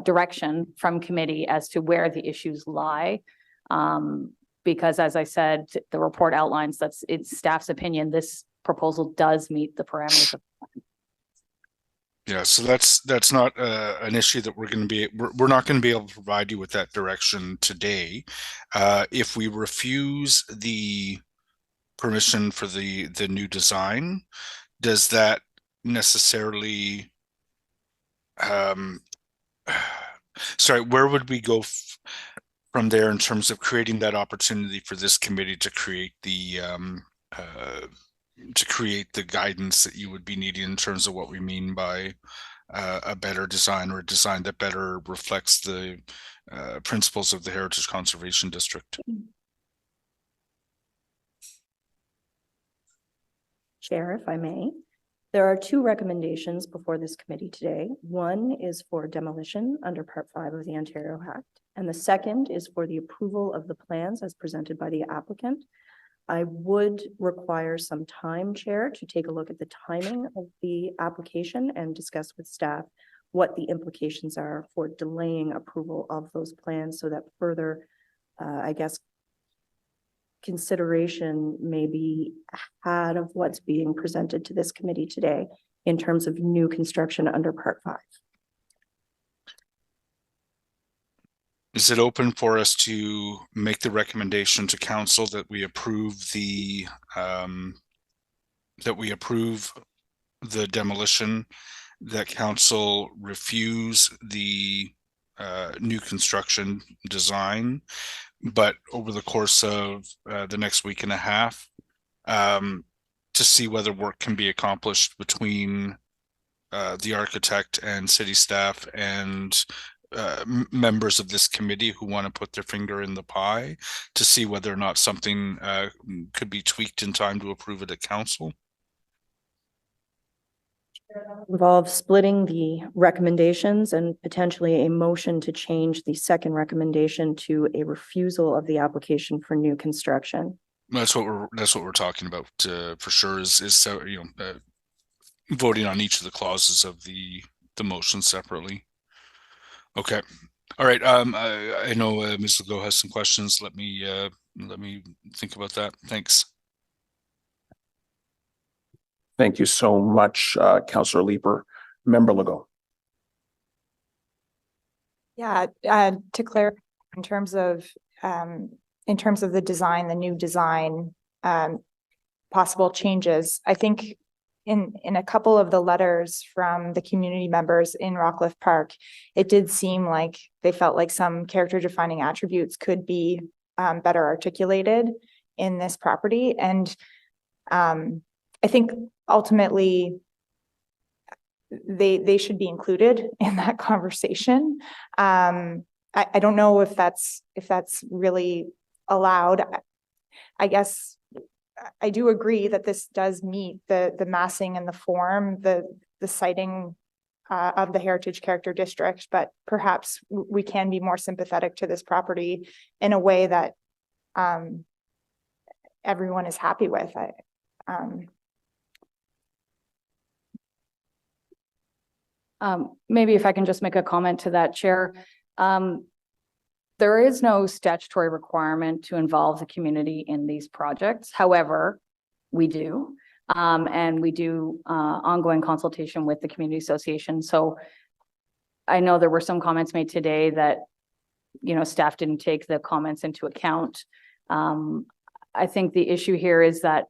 direction from committee as to where the issues lie. Because as I said, the report outlines that's it's staff's opinion, this proposal does meet the parameters of the plan. Yeah, so that's not an issue that we're not going to be able to provide you with that direction today. If we refuse the permission for the new design, does that necessarily sorry, where would we go from there in terms of creating that opportunity for this committee to create the guidance that you would be needing in terms of what we mean by a better design, or a design that better reflects the principles of the Heritage Conservation District? Chair, if I may, there are two recommendations before this committee today. One is for demolition under Part 5 of the Ontario Act, and the second is for the approval of the plans as presented by the applicant. I would require some time, Chair, to take a look at the timing of the application and discuss with staff what the implications are for delaying approval of those plans, so that further, I guess, consideration may be had of what's being presented to this committee today in terms of new construction under Part 5. Is it open for us to make the recommendation to council that we approve the demolition, that council refuse the new construction design, but over the course of the next week and a half, to see whether work can be accomplished between the architect and city staff and members of this committee who want to put their finger in the pie, to see whether or not something could be tweaked in time to approve it at council? Involve splitting the recommendations and potentially a motion to change the second recommendation to a refusal of the application for new construction. That's what we're talking about for sure. Is so voting on each of the clauses of the motion separately. Okay. All right. I know Ms. Legault has some questions. Let me think about that. Thanks. Thank you so much, Councillor Leeper. Member Legault. Yeah, to clarify, in terms of the design, the new design, possible changes, I think in a couple of the letters from the community members in Rockcliffe Park, it did seem like they felt like some character defining attributes could be better articulated in this property. And I think ultimately they should be included in that conversation. I don't know if that's really allowed. I guess I do agree that this does meet the massing and the form, the citing of the Heritage Character District, but perhaps we can be more sympathetic to this property in a way that everyone is happy with. Maybe if I can just make a comment to that, Chair. There is no statutory requirement to involve the community in these projects. However, we do, and we do ongoing consultation with the community association. So I know there were some comments made today that, staff didn't take the comments into account. I think the issue here is that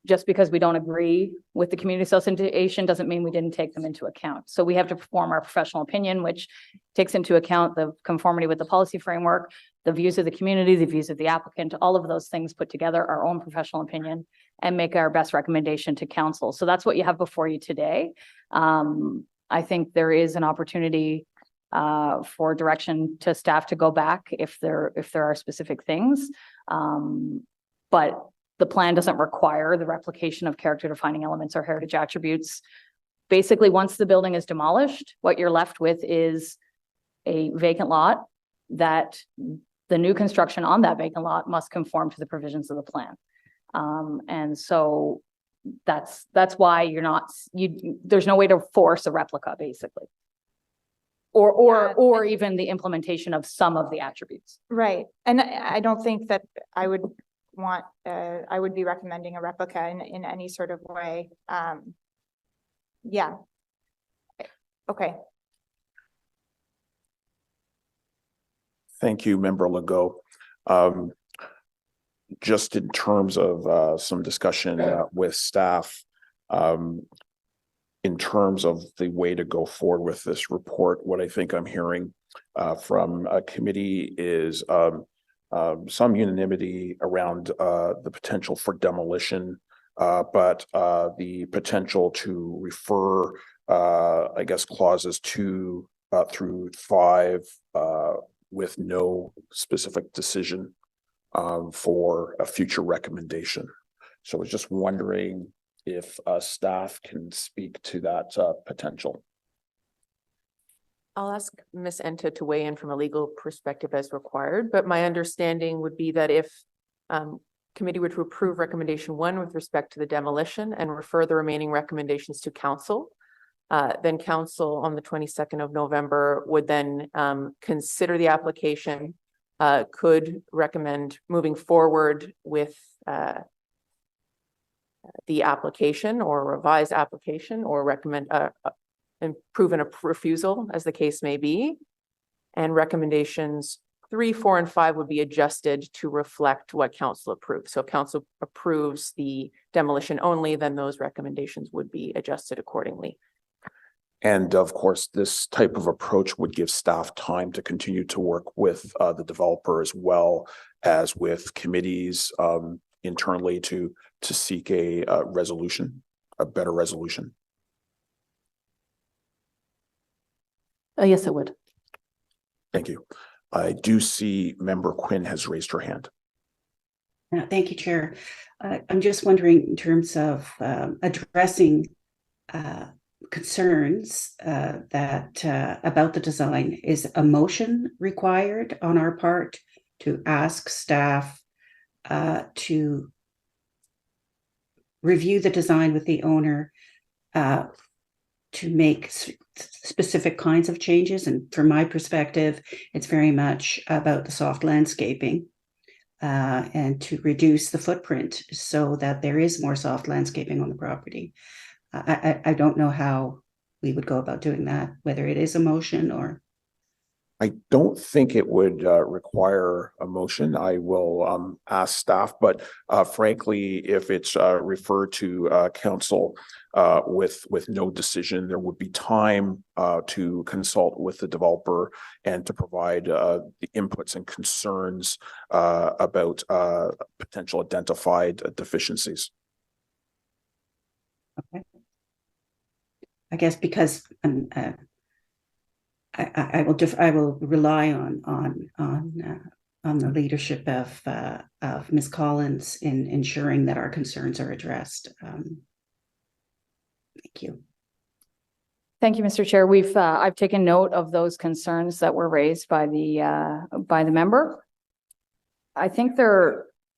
just because we don't agree with the community association doesn't mean we didn't take them into account. So we have to perform our professional opinion, which takes into account the conformity with the policy framework, the views of the community, the views of the applicant, all of those things put together, our own professional opinion, and make our best recommendation to council. So that's what you have before you today. I think there is an opportunity for direction to staff to go back if there are specific things. But the plan doesn't require the replication of character defining elements or heritage attributes. Basically, once the building is demolished, what you're left with is a vacant lot that the new construction on that vacant lot must conform to the provisions of the plan. And so that's why there's no way to force a replica, basically. Or even the implementation of some of the attributes. Right. And I don't think that I would be recommending a replica in any sort of way. Yeah. Okay. Thank you, Member Legault. just in terms of some discussion with staff, in terms of the way to go forward with this report, what I think I'm hearing from a committee is some unanimity around the potential for demolition, but the potential to refer, I guess, clauses 2 through 5 with no specific decision for a future recommendation. So I was just wondering if staff can speak to that potential. I'll ask Ms. Enta to weigh in from a legal perspective as required, but my understanding would be that if committee were to approve recommendation 1 with respect to the demolition and refer the remaining recommendations to council, then council on the 22nd of November would then consider the application, could recommend moving forward with the application or revised application, or recommend improve a refusal, as the case may be. And recommendations 3, 4, and 5 would be adjusted to reflect what council approves. So if council approves the demolition only, then those recommendations would be adjusted accordingly. And of course, this type of approach would give staff time to continue to work with the developer, as well as with committees internally to seek a resolution, a better resolution. Yes, it would. Thank you. I do see Member Quinn has raised her hand. Thank you, Chair. I'm just wondering, in terms of addressing concerns that about the design, is a motion required on our part to ask staff to review the design with the owner to make specific kinds of changes? And from my perspective, it's very much about the soft landscaping and to reduce the footprint so that there is more soft landscaping on the property. I don't know how we would go about doing that, whether it is a motion or. I don't think it would require a motion. I will ask staff, but frankly, if it's referred to council with no decision, there would be time to consult with the developer and to provide the inputs and concerns about potential identified deficiencies. Okay. I guess because I will rely on the leadership of Ms. Collins in ensuring that our concerns are addressed. Thank you. Thank you, Mr. Chair. I've taken note of those concerns that were raised by the member. I think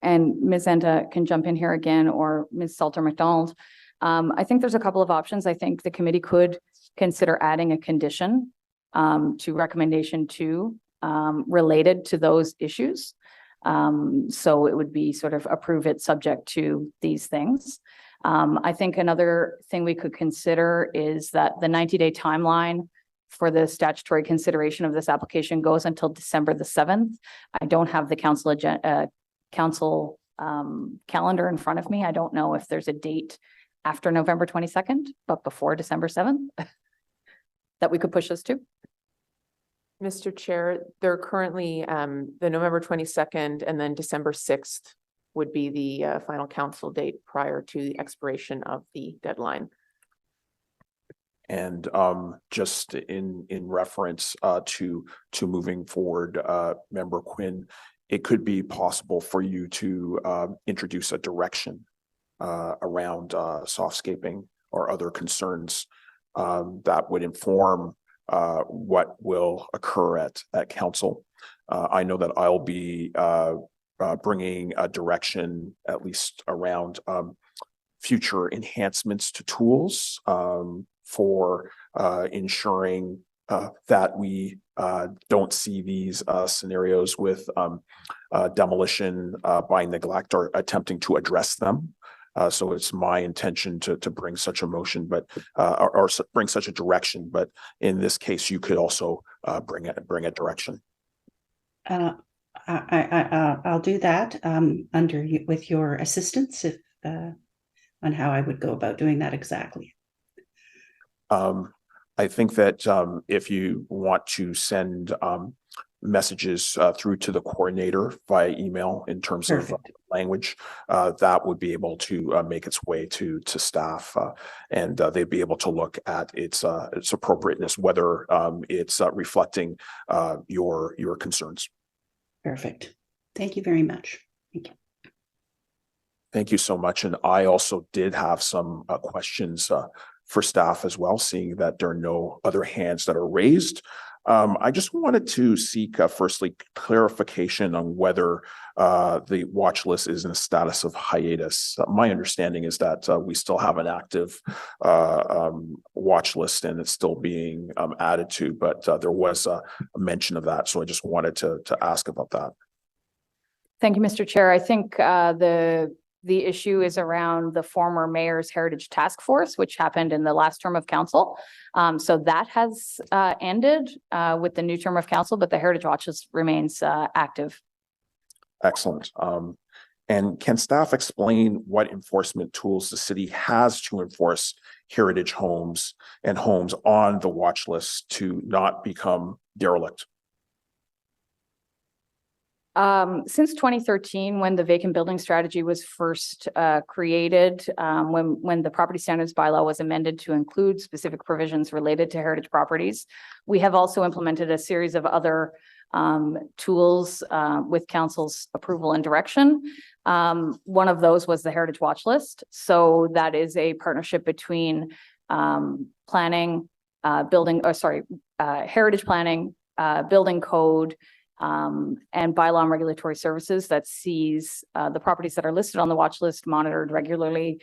and Ms. Enta can jump in here again, or Ms. Salter McDonald. I think there's a couple of options. I think the committee could consider adding a condition to recommendation 2 related to those issues. So it would be sort of approve it subject to these things. I think another thing we could consider is that the 90-day timeline for the statutory consideration of this application goes until December the 7th. I don't have the council calendar in front of me. I don't know if there's a date after November 22nd, but before December 7th that we could push this to. Mr. Chair, they're currently the November 22nd and then December 6th would be the final council date prior to the expiration of the deadline. And just in reference to moving forward, Member Quinn, it could be possible for you to introduce a direction around softscaping or other concerns that would inform what will occur at council. I know that I'll be bringing a direction, at least around future enhancements to tools for ensuring that we don't see these scenarios with demolition by neglect or attempting to address them. So it's my intention to bring such a motion, but or bring such a direction. But in this case, you could also bring a direction. I'll do that with your assistance if on how I would go about doing that exactly. I think that if you want to send messages through to the coordinator via email in terms of language, that would be able to make its way to staff, and they'd be able to look at its appropriateness, whether it's reflecting your concerns. Perfect. Thank you very much. Thank you. Thank you so much. And I also did have some questions for staff as well, seeing that there are no other hands that are raised. I just wanted to seek firstly clarification on whether the watch list is in a status of hiatus. My understanding is that we still have an active watch list and it's still being added to, but there was a mention of that. So I just wanted to ask about that. Thank you, Mr. Chair. I think the issue is around the former mayor's Heritage Task Force, which happened in the last term of council. So that has ended with the new term of council, but the Heritage Watch List remains active. Excellent. And can staff explain what enforcement tools the city has to enforce heritage homes and homes on the watch list to not become derelict? Since 2013, when the vacant building strategy was first created, when the property standards bylaw was amended to include specific provisions related to heritage properties, we have also implemented a series of other tools with council's approval and direction. One of those was the Heritage Watch List. So that is a partnership between planning, heritage planning, building code, and bylaw and regulatory services that sees the properties that are listed on the watch list monitored regularly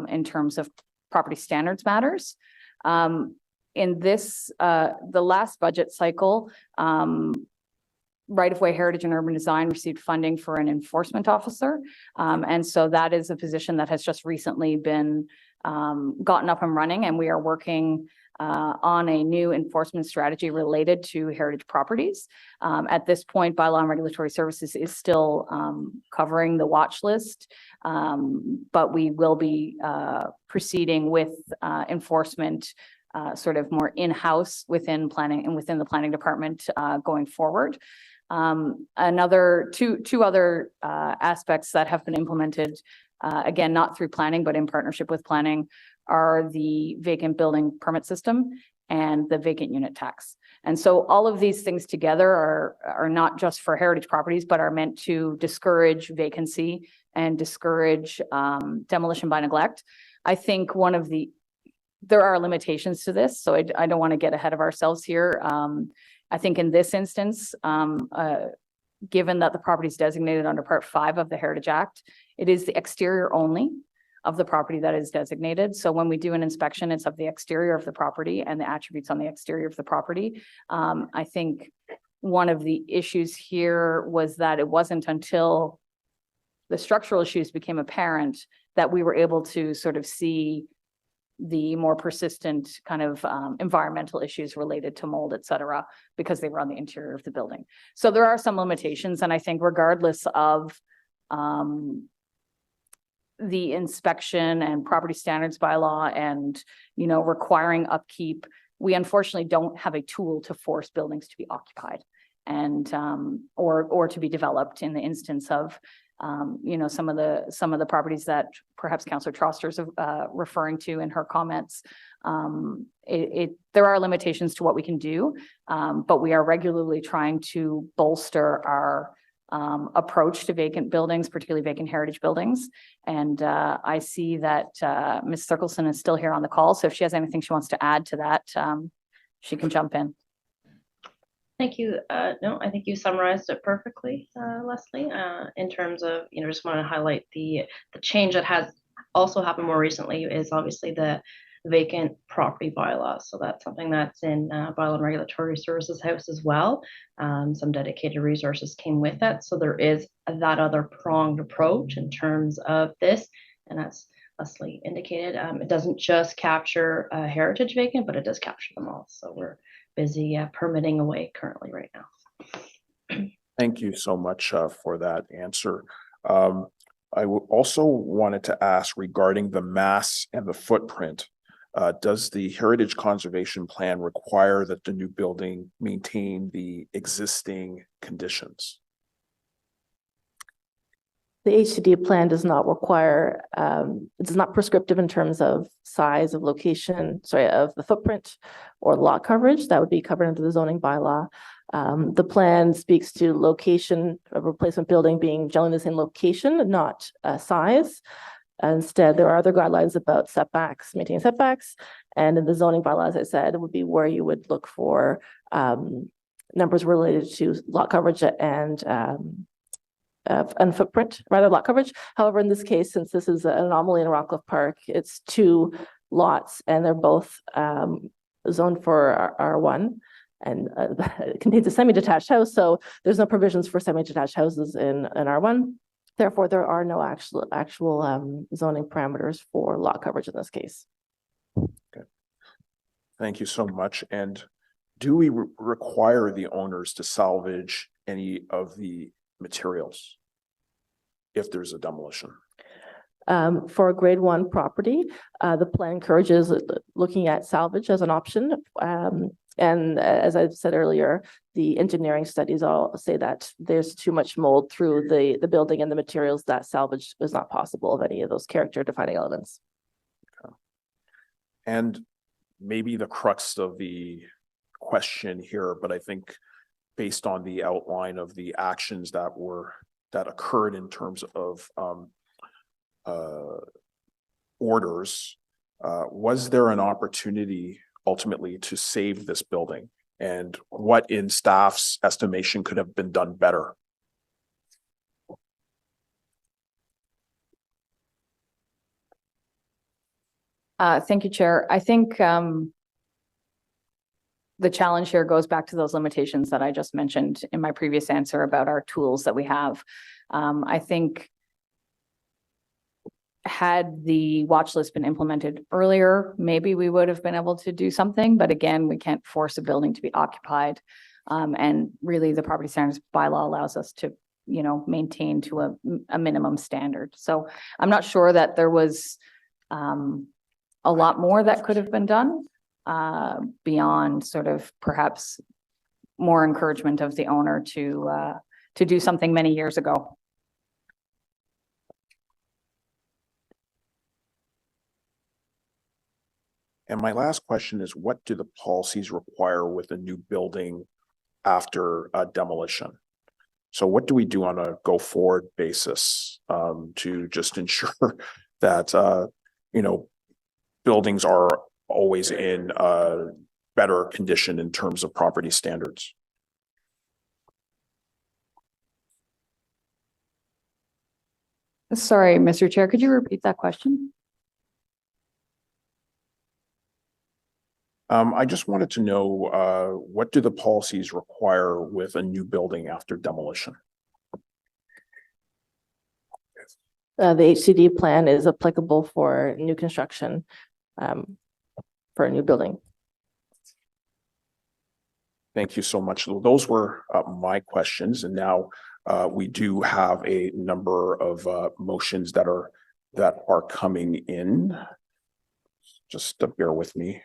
in terms of property standards matters. In this, the last budget cycle, right-of-way heritage and urban design received funding for an enforcement officer. And so that is a position that has just recently been gotten up and running, and we are working on a new enforcement strategy related to heritage properties. At this point, bylaw and regulatory services is still covering the watch list, but we will be proceeding with enforcement sort of more in-house within planning and within the planning department going forward. Another two other aspects that have been implemented, again, not through planning, but in partnership with planning, are the vacant building permit system and the vacant unit tax. And so all of these things together are not just for heritage properties, but are meant to discourage vacancy and discourage demolition by neglect. I think there are limitations to this, so I don't want to get ahead of ourselves here. I think in this instance, given that the property is designated under Part 5 of the Heritage Act, it is the exterior only of the property that is designated. So when we do an inspection, it's of the exterior of the property and the attributes on the exterior of the property. I think one of the issues here was that it wasn't until the structural issues became apparent that we were able to sort of see the more persistent kind of environmental issues related to mold, et cetera, because they were on the interior of the building. So there are some limitations, and I think regardless of the inspection and property standards bylaw and, requiring upkeep, we unfortunately don't have a tool to force buildings to be occupied and or to be developed in the instance of some of the properties that perhaps Councillor Troster's referring to in her comments. There are limitations to what we can do, but we are regularly trying to bolster our approach to vacant buildings, particularly vacant heritage buildings. And I see that Ms. Thurkelson is still here on the call. So if she has anything she wants to add to that, she can jump in. Thank you. No, I think you summarized it perfectly, Leslie, in terms of, just want to highlight the change that has also happened more recently is obviously the vacant property bylaw. So that's something that's in Bylaw and Regulatory Services House as well. Some dedicated resources came with that. So there is that other pronged approach in terms of this. And as Leslie indicated, it doesn't just capture heritage vacant, but it does capture them all. So we're busy permitting away currently right now. Thank you so much for that answer. I also wanted to ask regarding the mass and the footprint. Does the Heritage Conservation Plan require that the new building maintain the existing conditions? The HCD plan does not require, it's not prescriptive in terms of size of location, of the footprint or lot coverage. That would be covered under the zoning bylaw. The plan speaks to location of replacement building being generally the same location, not size. Instead, there are other guidelines about setbacks, maintaining setbacks. And in the zoning bylaw, as I said, it would be where you would look for numbers related to lot coverage and footprint, rather lot coverage. However, in this case, since this is an anomaly in Rockcliffe Park, it's 2 lots and they're both zoned for R1 and it contains a semi-detached house. So there's no provisions for semi-detached houses in R1. Therefore, there are no actual zoning parameters for lot coverage in this case. Okay. Thank you so much. And do we require the owners to salvage any of the materials if there's a demolition? For a grade 1 property, the plan encourages looking at salvage as an option. And as I said earlier, the engineering studies all say that there's too much mold through the building and the materials that salvage is not possible of any of those character defining elements. Okay. And maybe the crux of the question here, but I think based on the outline of the actions that occurred in terms of orders, was there an opportunity ultimately to save this building, and what in staff's estimation could have been done better? Thank you, Chair. I think the challenge here goes back to those limitations that I just mentioned in my previous answer about our tools that we have. I think had the watch list been implemented earlier, maybe we would have been able to do something. But again, we can't force a building to be occupied. And really the property standards bylaw allows us to, maintain to a minimum standard. So I'm not sure that there was a lot more that could have been done beyond sort of perhaps more encouragement of the owner to do something many years ago. And my last question is, what do the policies require with a new building after demolition? So what do we do on a go forward basis to just ensure that, buildings are always in better condition in terms of property standards? Sorry, Mr. Chair, could you repeat that question? I just wanted to know, what do the policies require with a new building after demolition? The HCD plan is applicable for new construction for a new building. Thank you so much. Those were my questions, and now we do have a number of motions that are coming in. Just bear with me.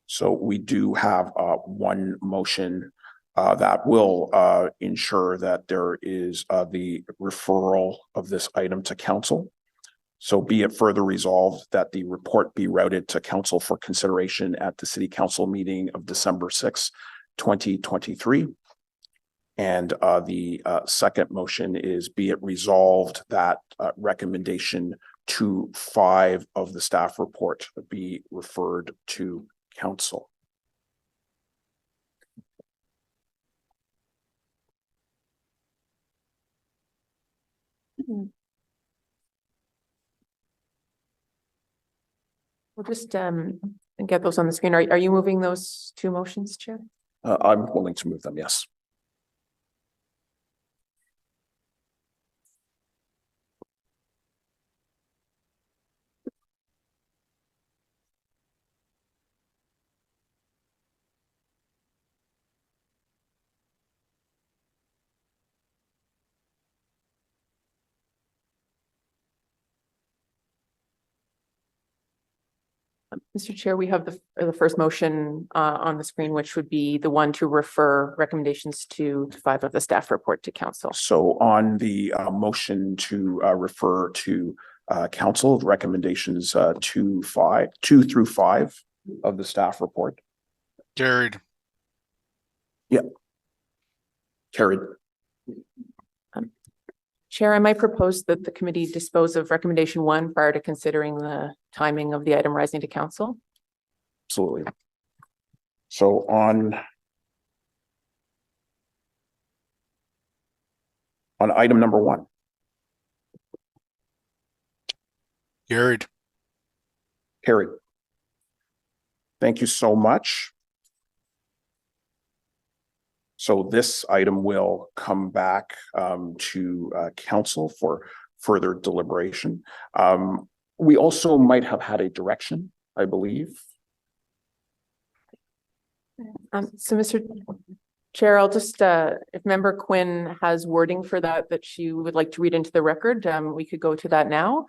So we do have one motion that will ensure that there is the referral of this item to council. So be it further resolved that the report be routed to council for consideration at the City Council meeting of December 6, 2023. And the second motion is be it resolved that recommendation 2.5 of the staff report be referred to council. We'll just get those on the screen. Are you moving those 2 motions, Chair? I'm willing to move them, yes. Mr. Chair, we have the first motion on the screen, which would be the one to refer recommendations to 5 of the staff report to council. So on the motion to refer to council, recommendations 2 through 5 of the staff report. Carried. Yep. Carried. Chair, I might propose that the committee dispose of recommendation 1 prior to considering the timing of the item rising to council. Absolutely. So on item number 1. Carried. Carried. Thank you so much. So this item will come back to council for further deliberation. We also might have had a direction, I believe. So Mr. Chair, I'll just, if Member Quinn has wording for that she would like to read into the record, we could go to that now.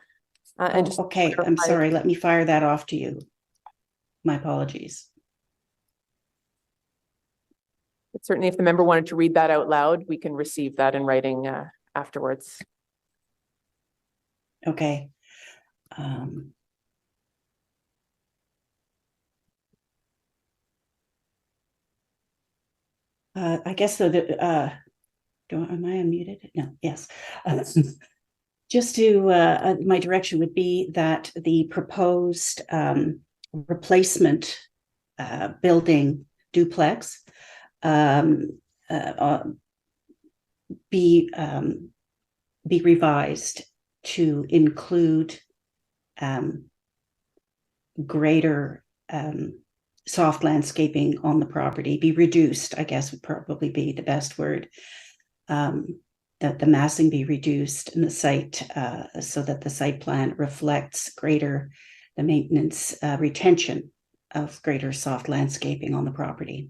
And just okay, I'm sorry, let me fire that off to you. My apologies. But certainly if the member wanted to read that out loud, we can receive that in writing afterwards. Okay. I guess am I unmuted? No, yes. Just to, my direction would be that the proposed replacement building duplex be revised to include greater soft landscaping on the property, be reduced, I guess would probably be the best word. That the massing be reduced in the site so that the site plan reflects greater the maintenance retention of greater soft landscaping on the property.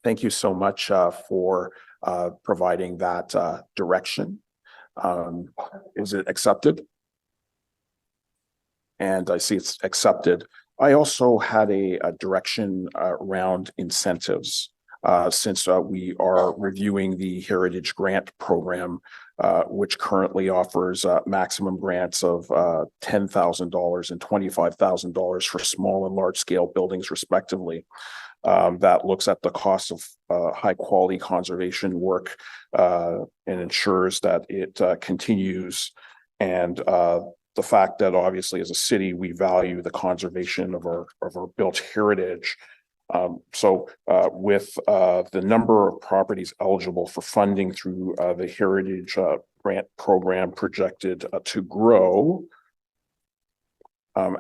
Thank you so much for providing that direction. Is it accepted? And I see it's accepted. I also had a direction around incentives since we are reviewing the Heritage Grant Program, which currently offers maximum grants of $10,000 and $25,000 for small and large scale buildings respectively. That looks at the cost of high quality conservation work and ensures that it continues, and the fact that obviously as a city we value the conservation of our built heritage. So with the number of properties eligible for funding through the Heritage Grant Program projected to grow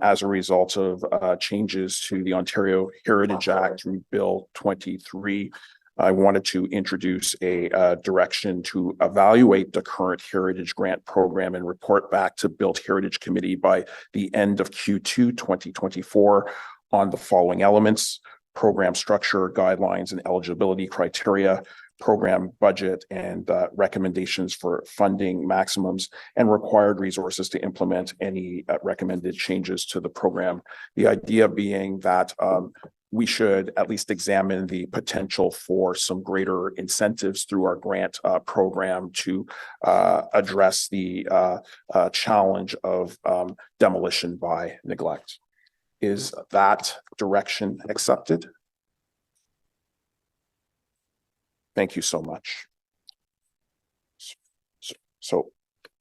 as a result of changes to the Ontario Heritage Act through Bill 23, I wanted to introduce a direction to evaluate the current Heritage Grant Program and report back to Built Heritage Committee by the end of Q2 2024 on the following elements: program structure, guidelines and eligibility criteria, program budget, and recommendations for funding maximums and required resources to implement any recommended changes to the program. The idea being that we should at least examine the potential for some greater incentives through our grant program to address the challenge of demolition by neglect. Is that direction accepted? Thank you so much. So,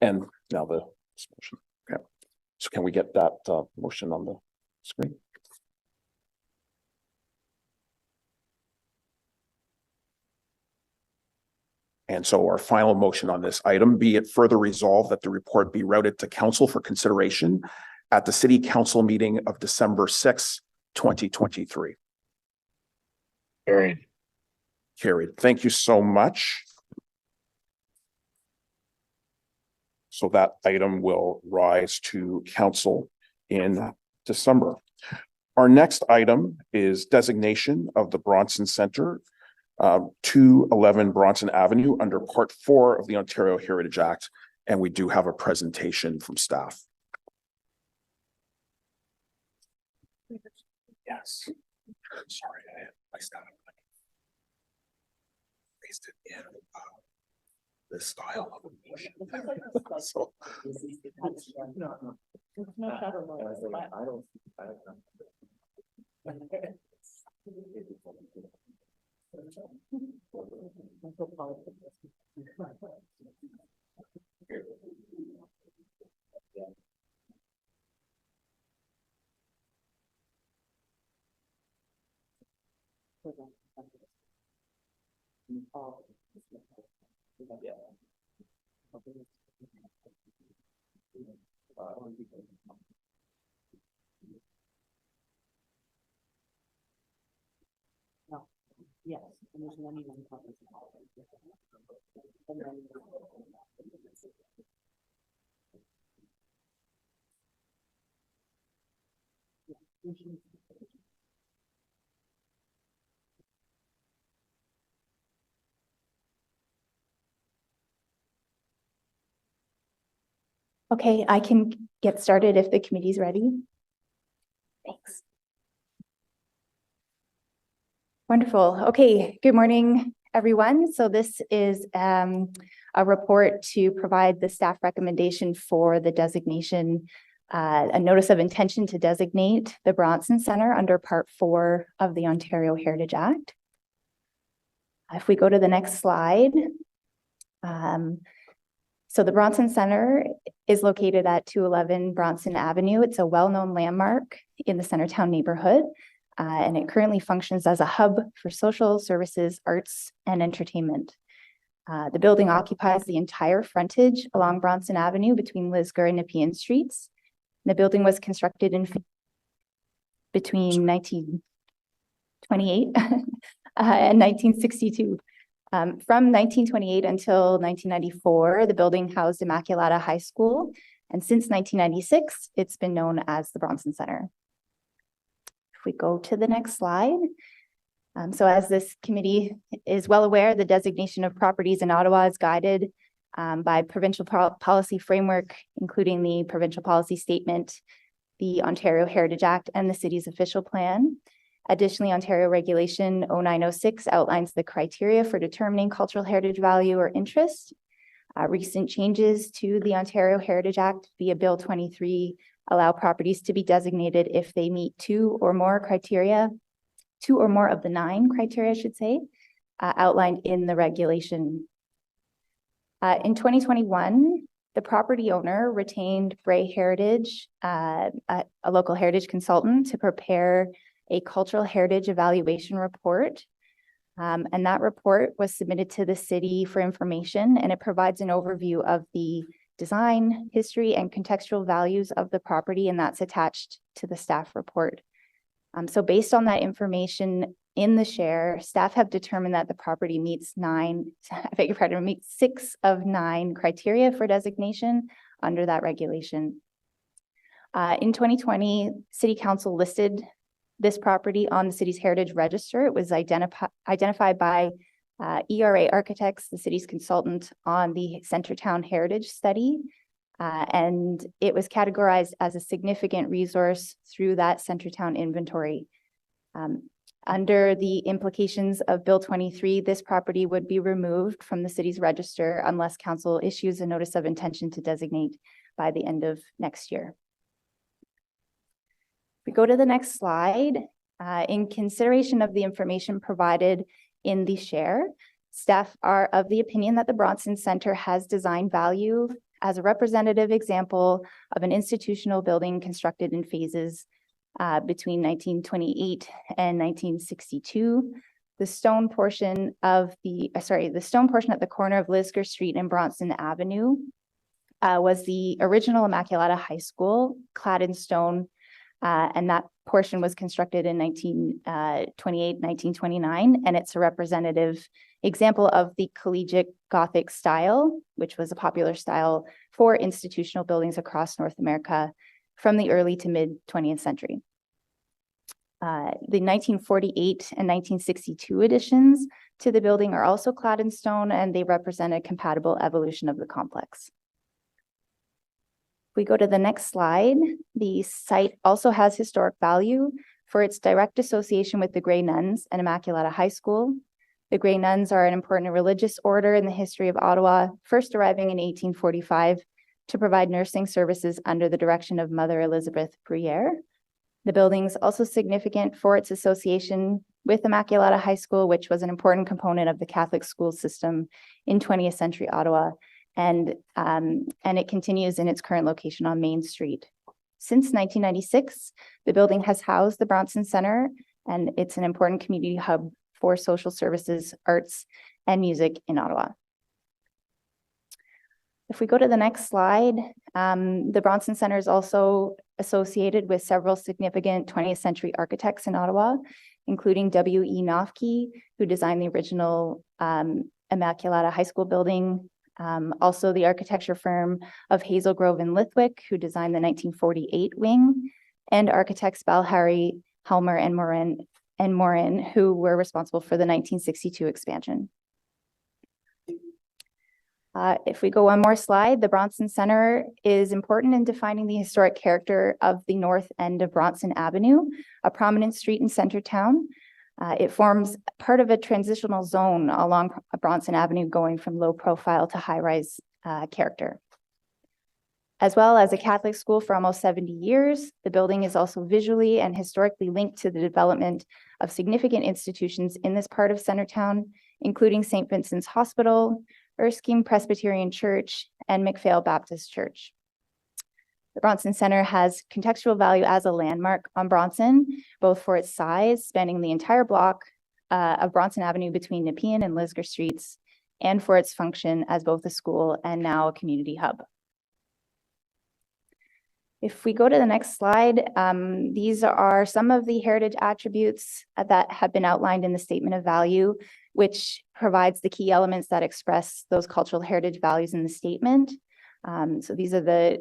and now the motion. Okay. So can we get that motion on the screen? And so our final motion on this item, be it further resolved that the report be routed to council for consideration at the City Council meeting of December 6, 2023. Carried. Carried. Thank you so much. So that item will rise to council in December. Our next item is designation of the Bronson Centre, 211 Bronson Avenue under Part 4 of the Ontario Heritage Act. And we do have a presentation from staff. Yes. Sorry, I stopped. Placed it in this style of emotion. So, Yes, and there's only one copy. And then Okay, I can get started if the committee's ready. Thanks. Wonderful. Okay, good morning, everyone. So this is a report to provide the staff recommendation for the designation, a notice of intention to designate the Bronson Centre under Part 4 of the Ontario Heritage Act. If we go to the next slide. So the Bronson Centre is located at 211 Bronson Avenue. It's a well-known landmark in the Centertown neighborhood, and it currently functions as a hub for social services, arts, and entertainment. The building occupies the entire frontage along Bronson Avenue between Lisgar and Nepean Streets. The building was constructed in between 1928 and 1962. From 1928 until 1994, the building housed Immaculata High School, and since 1996, it's been known as the Bronson Centre. If we go to the next slide. So as this committee is well aware, the designation of properties in Ottawa is guided by provincial policy framework, including the provincial policy statement, the Ontario Heritage Act, and the city's official plan. Additionally, Ontario Regulation 0906 outlines the criteria for determining cultural heritage value or interest. Recent changes to the Ontario Heritage Act via Bill 23 allow properties to be designated if they meet two or more of the 9 criteria, I should say, outlined in the regulation. In 2021, the property owner retained Bray Heritage, a local heritage consultant, to prepare a cultural heritage evaluation report. And that report was submitted to the city for information, and it provides an overview of the design, history, and contextual values of the property, and that's attached to the staff report. So based on that information in the share, staff have determined that the property meets 6 of 9 criteria for designation under that regulation. In 2020, City Council listed this property on the city's heritage register. It was identified by ERA Architects, the city's consultant on the Centertown Heritage Study, and it was categorized as a significant resource through that Centertown inventory. Under the implications of Bill 23, this property would be removed from the city's register unless council issues a notice of intention to designate by the end of next year. We go to the next slide. In consideration of the information provided in the share, staff are of the opinion that the Bronson Centre has design value as a representative example of an institutional building constructed in phases between 1928 and 1962. The stone portion at the corner of Lisgar Street and Bronson Avenue was the original Immaculata High School, clad in stone. And that portion was constructed in 1928, 1929, and it's a representative example of the collegiate Gothic style, which was a popular style for institutional buildings across North America from the early to mid 20th century. The 1948 and 1962 additions to the building are also clad in stone, and they represent a compatible evolution of the complex. we go to the next slide, the site also has historic value for its direct association with the Grey Nuns and Immaculata High School. The Grey Nuns are an important religious order in the history of Ottawa, first arriving in 1845 to provide nursing services under the direction of Mother Elizabeth Bruyere. The building is also significant for its association with Immaculata High School, which was an important component of the Catholic school system in 20th century Ottawa, and it continues in its current location on Main Street. Since 1996, the building has housed the Bronson Center, and it's an important community hub for social services, arts, and music in Ottawa. If we go to the next slide, the Bronson Center is also associated with several significant 20th century architects in Ottawa, including W.E. Nofke, who designed the original Immaculata High School building. Also the architecture firm of Hazel Grove and Lithwick, who designed the 1948 wing, and architects Balhary, Helmer, and Morin, who were responsible for the 1962 expansion. If we go one more slide, the Bronson Center is important in defining the historic character of the north end of Bronson Avenue, a prominent street in Centertown. It forms part of a transitional zone along Bronson Avenue, going from low profile to high rise character. As well as a Catholic school for almost 70 years, the building is also visually and historically linked to the development of significant institutions in this part of Centertown, including St. Vincent's Hospital, Erskine Presbyterian Church, and McPhail Baptist Church. The Bronson Center has contextual value as a landmark on Bronson, both for its size, spanning the entire block of Bronson Avenue between Nepean and Lisgar Streets, and for its function as both a school and now a community hub. If we go to the next slide, these are some of the heritage attributes that have been outlined in the statement of value, which provides the key elements that express those cultural heritage values in the statement. So these are the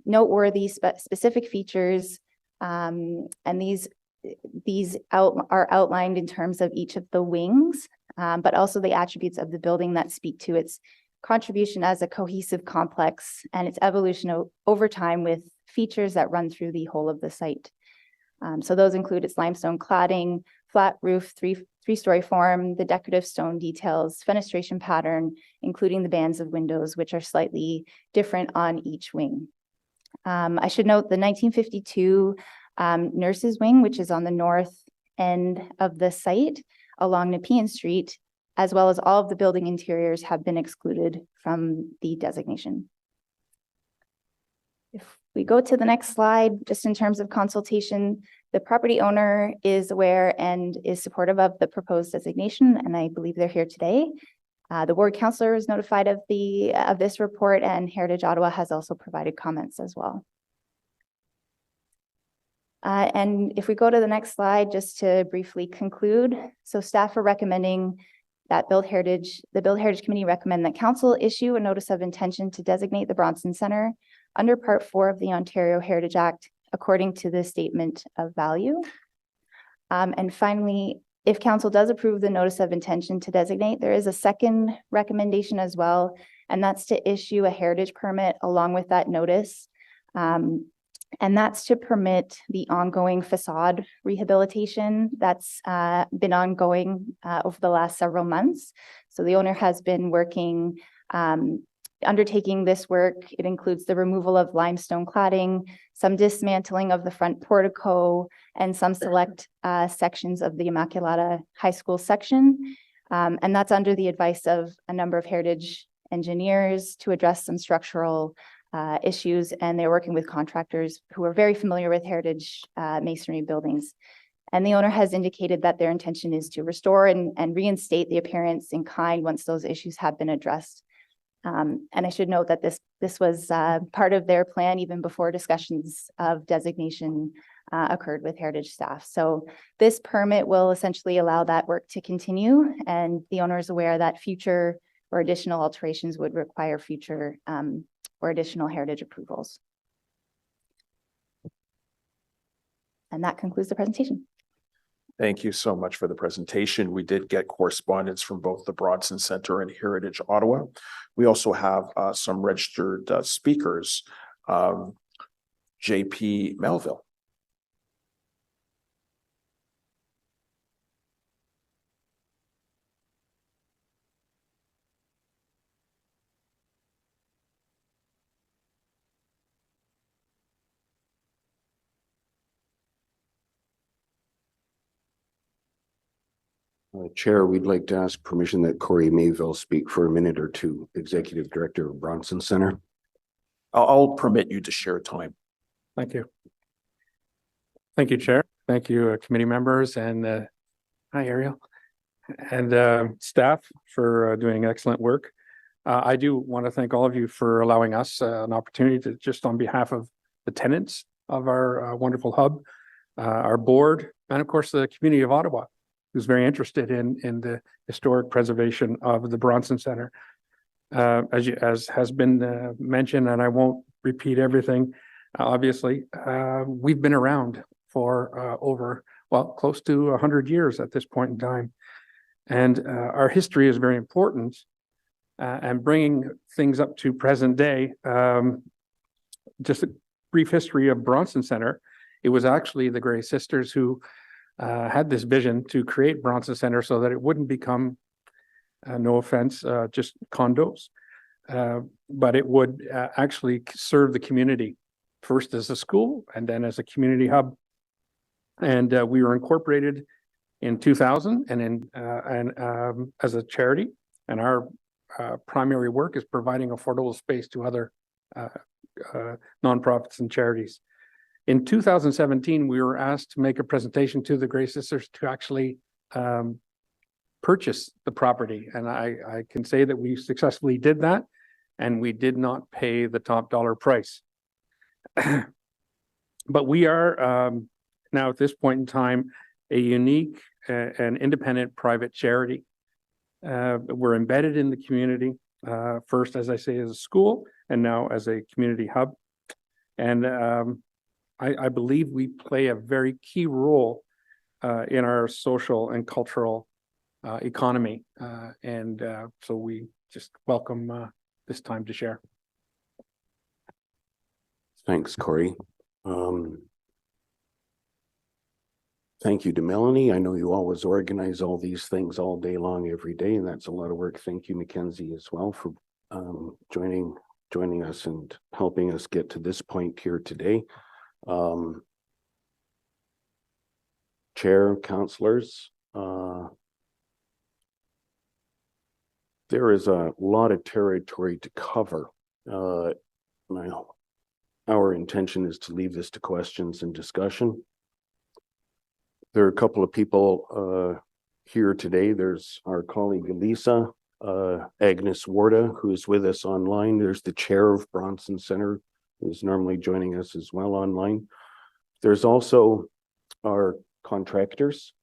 noteworthy specific features, and these are outlined in terms of each of the wings, but also the attributes of the building that speak to its contribution as a cohesive complex and its evolution over time with features that run through the whole of the site. So those include its limestone cladding, flat roof, three-story form, the decorative stone details, fenestration pattern, including the bands of windows, which are slightly different on each wing. I should note the 1952 nurses wing, which is on the north end of the site along Nepean Street, as well as all of the building interiors, have been excluded from the designation. If we go to the next slide, just in terms of consultation, the property owner is aware and is supportive of the proposed designation, and I believe they're here today. The ward councillor is notified of this report, and Heritage Ottawa has also provided comments as well. And if we go to the next slide, just to briefly conclude, so staff are recommending that the Build Heritage Committee recommend that council issue a notice of intention to designate the Bronson Center under Part 4 of the Ontario Heritage Act, according to the statement of value. And finally, if council does approve the notice of intention to designate, there is a second recommendation as well, and that's to issue a heritage permit along with that notice. And that's to permit the ongoing facade rehabilitation that's been ongoing over the last several months. So the owner has been working, undertaking this work. It includes the removal of limestone cladding, some dismantling of the front portico, and some select sections of the Immaculata High School section. And that's under the advice of a number of heritage engineers to address some structural issues, and they're working with contractors who are very familiar with heritage masonry buildings. And the owner has indicated that their intention is to restore and reinstate the appearance in kind once those issues have been addressed. And I should note that this was part of their plan even before discussions of designation occurred with heritage staff. So this permit will essentially allow that work to continue, and the owner is aware that future or additional alterations would require future or additional heritage approvals. And that concludes the presentation. Thank you so much for the presentation. We did get correspondence from both the Bronson Center and Heritage Ottawa. We also have some registered speakers JP Melville. Chair, we'd like to ask permission that Corey Mayville speak for a minute or two, Executive Director of Bronson Center. I'll permit you to share time. Thank you. Thank you, Chair. Thank you, committee members, and hi, Ariel, and staff for doing excellent work. I do want to thank all of you for allowing us an opportunity to, just on behalf of the tenants of our wonderful hub, our board, and of course, the community of Ottawa, who's very interested in the historic preservation of the Bronson Center. As has been mentioned, and I won't repeat everything, obviously, we've been around for over, well, close to 100 years at this point in time. And our history is very important, and bringing things up to present day, just a brief history of Bronson Center. It was actually the Gray sisters who had this vision to create Bronson Center so that it wouldn't become, no offense, just condos, but it would actually serve the community first as a school and then as a community hub. And we were incorporated in 2000 and as a charity, and our primary work is providing affordable space to other nonprofits and charities. In 2017, we were asked to make a presentation to the Gray sisters to actually purchase the property. And I can say that we successfully did that, and we did not pay the top dollar price. But we are now at this point in time, a unique and independent private charity. We're embedded in the community, first, as I say, as a school, and now as a community hub. And I believe we play a very key role in our social and cultural economy. So we just welcome this time to share. Thanks, Corey. Thank you to Melanie. I know you always organize all these things all day long, every day, and that's a lot of work. Thank you, Mackenzie, as well, for joining us and helping us get to this point here today. Chair, councillors, there is a lot of territory to cover. Our intention is to leave this to questions and discussion. There are a couple of people here today. There's our colleague Elisa, Agnes Warda, who is with us online. There's the chair of Bronson Center, who's normally joining us as well online. There's also our contractors,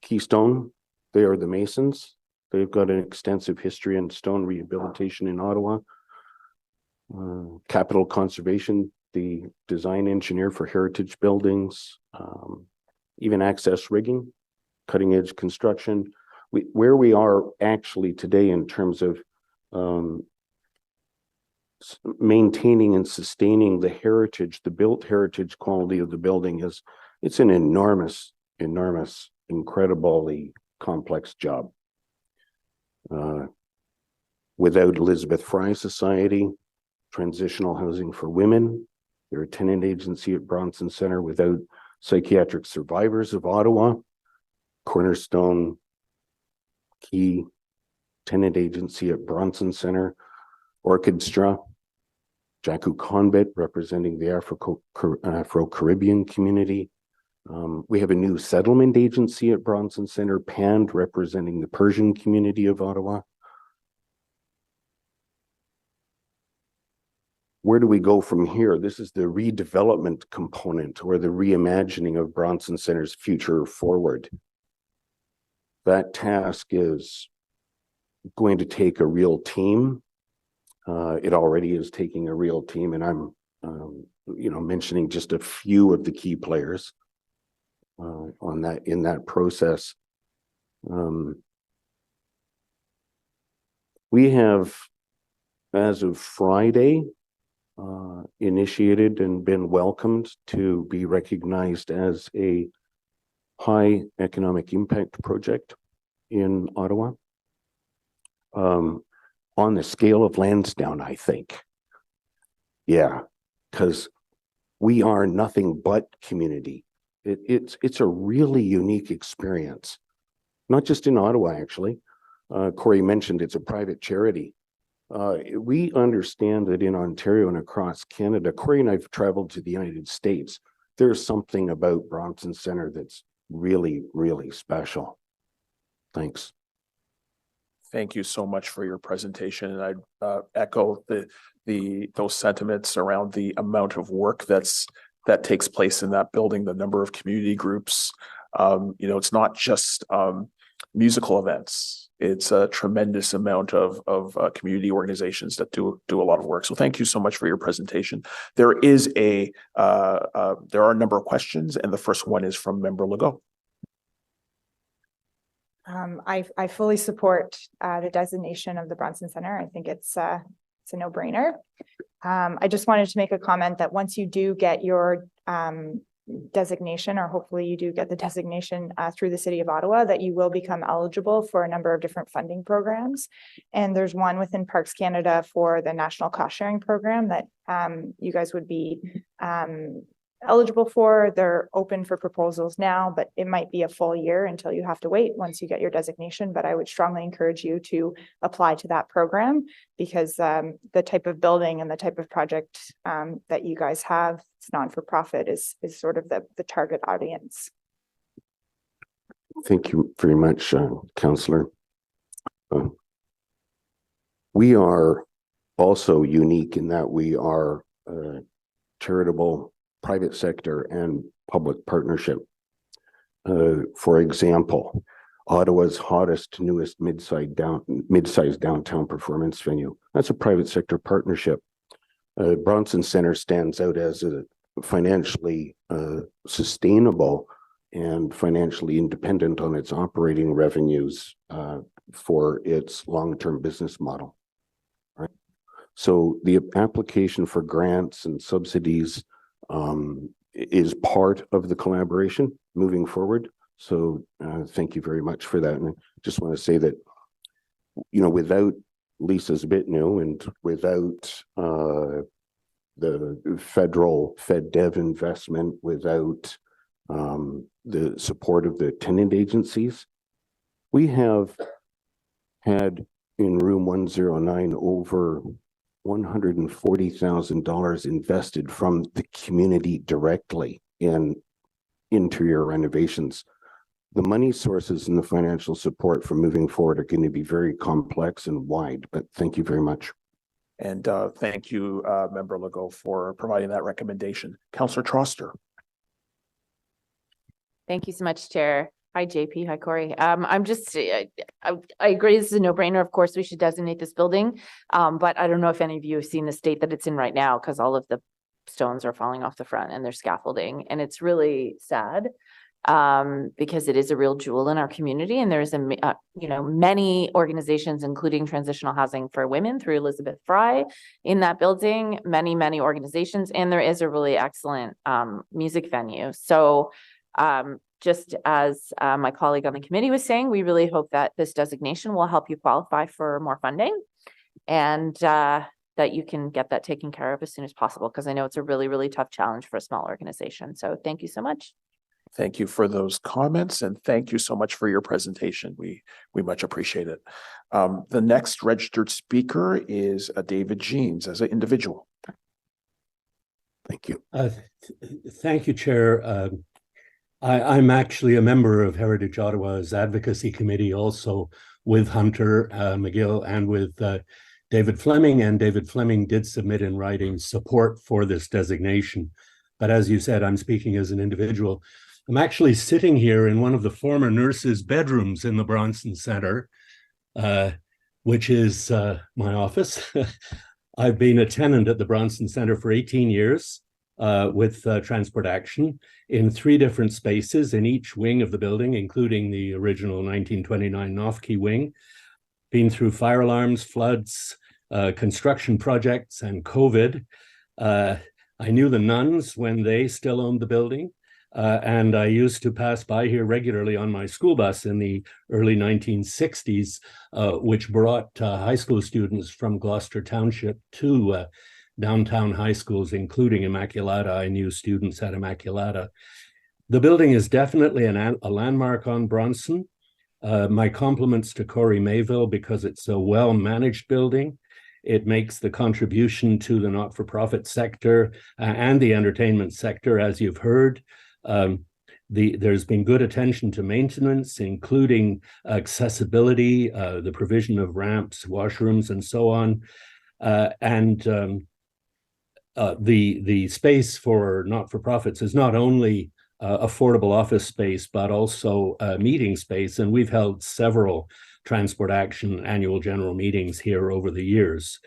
Keystone. They are the masons. They've got an extensive history in stone rehabilitation in Ottawa. Capital Conservation, the design engineer for heritage buildings, even access rigging, cutting edge construction. Where we are actually today in terms of maintaining and sustaining the heritage, the built heritage quality of the building it's an enormous, incredibly complex job. Without Elizabeth Fry Society, transitional housing for women, they're a tenant agency at Bronson Center. Without Psychiatric Survivors of Ottawa, cornerstone key tenant agency at Bronson Center, Orchestra, Jaku Conbit representing the Afro-Caribbean community. We have a new settlement agency at Bronson Center, PAND, representing the Persian community of Ottawa. Where do we go from here? This is the redevelopment component or the reimagining of Bronson Center's future forward. That task is going to take a real team. It already is taking a real team, and I'm mentioning just a few of the key players in that process. We have, as of Friday, initiated and been welcomed to be recognized as a high economic impact project in Ottawa. On the scale of Lansdowne, I think. Yeah, because we are nothing but community. It's a really unique experience, not just in Ottawa, actually. Corey mentioned it's a private charity. We understand that in Ontario and across Canada, Corey and I've traveled to the United States. There's something about Bronson Centre that's really, really special. Thanks. Thank you so much for your presentation, and I echo those sentiments around the amount of work that takes place in that building, the number of community groups. It's not just musical events. It's a tremendous amount of community organizations that do a lot of work. So thank you so much for your presentation. There are a number of questions, and the first one is from Member Legault. I fully support the designation of the Bronson Centre. I think it's a no-brainer. I just wanted to make a comment that once you do get your designation, or hopefully you do get the designation through the City of Ottawa, that you will become eligible for a number of different funding programs. And there's one within Parks Canada for the National Cost Sharing Program that you guys would be eligible for. They're open for proposals now, but it might be a full year until you have to wait once you get your designation. But I would strongly encourage you to apply to that program, because the type of building and the type of project that you guys have, it's non-for-profit, is sort of the target audience. Thank you very much, Councillor. We are also unique in that we are charitable, private sector, and public partnership. For example, Ottawa's hottest, newest mid-sized downtown performance venue. That's a private sector partnership. Bronson Centre stands out as a financially sustainable and financially independent on its operating revenues for its long-term business model. Right? So the application for grants and subsidies is part of the collaboration moving forward. So thank you very much for that. And I just want to say that, without Lisa's Bitnu and without the federal FedDev investment, without the support of the tenant agencies, we have had in room 109 over $140,000 invested from the community directly in interior renovations. The money sources and the financial support for moving forward are going to be very complex and wide, but thank you very much. And thank you, Member Legault, for providing that recommendation. Councillor Troster. Thank you so much, Chair. Hi, JP. Hi, Corey. I'm just, I agree, this is a no-brainer. Of course, we should designate this building. But I don't know if any of you have seen the state that it's in right now, because all of the stones are falling off the front and there's scaffolding. And it's really sad because it is a real jewel in our community. And there's, many organizations, including Transitional Housing for Women through Elizabeth Fry in that building, many organizations. And there is a really excellent music venue. So just as my colleague on the committee was saying, we really hope that this designation will help you qualify for more funding, and that you can get that taken care of as soon as possible, because I know it's a really tough challenge for a small organization. So thank you so much. Thank you for those comments, and thank you so much for your presentation. We much appreciate it. The next registered speaker is David Jeans as an individual. Thank you. Thank you, Chair. I'm actually a member of Heritage Ottawa's advocacy committee, also with Hunter McGill and with David Fleming. And David Fleming did submit in writing support for this designation. But as you said, I'm speaking as an individual. I'm actually sitting here in one of the former nurses' bedrooms in the Bronson Centre, which is my office. I've been a tenant at the Bronson Centre for 18 years. With Transport Action in 3 different spaces in each wing of the building, including the original 1929 North wing. Been through fire alarms, floods, construction projects, and COVID. I knew the nuns when they still owned the building. And I used to pass by here regularly on my school bus in the early 1960s, which brought high school students from Gloucester Township to downtown high schools, including Immaculata. I knew students at Immaculata. The building is definitely a landmark on Bronson. My compliments to Corey Mayville because it's a well-managed building. It makes the contribution to the not-for-profit sector and the entertainment sector, as you've heard. There's been good attention to maintenance, including accessibility, the provision of ramps, washrooms, and so on. The space for not-for-profits is not only affordable office space, but also meeting space. And we've held several Transport Action annual general meetings here over the years.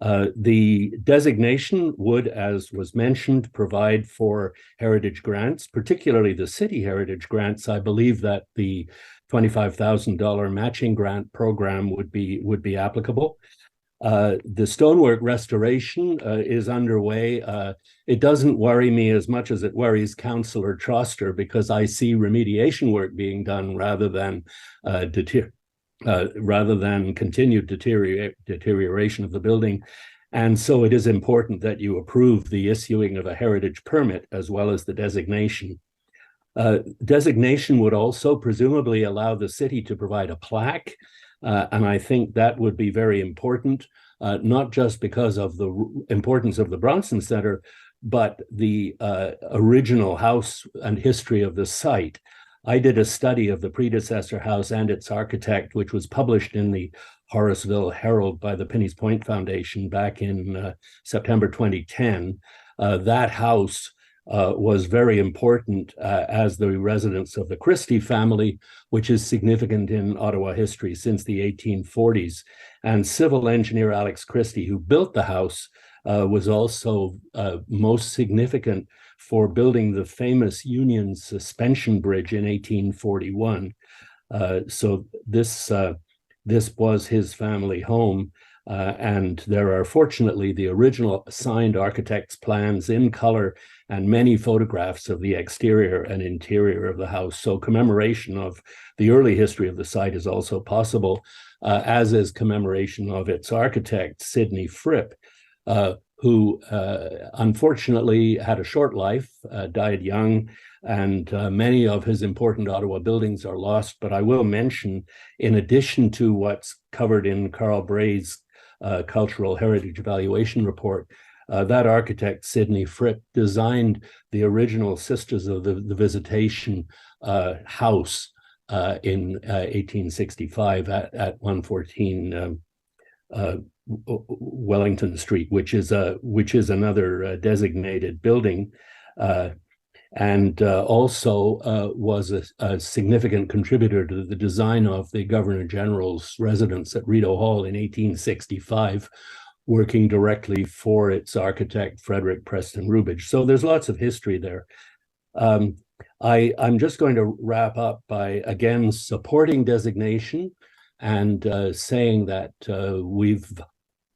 The designation would, as was mentioned, provide for heritage grants, particularly the city heritage grants. I believe that the $25,000 matching grant program would be applicable. The stonework restoration is underway. It doesn't worry me as much as it worries Councillor Troster, because I see remediation work being done rather than continued deterioration of the building. And so it is important that you approve the issuing of a heritage permit as well as the designation. Designation would also presumably allow the city to provide a plaque, and I think that would be very important, not just because of the importance of the Bronson Center, but the original house and history of the site. I did a study of the predecessor house and its architect, which was published in the Horaceville Herald by the Pinneys Point Foundation back in September 2010. That house was very important as the residence of the Christie family, which is significant in Ottawa history since the 1840s. And civil engineer Alex Christie, who built the house, was also most significant for building the famous Union Suspension Bridge in 1841. So this was his family home. And there are fortunately the original signed architect's plans in color and many photographs of the exterior and interior of the house. So commemoration of the early history of the site is also possible, as is commemoration of its architect, Sidney Fripp, who unfortunately had a short life, died young, and many of his important Ottawa buildings are lost. But I will mention, in addition to what's covered in Carl Bray's Cultural Heritage Evaluation Report, that architect, Sidney Fripp, designed the original Sisters of the Visitation house in 1865 at 114 Wellington Street, which is another designated building, and also was a significant contributor to the design of the Governor General's residence at Rideau Hall in 1865, working directly for its architect, Frederick Preston Rubidge. So there's lots of history there. I'm just going to wrap up by again supporting designation and saying that we've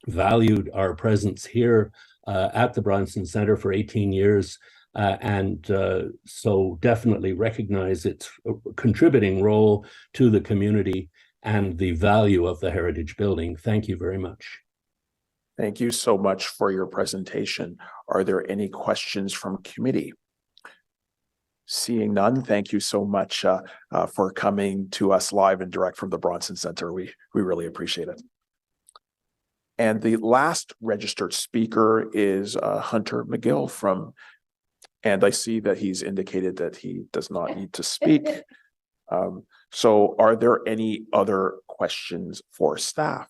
valued our presence here at the Bronson Center for 18 years, and so definitely recognize its contributing role to the community and the value of the heritage building. Thank you very much. Thank you so much for your presentation. Are there any questions from committee? Seeing none, thank you so much for coming to us live and direct from the Bronson Center. We really appreciate it. And the last registered speaker is Hunter McGill from, and I see that he's indicated that he does not need to speak. So are there any other questions for staff?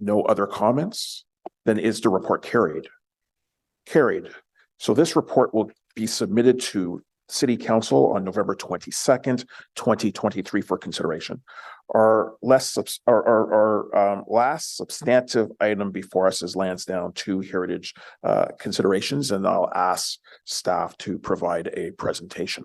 No other comments? Then is the report carried? Carried. So this report will be submitted to City Council on November 22nd, 2023 for consideration. Our last substantive item before us is Lansdowne 2 heritage considerations, and I'll ask staff to provide a presentation.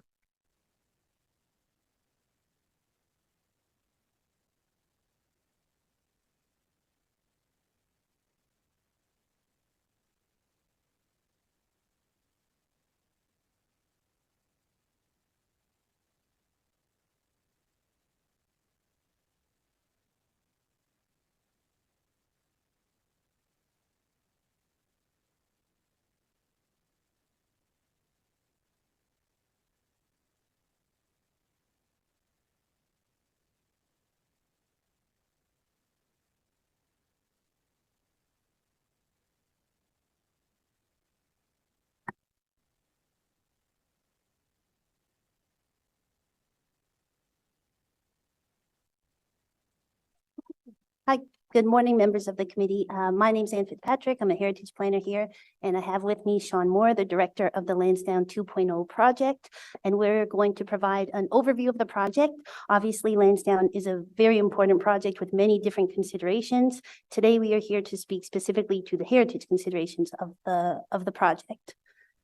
Hi, good morning, members of the committee. My name's Ann Fitzpatrick. I'm a heritage planner here, and I have with me Sean Moore, the director of the Lansdowne 2.0 project, and we're going to provide an overview of the project. Obviously, Lansdowne is a very important project with many different considerations. Today, we are here to speak specifically to the heritage considerations of the project.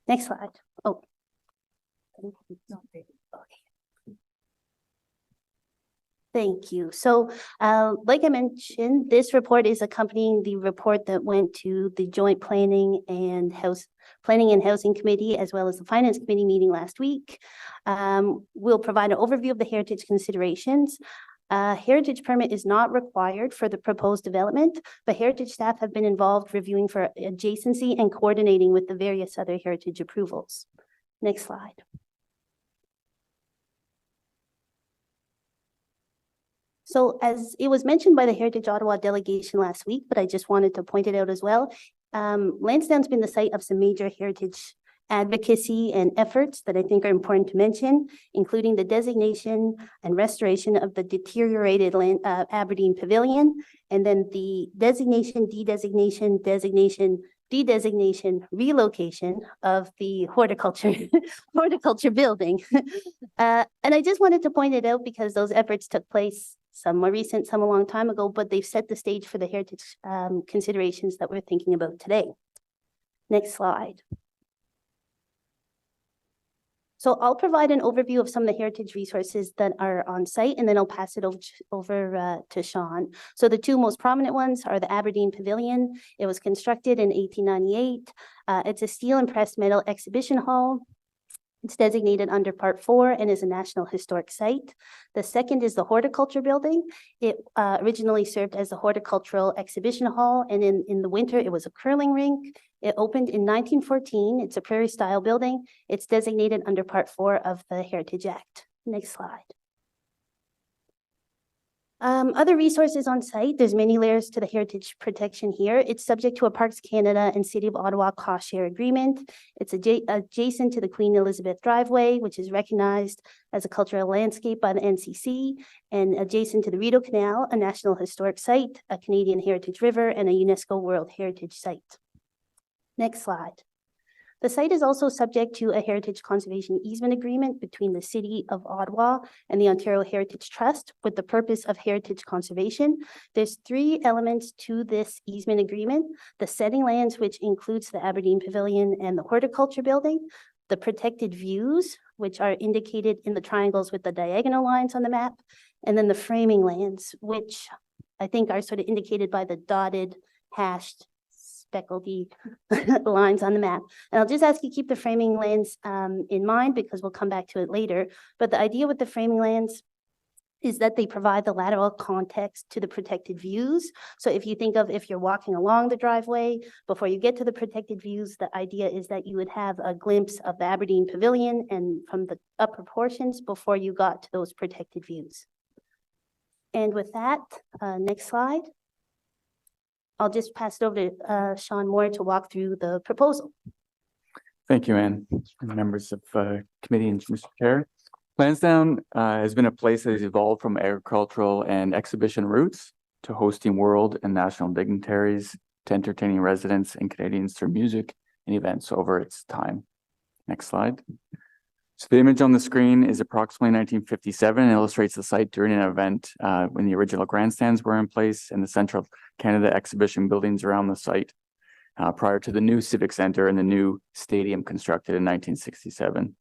Next slide. Oh. Okay. Thank you. So, like I mentioned, this report is accompanying the report that went to the Joint Planning and Housing Committee, as well as the Finance Committee meeting last week. We'll provide an overview of the heritage considerations. Heritage permit is not required for the proposed development, but heritage staff have been involved reviewing for adjacency and coordinating with the various other heritage approvals. Next slide. So as it was mentioned by the Heritage Ottawa delegation last week, but I just wanted to point it out as well, Lansdowne's been the site of some major heritage advocacy and efforts that I think are important to mention, including the designation and restoration of the deteriorated Aberdeen Pavilion, and then the designation, de-designation, relocation of the horticulture building. And I just wanted to point it out because those efforts took place, some more recent, some a long time ago, but they've set the stage for the heritage considerations that we're thinking about today. Next slide. So I'll provide an overview of some of the heritage resources that are on site, and then I'll pass it over to Sean. So the two most prominent ones are the Aberdeen Pavilion. It was constructed in 1898. It's a steel and pressed metal exhibition hall. It's designated under Part 4 and is a National Historic Site. The second is the Horticulture Building. It originally served as a horticultural exhibition hall, and in the winter, it was a curling rink. It opened in 1914. It's a prairie-style building. It's designated under Part 4 of the Heritage Act. Next slide. Other resources on site, there's many layers to the heritage protection here. It's subject to a Parks Canada and City of Ottawa cost share agreement. It's adjacent to the Queen Elizabeth driveway, which is recognized as a cultural landscape by the NCC, and adjacent to the Rideau Canal, a National Historic Site, a Canadian Heritage River, and a UNESCO World Heritage Site. Next slide. The site is also subject to a heritage conservation easement agreement between the City of Ottawa and the Ontario Heritage Trust with the purpose of heritage conservation. There's 3 elements to this easement agreement: the setting lands, which includes the Aberdeen Pavilion and the horticulture building, the protected views, which are indicated in the triangles with the diagonal lines on the map, and then the framing lands, which I think are sort of indicated by the dotted, hashed, speckledy lines on the map. And I'll just ask you to keep the framing lands in mind because we'll come back to it later. But the idea with the framing lands is that they provide the lateral context to the protected views. So if you think of if you're walking along the driveway, before you get to the protected views, the idea is that you would have a glimpse of the Aberdeen Pavilion and from the upper portions before you got to those protected views. And with that, next slide. I'll just pass it over to Sean Moore to walk through the proposal. Thank you, Ann, members of committee and Mr. Chair. Lansdowne has been a place that has evolved from agricultural and exhibition roots to hosting world and national dignitaries, to entertaining residents and Canadians through music and events over its time. Next slide. So the image on the screen is approximately 1957 and illustrates the site during an event when the original grandstands were in place and the Central Canada exhibition buildings around the site prior to the new Civic Centre and the new stadium constructed in 1967.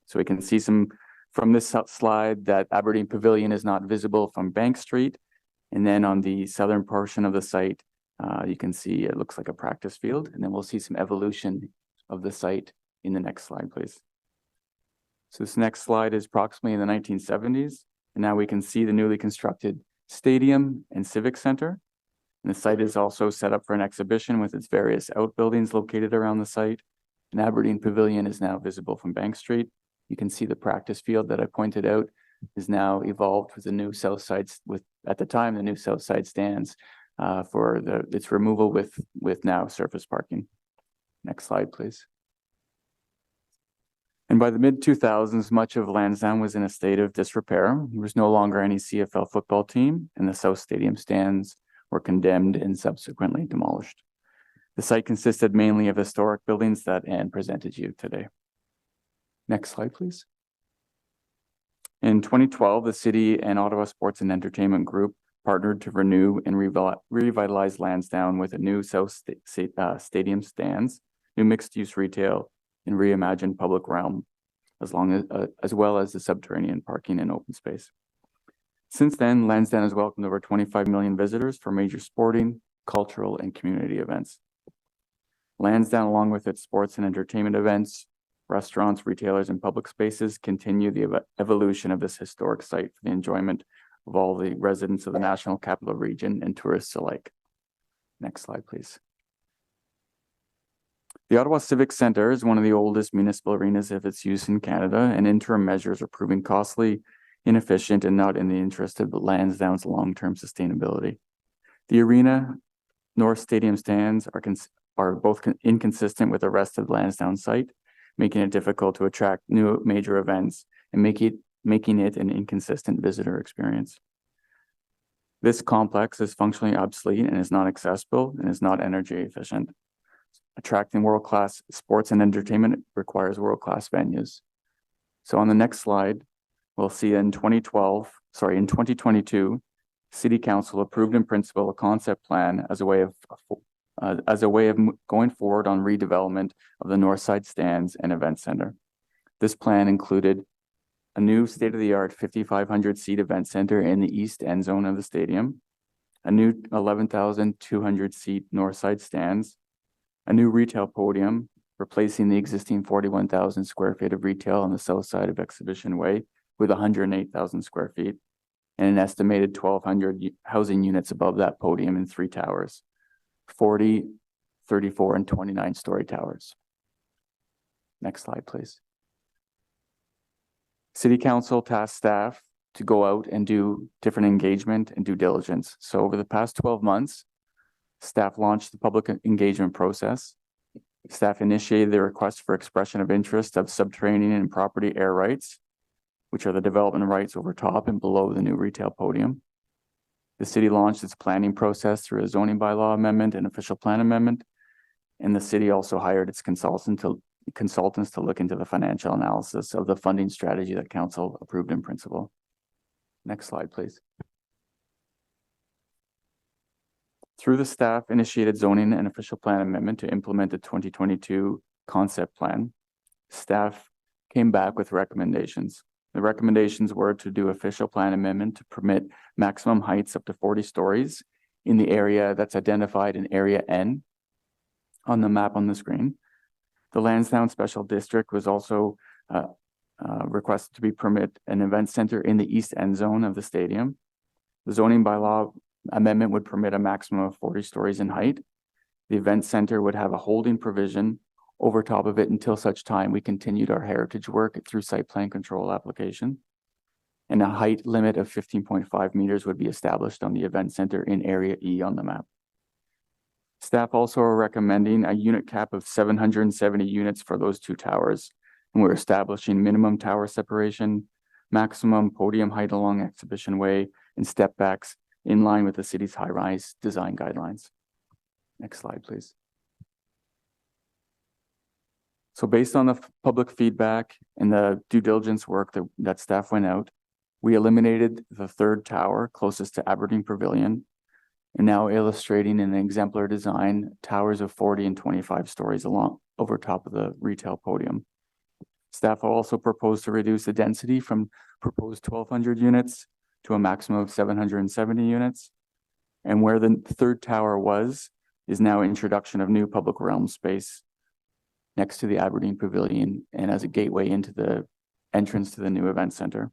So we can see from this slide that Aberdeen Pavilion is not visible from Bank Street. And then on the southern portion of the site, you can see it looks like a practice field. And then we'll see some evolution of the site in the next slide, please. So this next slide is approximately in the 1970s. And now we can see the newly constructed stadium and civic center. And the site is also set up for an exhibition with its various outbuildings located around the site. An Aberdeen Pavilion is now visible from Bank Street. You can see the practice field that I pointed out is now evolved with the new south side, at the time, the new south side stands for its removal with now surface parking. Next slide, please. And by the mid-2000s, much of Lansdowne was in a state of disrepair. There was no longer any CFL football team, and the South Stadium stands were condemned and subsequently demolished. The site consisted mainly of historic buildings that Anne presented you today. Next slide, please. In 2012, the city and Ottawa Sports and Entertainment Group partnered to renew and revitalize Lansdowne with a new stadium stands, new mixed-use retail, and reimagined public realm, as well as the subterranean parking and open space. Since then, Lansdowne has welcomed over 25 million visitors for major sporting, cultural, and community events. Lansdowne, along with its sports and entertainment events, restaurants, retailers, and public spaces, continue the evolution of this historic site for the enjoyment of all the residents of the National Capital Region and tourists alike. Next slide, please. The Ottawa Civic Centre is one of the oldest municipal arenas of its use in Canada, and interim measures are proving costly, inefficient, and not in the interest of Lansdowne's long-term sustainability. The arena North Stadium stands are both inconsistent with the rest of the Lansdowne site, making it difficult to attract new major events and making it an inconsistent visitor experience. This complex is functionally obsolete and is not accessible and is not energy efficient. Attracting world-class sports and entertainment requires world-class venues. So on the next slide, we'll see in 2022, City Council approved in principle a concept plan as a way of going forward on redevelopment of the North Side Stands and Event Center. This plan included a new state-of-the-art 5,500 seat event center in the east end zone of the stadium, a new 11,200 seat North Side Stands, a new retail podium, replacing the existing 41,000 square feet of retail on the south side of Exhibition Way with 108,000 square feet, and an estimated 1,200 housing units above that podium in 3 towers, 40, 34, and 29-story towers. Next slide, please. City Council tasked staff to go out and do different engagement and due diligence. So over the past 12 months, staff launched the public engagement process. Staff initiated the request for expression of interest of subterranean and property air rights, which are the development rights over top and below the new retail podium. The city launched its planning process through a zoning bylaw amendment and official plan amendment. And the city also hired its consultants to look into the financial analysis of the funding strategy that council approved in principle. Next slide, please. Through the staff initiated zoning and official plan amendment to implement the 2022 concept plan, staff came back with recommendations. The recommendations were to do official plan amendment to permit maximum heights up to 40 stories in the area that's identified in Area N on the map on the screen. The Lansdowne Special District was also requested to be permit an event center in the east end zone of the stadium. The zoning bylaw amendment would permit a maximum of 40 stories in height. The event center would have a holding provision over top of it until such time we continued our heritage work through site plan control application. And a height limit of 15.5 meters would be established on the event center in Area E on the map. Staff also are recommending a unit cap of 770 units for those 2 towers. And we're establishing minimum tower separation, maximum podium height along Exhibition Way, and step backs in line with the city's high-rise design guidelines. Next slide, please. So based on the public feedback and the due diligence work that staff went out, we eliminated the 3rd tower closest to Aberdeen Pavilion, and now illustrating in an exemplar design towers of 40 and 25 stories along over top of the retail podium. Staff also proposed to reduce the density from proposed 1,200 units to a maximum of 770 units. And where the 3rd tower was is now introduction of new public realm space next to the Aberdeen Pavilion and as a gateway into the entrance to the new event center.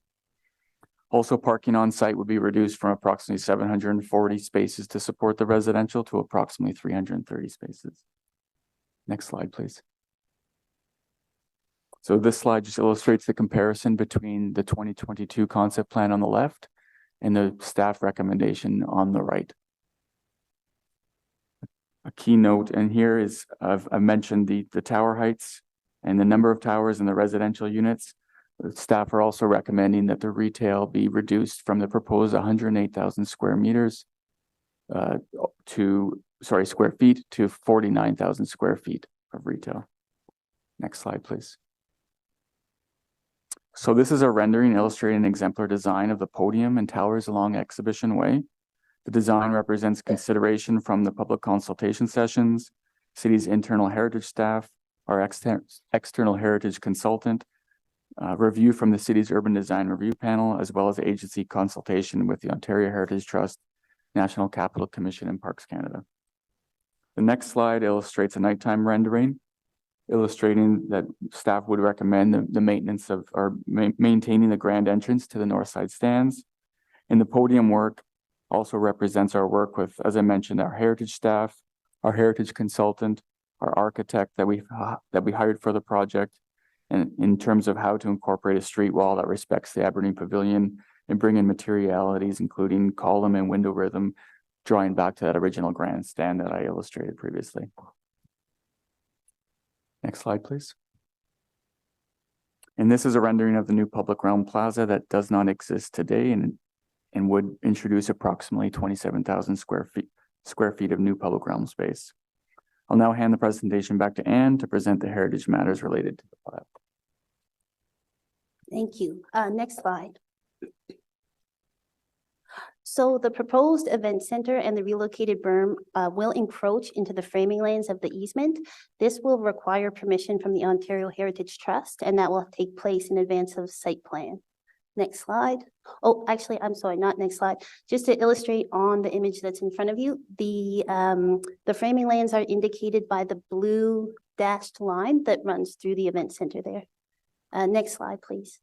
Also, parking on site would be reduced from approximately 740 spaces to support the residential to approximately 330 spaces. Next slide, please. So this slide just illustrates the comparison between the 2022 concept plan on the left and the staff recommendation on the right. A key note, and here is I've mentioned the tower heights and the number of towers in the residential units. The staff are also recommending that the retail be reduced from the proposed 108,000 square meters square feet to 49,000 square feet of retail. Next slide, please. So this is a rendering illustrating an exemplar design of the podium and towers along Exhibition Way. The design represents consideration from the public consultation sessions, city's internal heritage staff, our external heritage consultant, review from the city's urban design review panel, as well as agency consultation with the Ontario Heritage Trust, National Capital Commission, and Parks Canada. The next slide illustrates a nighttime rendering, illustrating that staff would recommend the maintenance of or maintaining the grand entrance to the north side stands. And the podium work also represents our work with, as I mentioned, our heritage staff, our heritage consultant, our architect that we hired for the project, and in terms of how to incorporate a street wall that respects the Aberdeen Pavilion and bring in materialities, including column and window rhythm, drawing back to that original grandstand that I illustrated previously. Next slide, please. And this is a rendering of the new public realm plaza that does not exist today and would introduce approximately 27,000 square feet of new public realm space. I'll now hand the presentation back to Anne to present the heritage matters related to the plaza. Thank you. Next slide. So the proposed event center and the relocated berm will encroach into the framing lanes of the easement. This will require permission from the Ontario Heritage Trust, and that will take place in advance of site plan. Next slide. Oh, actually, I'm sorry, not next slide. Just to illustrate on the image that's in front of you, the framing lanes are indicated by the blue dashed line that runs through the event center there. Next slide, please.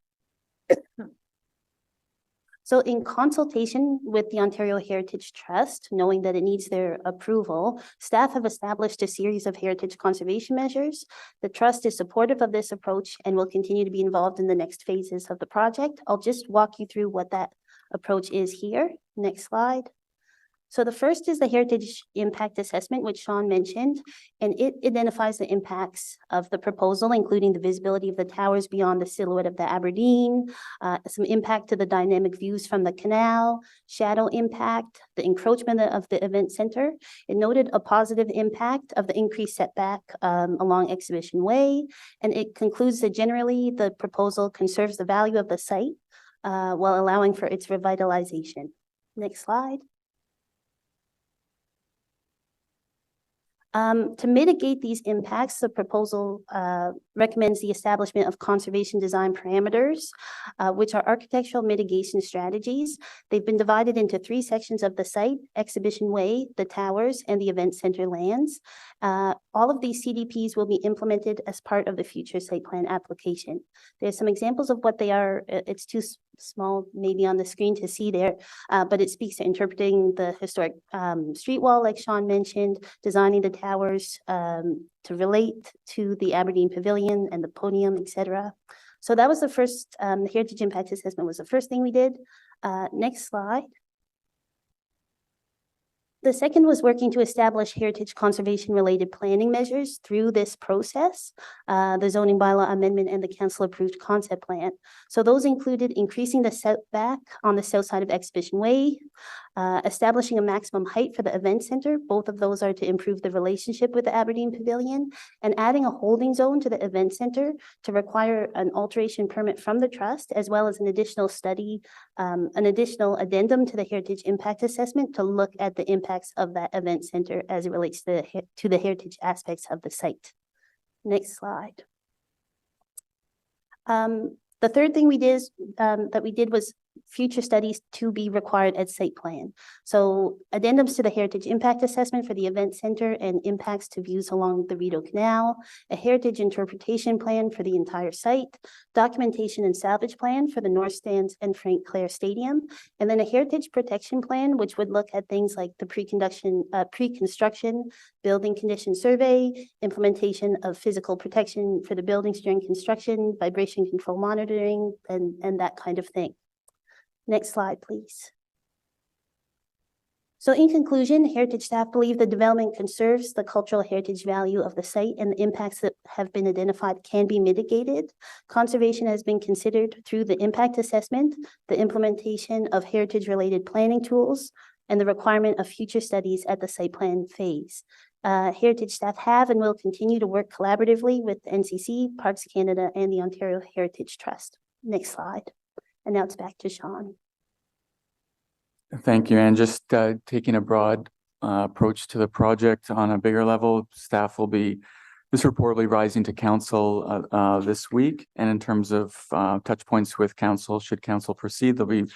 So in consultation with the Ontario Heritage Trust, knowing that it needs their approval, staff have established a series of heritage conservation measures. The trust is supportive of this approach and will continue to be involved in the next phases of the project. I'll just walk you through what that approach is here. Next slide. So the first is the heritage impact assessment, which Sean mentioned, and it identifies the impacts of the proposal, including the visibility of the towers beyond the silhouette of the Aberdeen, some impact to the dynamic views from the canal, shadow impact, the encroachment of the event center. It noted a positive impact of the increased setback along Exhibition Way, and it concludes that generally the proposal conserves the value of the site while allowing for its revitalization. Next slide. To mitigate these impacts, the proposal recommends the establishment of conservation design parameters, which are architectural mitigation strategies. They've been divided into 3 sections of the site: Exhibition Way, the towers, and the event center lands. All of these CDPs will be implemented as part of the future site plan application. There's some examples of what they are. It's too small maybe on the screen to see there, but it speaks to interpreting the historic street wall, like Sean mentioned, designing the towers to relate to the Aberdeen Pavilion and the podium, etc. So that was the first, the heritage impact assessment was the first thing we did. Next slide. The second was working to establish heritage conservation related planning measures through this process, the zoning bylaw amendment and the council approved concept plan. So those included increasing the setback on the south side of Exhibition Way, establishing a maximum height for the event center. Both of those are to improve the relationship with the Aberdeen Pavilion, and adding a holding zone to the event center to require an alteration permit from the trust, as well as an additional study, an additional addendum to the heritage impact assessment to look at the impacts of that event center as it relates to the heritage aspects of the site. Next slide. The third thing we did was future studies to be required at site plan. So addendums to the heritage impact assessment for the event center and impacts to views along the Rideau Canal, a heritage interpretation plan for the entire site, documentation and salvage plan for the North Stands and Frank Clare Stadium, and then a heritage protection plan, which would look at things like the pre-construction building condition survey, implementation of physical protection for the buildings during construction, vibration control monitoring, and that kind of thing. Next slide, please. So in conclusion, heritage staff believe the development conserves the cultural heritage value of the site, and the impacts that have been identified can be mitigated. Conservation has been considered through the impact assessment, the implementation of heritage-related planning tools, and the requirement of future studies at the site plan phase. Heritage staff have and will continue to work collaboratively with NCC, Parks Canada, and the Ontario Heritage Trust. Next slide. And now it's back to Sean. Thank you. And just taking a broad approach to the project on a bigger level, this report will be rising to council this week. And in terms of touch points with council, should council proceed, there'll be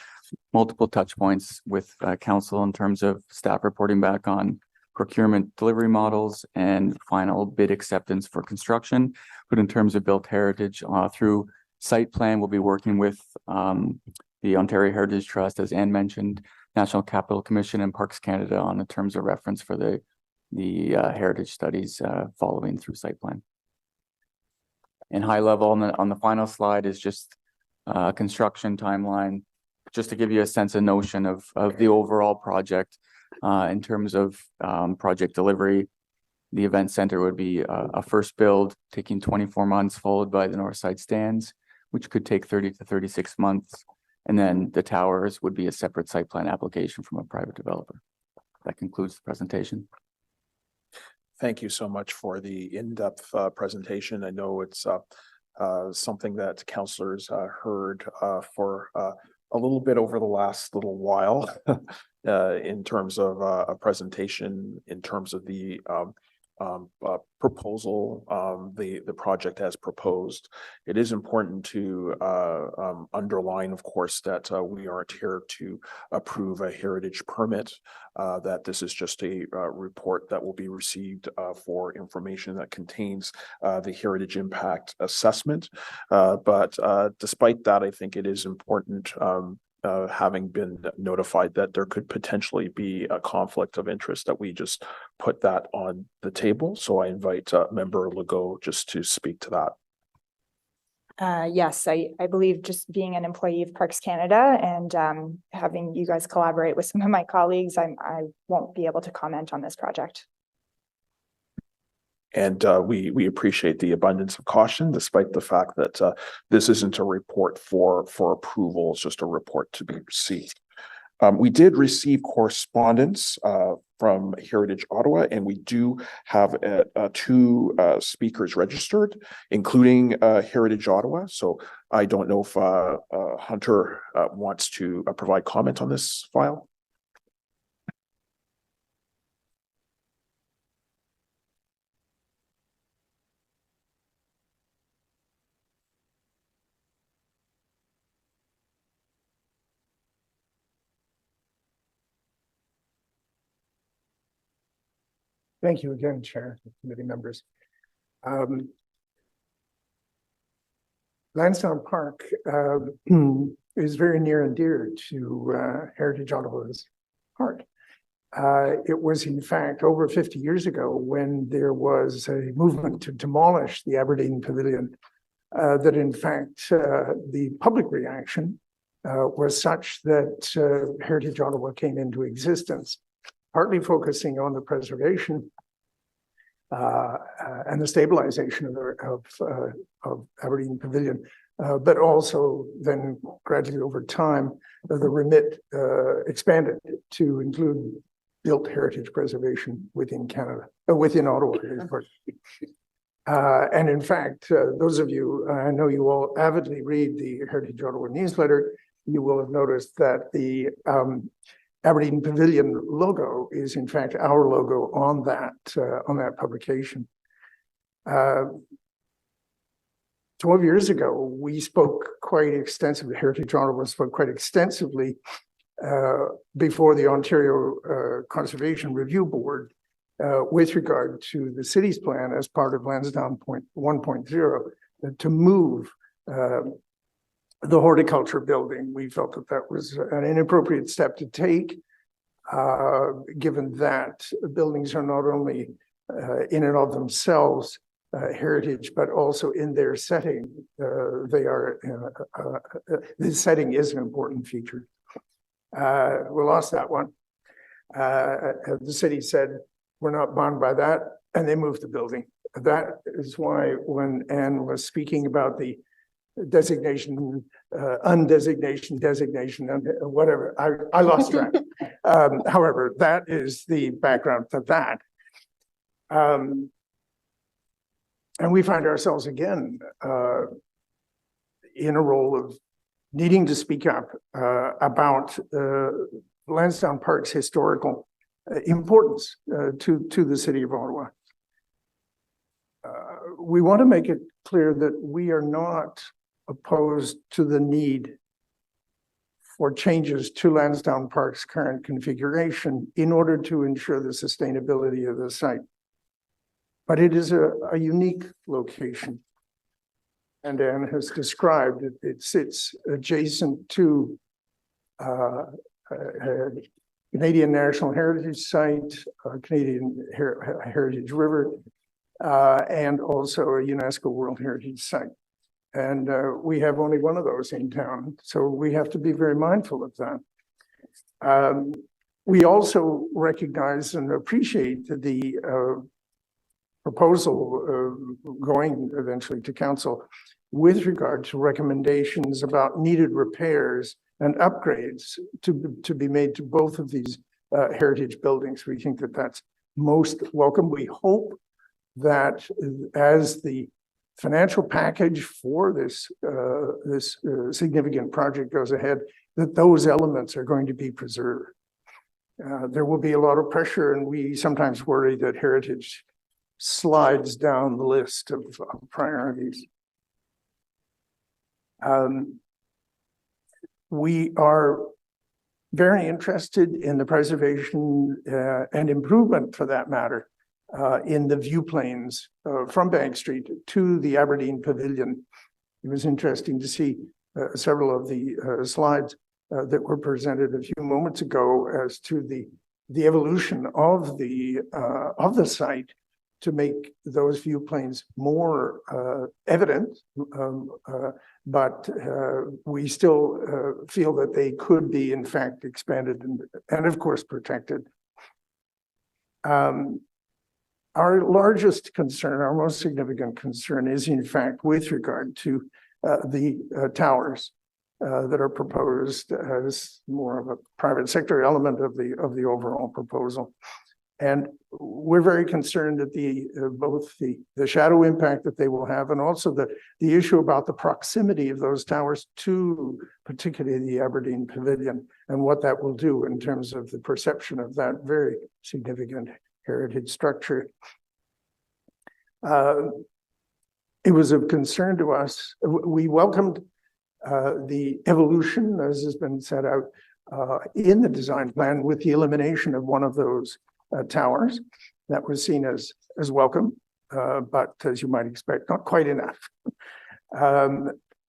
multiple touch points with council in terms of staff reporting back on procurement delivery models and final bid acceptance for construction. But in terms of built heritage through site plan, we'll be working with the Ontario Heritage Trust, as Anne mentioned, National Capital Commission and Parks Canada on the terms of reference for the heritage studies following through site plan. In high level on the final slide is just construction timeline, just to give you a sense of notion of the overall project. In terms of project delivery, the event center would be a first build taking 24 months, followed by the north side stands, which could take 30 to 36 months. And then the towers would be a separate site plan application from a private developer. That concludes the presentation. Thank you so much for the in-depth presentation. I know it's something that councillors heard for a little bit over the last little while in terms of a presentation, in terms of the proposal, the project as proposed. It is important to underline, of course, that we aren't here to approve a heritage permit, that this is just a report that will be received for information that contains the heritage impact assessment. But despite that, I think it is important, having been notified that there could potentially be a conflict of interest, that we just put that on the table. So I invite Member Legault just to speak to that. Yes, I believe just being an employee of Parks Canada and having you guys collaborate with some of my colleagues, I won't be able to comment on this project. And we appreciate the abundance of caution, despite the fact that this isn't a report for approval, it's just a report to be received. We did receive correspondence from Heritage Ottawa, and we do have two speakers registered, including Heritage Ottawa. So I don't know if Hunter wants to provide comment on this file. Thank you again, Chair and committee members. Lansdowne Park is very near and dear to Heritage Ottawa's heart. It was, in fact, over 50 years ago when there was a movement to demolish the Aberdeen Pavilion that, in fact, the public reaction was such that Heritage Ottawa came into existence, partly focusing on the preservation and the stabilization of Aberdeen Pavilion, but also then gradually over time, the remit expanded to include built heritage preservation within Canada, within Ottawa. And in fact, those of you, I know you all avidly read the Heritage Ottawa newsletter, you will have noticed that the Aberdeen Pavilion logo is in fact our logo on that publication. 12 years ago, we spoke quite extensively, Heritage Ottawa spoke quite extensively before the Ontario Conservation Review Board with regard to the city's plan as part of Lansdowne 1.0 to move the horticulture building. We felt that that was an inappropriate step to take, given that buildings are not only in and of themselves heritage, but also in their setting. The setting is an important feature. We lost that one. The city said, we're not bound by that, and they moved the building. That is why when Anne was speaking about the designation, undesignation, designation, and whatever. I lost track. However, that is the background to that. And we find ourselves again in a role of needing to speak up about Lansdowne Park's historical importance to the city of Ottawa. We want to make it clear that we are not opposed to the need for changes to Lansdowne Park's current configuration in order to ensure the sustainability of the site. But it is a unique location. And Anne has described it. It sits adjacent to a Canadian National Heritage Site, Canadian Heritage River, and also a UNESCO World Heritage Site. And we have only one of those in town, so we have to be very mindful of that. We also recognize and appreciate the proposal going eventually to council with regard to recommendations about needed repairs and upgrades to be made to both of these heritage buildings. We think that that's most welcome. We hope that as the financial package for this significant project goes ahead, that those elements are going to be preserved. There will be a lot of pressure, and we sometimes worry that heritage slides down the list of priorities. We are very interested in the preservation and improvement, for that matter, in the view planes from Bank Street to the Aberdeen Pavilion. It was interesting to see several of the slides that were presented a few moments ago as to the evolution of the site to make those view planes more evident, but we still feel that they could be in fact expanded and of course protected. Our largest concern, our most significant concern, is in fact with regard to the towers that are proposed as more of a private sector element of the overall proposal. And we're very concerned that both the shadow impact that they will have, and also the issue about the proximity of those towers to particularly the Aberdeen Pavilion, and what that will do in terms of the perception of that very significant heritage structure. It was of concern to us. We welcomed the evolution, as has been set out in the design plan, with the elimination of one of those towers. That was seen as welcome, but as you might expect, not quite enough.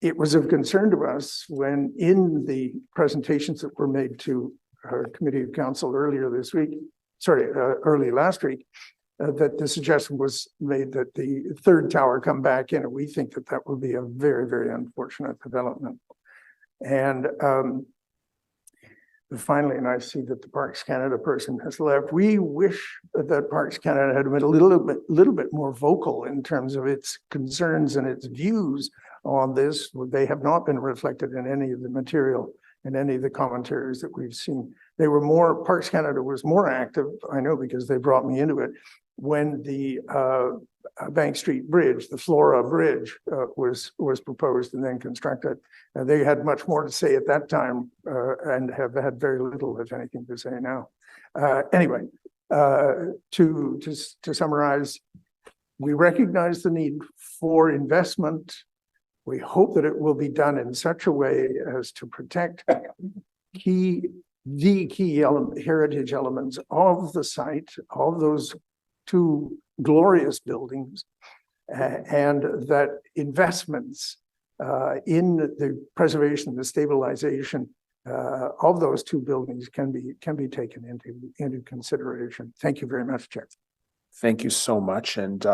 It was of concern to us when, in the presentations that were made to our committee of council early last week, that the suggestion was made that the third tower come back in, and we think that that would be a very, very unfortunate development. And finally, and I see that the Parks Canada person has left, we wish that Parks Canada had been a little bit more vocal in terms of its concerns and its views on this. They have not been reflected in any of the material, in any of the commentaries that we've seen. Parks Canada was more active, I know because they brought me into it, when the Bank Street Bridge, the Flora Bridge, was proposed and then constructed. They had much more to say at that time and have had very little, if anything, to say now. Anyway, to summarize, we recognize the need for investment. We hope that it will be done in such a way as to protect the key heritage elements of the site, of those two glorious buildings, and that investments in the preservation, the stabilization of those two buildings can be taken into consideration. Thank you very much, Chair. Thank you so much. And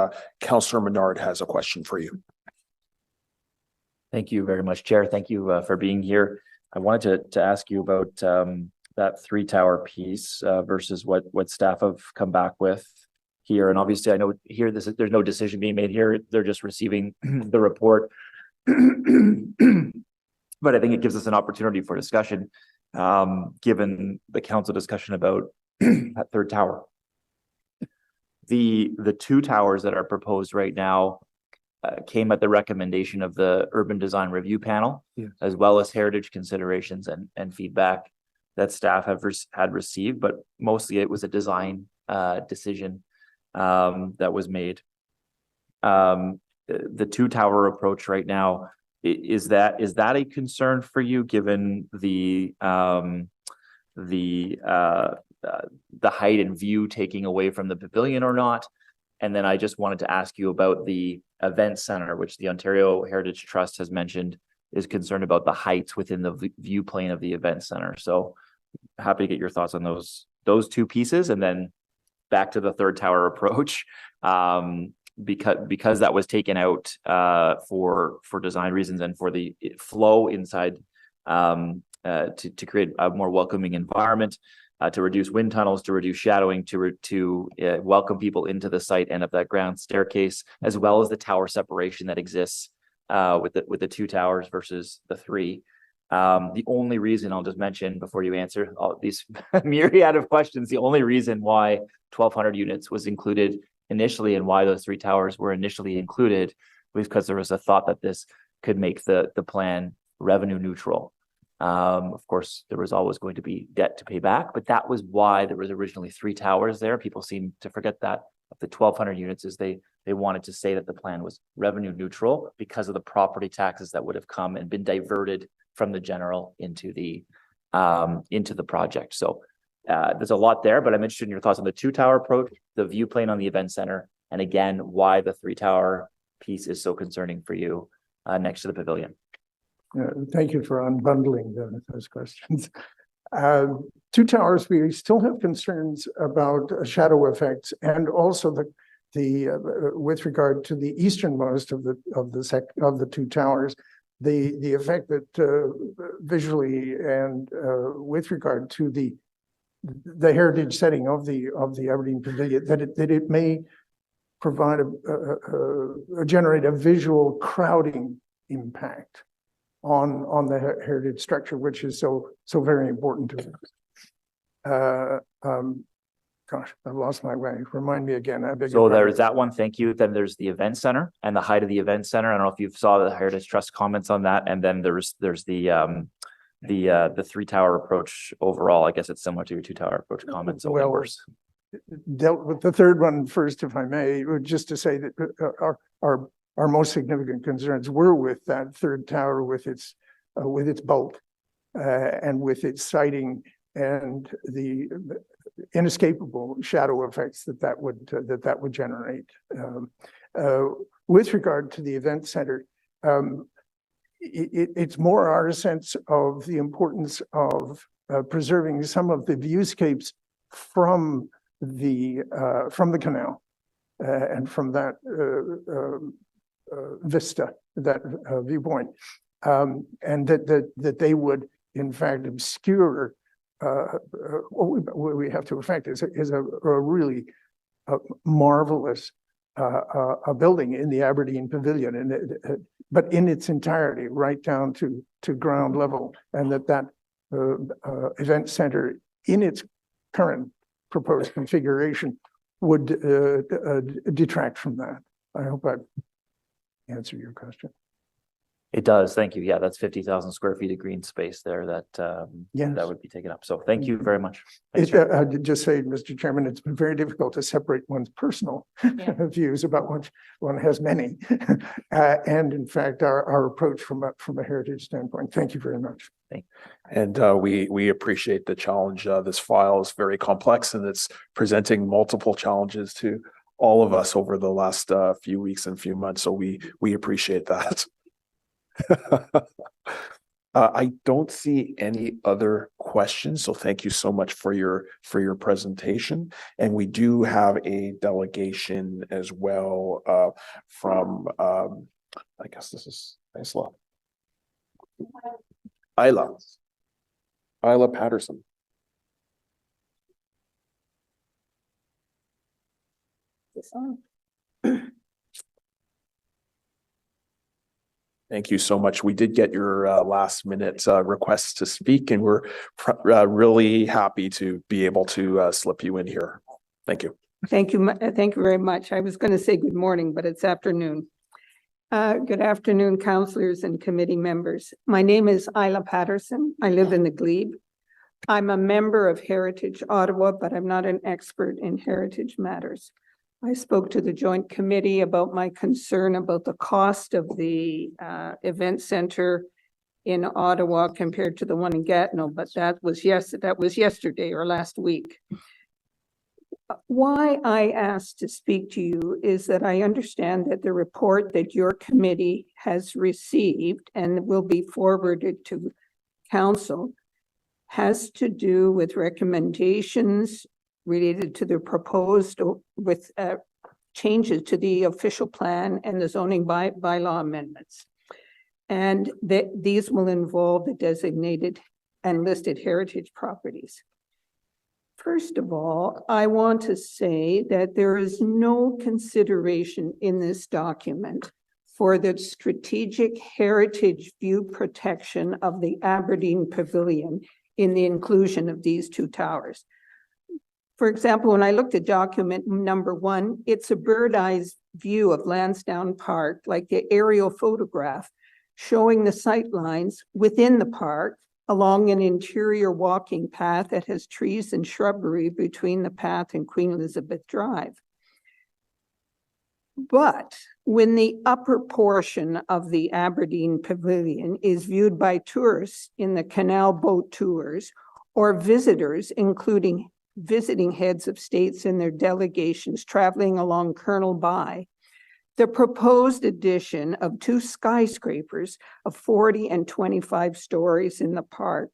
Councillor Menard has a question for you. Thank you very much, Chair. Thank you for being here. I wanted to ask you about that three tower piece versus what staff have come back with here. And obviously I know here there's no decision being made here. They're just receiving the report. But I think it gives us an opportunity for discussion, given the council discussion about that third tower. The two towers that are proposed right now came at the recommendation of the Urban Design Review Panel, as well as heritage considerations and feedback that staff had received, but mostly it was a design decision that was made. The two tower approach right now, is that a concern for you, given the height and view taking away from the pavilion or not? And then I just wanted to ask you about the event center, which the Ontario Heritage Trust has mentioned is concerned about the heights within the view plane of the event center. So happy to get your thoughts on those two pieces, and then back to the third tower approach, because that was taken out for design reasons and for the flow inside, to create a more welcoming environment, to reduce wind tunnels, to reduce shadowing, to welcome people into the site and up that ground staircase, as well as the tower separation that exists with the two towers versus the three. The only reason, I'll just mention before you answer all these myriad of questions, the only reason why 1,200 units was included initially and why those three towers were initially included was because there was a thought that this could make the plan revenue neutral. Of course, there was always going to be debt to pay back, but that was why there was originally three towers there. People seem to forget that of the 1,200 units is they wanted to say that the plan was revenue neutral because of the property taxes that would have come and been diverted from the general into the project. So there's a lot there, but I'm interested in your thoughts on the two tower approach, the view plane on the event center, and again, why the three tower piece is so concerning for you next to the pavilion. Thank you for unbundling those questions. Two towers, we still have concerns about shadow effects, and also the with regard to the easternmost of the two towers, the effect that visually and with regard to the heritage setting of the Aberdeen Pavilion, that it may provide generate a visual crowding impact on the heritage structure, which is so very important to us. Gosh, I've lost my way. Remind me again. So there's that one. Thank you. Then there's the event center and the height of the event center. I don't know if you saw the Heritage Trust comments on that. And then there's the three tower approach overall. I guess it's similar to your two tower approach comments. Well, worse. Dealt with the third one first, if I may, just to say that our most significant concerns were with that third tower, with its bulk and with its siting and the inescapable shadow effects that would generate. With regard to the event center, it's more our sense of the importance of preserving some of the viewscapes from the canal and from that vista, that viewpoint, and that they would in fact obscure what we have to affect is a really marvelous building in the Aberdeen Pavilion, and but in its entirety, right down to ground level, and that event center in its current proposed configuration would detract from that. I hope I answered your question. It does. Thank you. Yeah, that's 50,000 square feet of green space there that yes, that would be taken up. So thank you very much. I did just say, Mr. Chairman, it's been very difficult to separate one's personal views about which one has many, and in fact, our approach from a heritage standpoint. Thank you very much. And we appreciate the challenge. This file is very complex, and it's presenting multiple challenges to all of us over the last few weeks and few months. So we appreciate that. I don't see any other questions, so thank you so much for your presentation. And we do have a delegation as well from I guess this is Isla Patterson. This on? Thank you so much. We did get your last minute request to speak, and we're really happy to be able to slip you in here. Thank you. Thank you. Thank you very much. I was going to say good morning, but it's afternoon. Good afternoon, councillors and committee members. My name is Isla Patterson. I live in the Glebe. I'm a member of Heritage Ottawa, but I'm not an expert in heritage matters. I spoke to the joint committee about my concern about the cost of the event center in Ottawa compared to the one in Gatineau, but that was yesterday or last week. Why I asked to speak to you is that I understand that the report that your committee has received and will be forwarded to council has to do with recommendations related to the proposed with changes to the official plan and the zoning bylaw amendments. And that these will involve the designated and listed heritage properties. First of all, I want to say that there is no consideration in this document for the strategic heritage view protection of the Aberdeen Pavilion in the inclusion of these two towers. For example, when I looked at document number 1, it's a bird's-eye view of Lansdowne Park, like the aerial photograph, showing the sight lines within the park along an interior walking path that has trees and shrubbery between the path and Queen Elizabeth Drive. But when the upper portion of the Aberdeen Pavilion is viewed by tourists in the canal boat tours or visitors, including visiting heads of states and their delegations traveling along Colonel By, the proposed addition of 2 skyscrapers of 40 and 25 stories in the park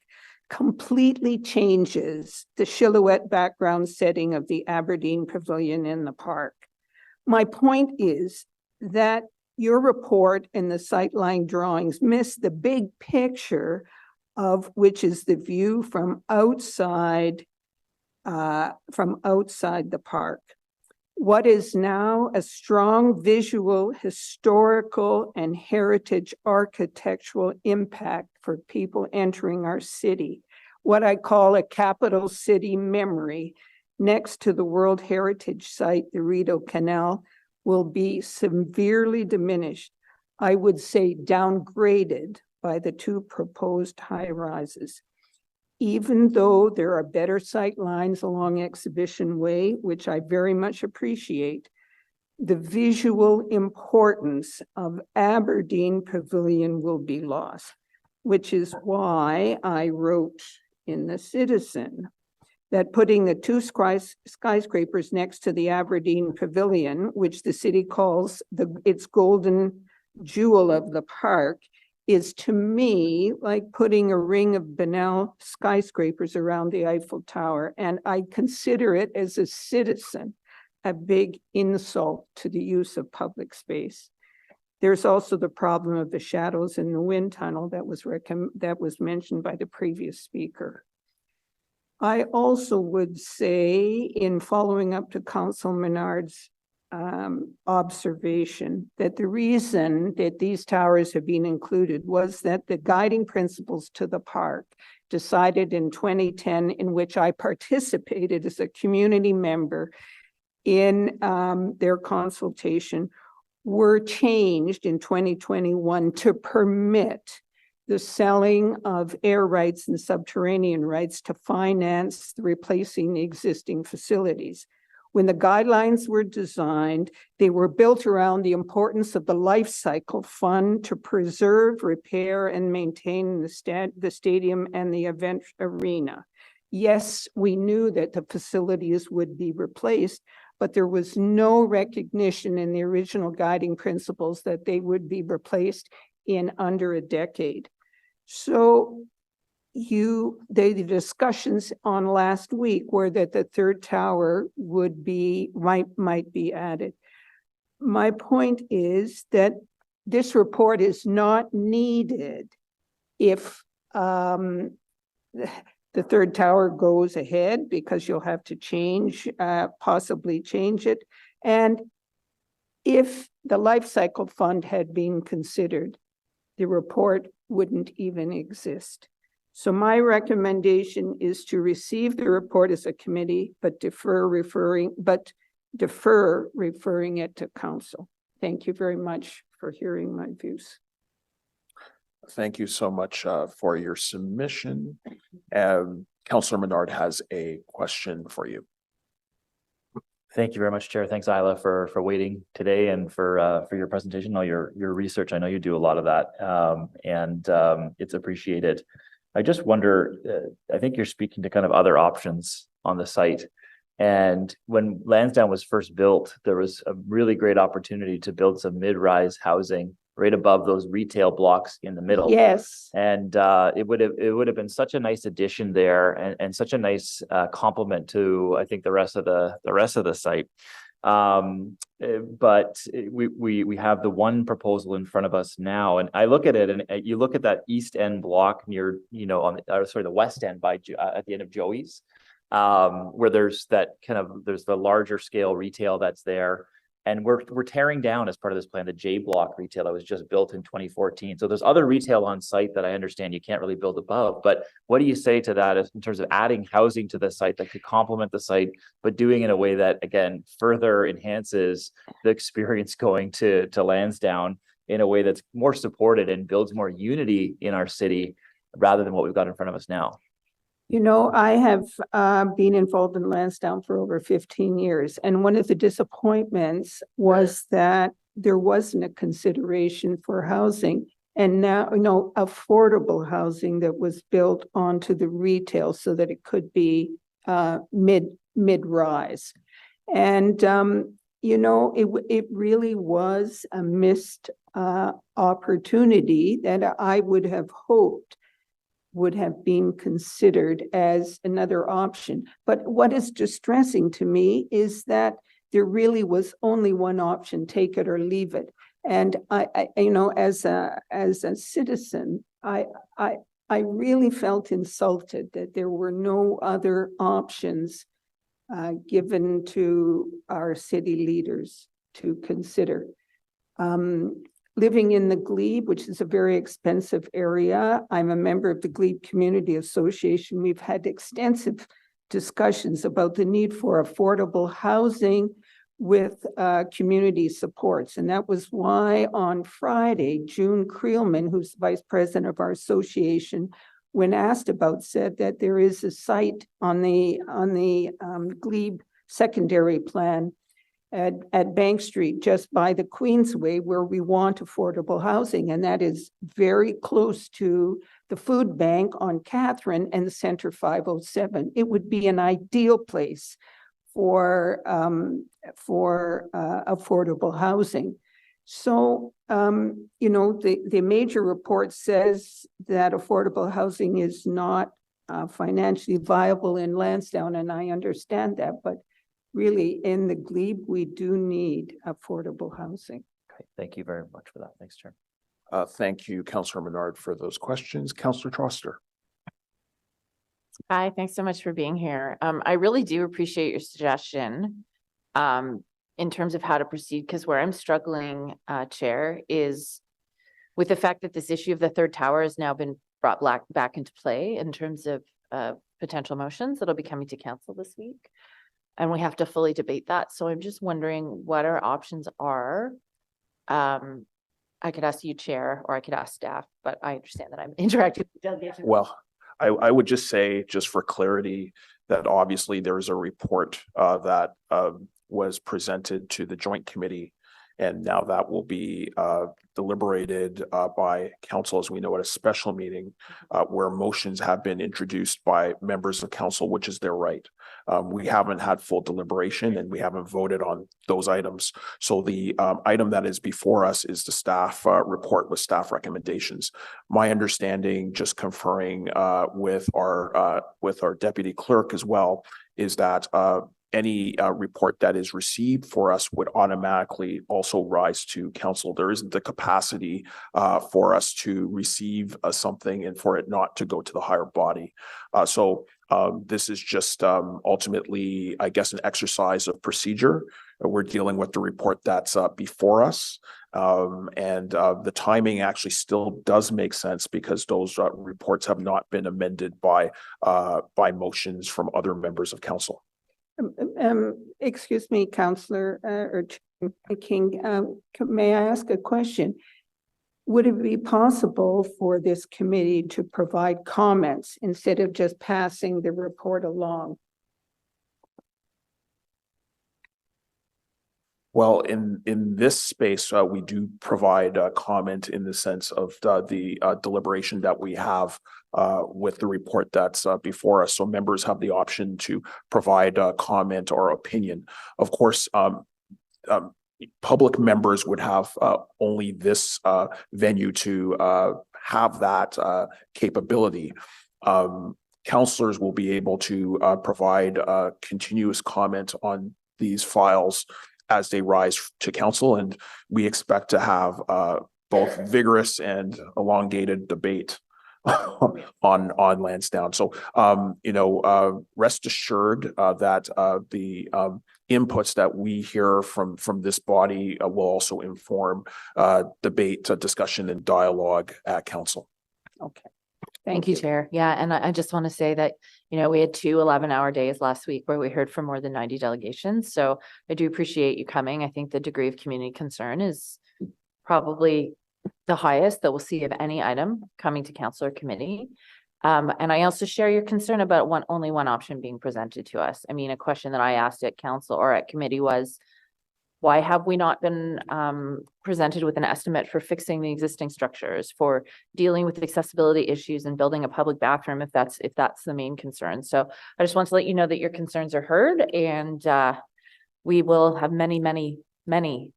completely changes the silhouette background setting of the Aberdeen Pavilion in the park. My point is that your report and the sightline drawings miss the big picture of which is the view from outside the park. What is now a strong visual, historical, and heritage architectural impact for people entering our city, what I call a capital city memory, next to the World Heritage Site, the Rideau Canal, will be severely diminished, I would say downgraded, by the 2 proposed high rises. Even though there are better sight lines along Exhibition Way, which I very much appreciate, the visual importance of Aberdeen Pavilion will be lost, which is why I wrote in the Citizen that putting the 2 skyscrapers next to the Aberdeen Pavilion, which the city calls its golden jewel of the park, is to me like putting a ring of Benel skyscrapers around the Eiffel Tower. And I consider it as a citizen a big insult to the use of public space. There's also the problem of the shadows in the wind tunnel that was mentioned by the previous speaker. I also would say, in following up to Council Menard's observation, that the reason that these towers have been included was that the guiding principles to the park decided in 2010, in which I participated as a community member in their consultation, were changed in 2021 to permit the selling of air rights and subterranean rights to finance replacing the existing facilities. When the guidelines were designed, they were built around the importance of the life cycle fund to preserve, repair, and maintain the stadium and the event arena. Yes, we knew that the facilities would be replaced, but there was no recognition in the original guiding principles that they would be replaced in under a decade. So the discussions on last week were that the 3rd tower might be added. My point is that this report is not needed if the 3rd tower goes ahead, because you'll have to possibly change it. And if the life cycle fund had been considered, the report wouldn't even exist. So my recommendation is to receive the report as a committee, but defer referring it to council. Thank you very much for hearing my views. Thank you so much for your submission. Councillor Menard has a question for you. Thank you very much, Chair. Thanks, Isla, for waiting today and for your presentation, all your research. I know you do a lot of that, and it's appreciated. I just wonder, I think you're speaking to kind of other options on the site. And when Lansdowne was first built, there was a really great opportunity to build some mid-rise housing right above those retail blocks in the middle. Yes. And it would have been such a nice addition there, and such a nice complement to, I think, the rest of the site. But we have the one proposal in front of us now, and I look at it, and you look at that east end block near, on the west end by at the end of Joey's, where there's the larger scale retail that's there. And we're tearing down, as part of this plan, the J block retail that was just built in 2014. So there's other retail on site that I understand you can't really build above. But what do you say to that in terms of adding housing to the site that could complement the site, but doing it in a way that, again, further enhances the experience going to Lansdowne in a way that's more supported and builds more unity in our city rather than what we've got in front of us now? I have been involved in Lansdowne for over 15 years. And one of the disappointments was that there wasn't a consideration for housing, and now, affordable housing that was built onto the retail so that it could be mid-rise. And, it really was a missed opportunity that I would have hoped would have been considered as another option. But what is distressing to me is that there really was only one option: take it or leave it. And I as a citizen, I really felt insulted that there were no other options given to our city leaders to consider. Living in the Glebe, which is a very expensive area, I'm a member of the Glebe Community Association. We've had extensive discussions about the need for affordable housing with community supports. And that was why on Friday, June Creelman, who's vice president of our association, when asked about, said that there is a site on the Glebe secondary plan at Bank Street, just by the Queensway, where we want affordable housing. And that is very close to the food bank on Catherine and the Center 507. It would be an ideal place for affordable housing. So, the major report says that affordable housing is not financially viable in Lansdowne, and I understand that, but really, in the Glebe, we do need affordable housing. Okay, thank you very much for that. Thanks, Chair. Thank you, Councillor Menard, for those questions. Councillor Troster. Hi, thanks so much for being here. I really do appreciate your suggestion in terms of how to proceed, because where I'm struggling, Chair, is with the fact that this issue of the third tower has now been brought back into play in terms of potential motions that'll be coming to council this week. And we have to fully debate that. So I'm just wondering what our options are. I could ask you, Chair, or I could ask staff, but I understand that I'm interacting with the delegation. Well, I would just say, just for clarity, that obviously there's a report that was presented to the joint committee, and now that will be deliberated by council, as we know, at a special meeting where motions have been introduced by members of council, which is their right. We haven't had full deliberation and we haven't voted on those items. So the item that is before us is the staff report with staff recommendations. My understanding, just conferring with our deputy clerk as well, is that any report that is received for us would automatically also rise to council. There isn't the capacity for us to receive something and for it not to go to the higher body. So this is just ultimately, I guess, an exercise of procedure we're dealing with the report that's before us. The timing actually still does make sense because those reports have not been amended by motions from other members of council. Excuse me, Councillor King, may I ask a question? Would it be possible for this committee to provide comments instead of just passing the report along? Well, in this space, we do provide comment in the sense of the deliberation that we have with the report that's before us. So members have the option to provide comment or opinion. Of course, public members would have only this venue to have that capability. Councillors will be able to provide continuous comment on these files as they rise to council, and we expect to have both vigorous and elongated debate on Lansdowne. So, rest assured that the inputs that we hear from this body will also inform debate, discussion, and dialogue at council. Okay. Thank you, Chair. Yeah, and I just want to say that, we had 2 11-hour days last week where we heard from more than 90 delegations. So I do appreciate you coming. I think the degree of community concern is probably the highest that we'll see of any item coming to council or committee. And I also share your concern about only one option being presented to us. I mean, a question that I asked at council or at committee was, why have we not been presented with an estimate for fixing the existing structures, for dealing with accessibility issues and building a public bathroom if that's the main concern? So I just want to let you know that your concerns are heard, and we will have many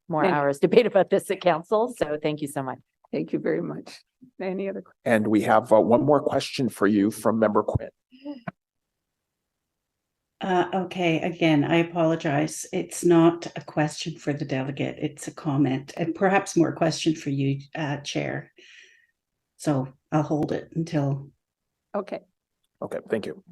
more hours debate about this at council. So thank you so much. Thank you very much. Any other questions? And we have one more question for you from Member Quinn. Okay, again, I apologize. It's not a question for the delegate. It's a comment, and perhaps more a question for you, Chair. So I'll hold it until. Okay. Okay, thank you.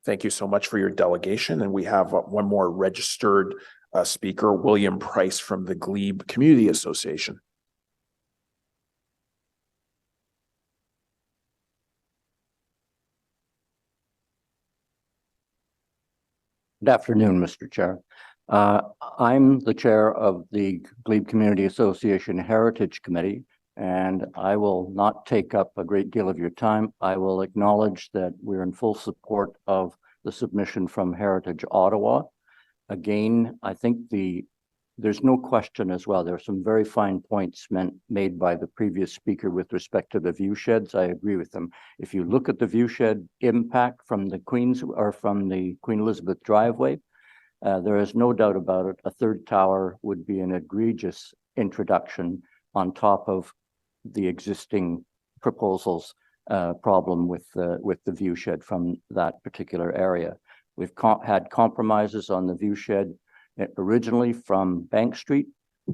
Thank you so much for your delegation. And we have one more registered speaker, William Price from the Glebe Community Association. Good afternoon, Mr. Chair. I'm the chair of the Glebe Community Association Heritage Committee, and I will not take up a great deal of your time. I will acknowledge that we're in full support of the submission from Heritage Ottawa. Again, I think there's no question as well. There are some very fine points made by the previous speaker with respect to the view sheds. I agree with them. If you look at the view shed impact from the Queen Elizabeth driveway, there is no doubt about it. A third tower would be an egregious introduction on top of the existing proposals problem with the view shed from that particular area. We've had compromises on the view shed originally from Bank Street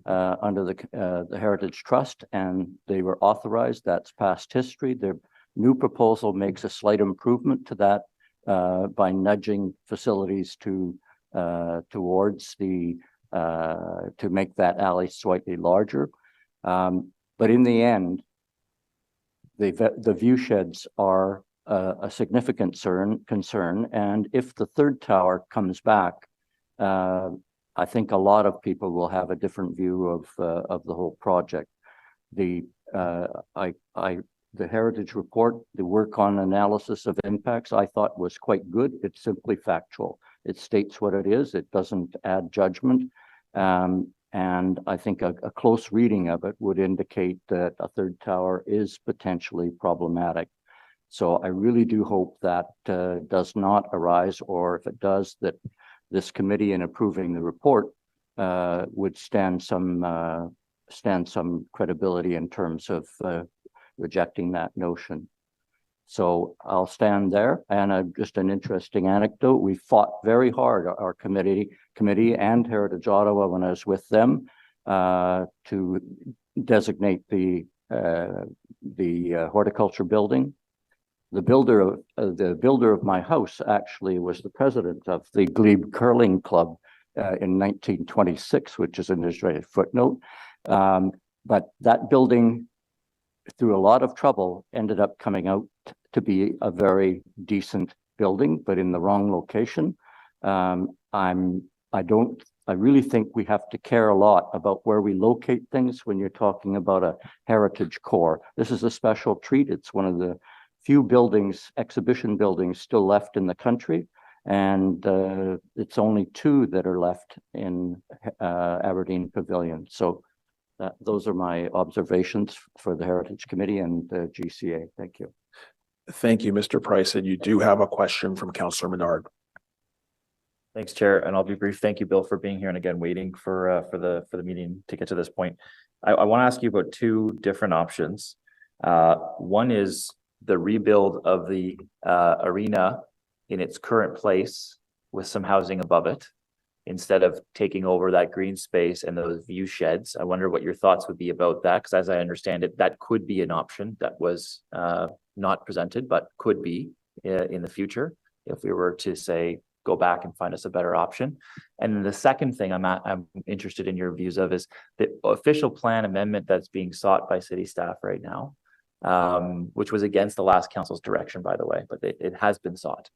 under the Heritage Trust, and they were authorized. That's past history. The new proposal makes a slight improvement to that by nudging facilities towards to make that alley slightly larger. But in the end, the view sheds are a significant concern, and if the third tower comes back, I think a lot of people will have a different view of the whole project. The Heritage report, the work on analysis of impacts, I thought was quite good. It's simply factual. It states what it is. It doesn't add judgment. And I think a close reading of it would indicate that a third tower is potentially problematic. So I really do hope that does not arise, or if it does, that this committee, in approving the report, would stand some credibility in terms of rejecting that notion. So I'll stand there. And just an interesting anecdote: we fought very hard, our committee and Heritage Ottawa, when I was with them, to designate the horticulture building. the builder of my house actually was the president of the Glebe Curling Club in 1926, which is in his footnote. But that building, through a lot of trouble, ended up coming out to be a very decent building, but in the wrong location. I really think we have to care a lot about where we locate things when you're talking about a heritage core. This is a special treat. It's one of the few buildings, exhibition buildings, still left in the country. And it's only 2 that are left in Aberdeen Pavilion. So those are my observations for the Heritage Committee and the GCA. Thank you. Thank you, Mr. Price. And you do have a question from Councillor Menard. Thanks, Chair, and I'll be brief. Thank you, Bill, for being here and again waiting for the meeting to get to this point. I want to ask you about 2 different options. One is the rebuild of the arena in its current place with some housing above it, instead of taking over that green space and those view sheds. I wonder what your thoughts would be about that, because as I understand it, that could be an option that was not presented, but could be in the future if we were to say, go back and find us a better option. And then the second thing I'm interested in your views of is the official plan amendment that's being sought by city staff right now, which was against the last council's direction, by the way, but it has been sought,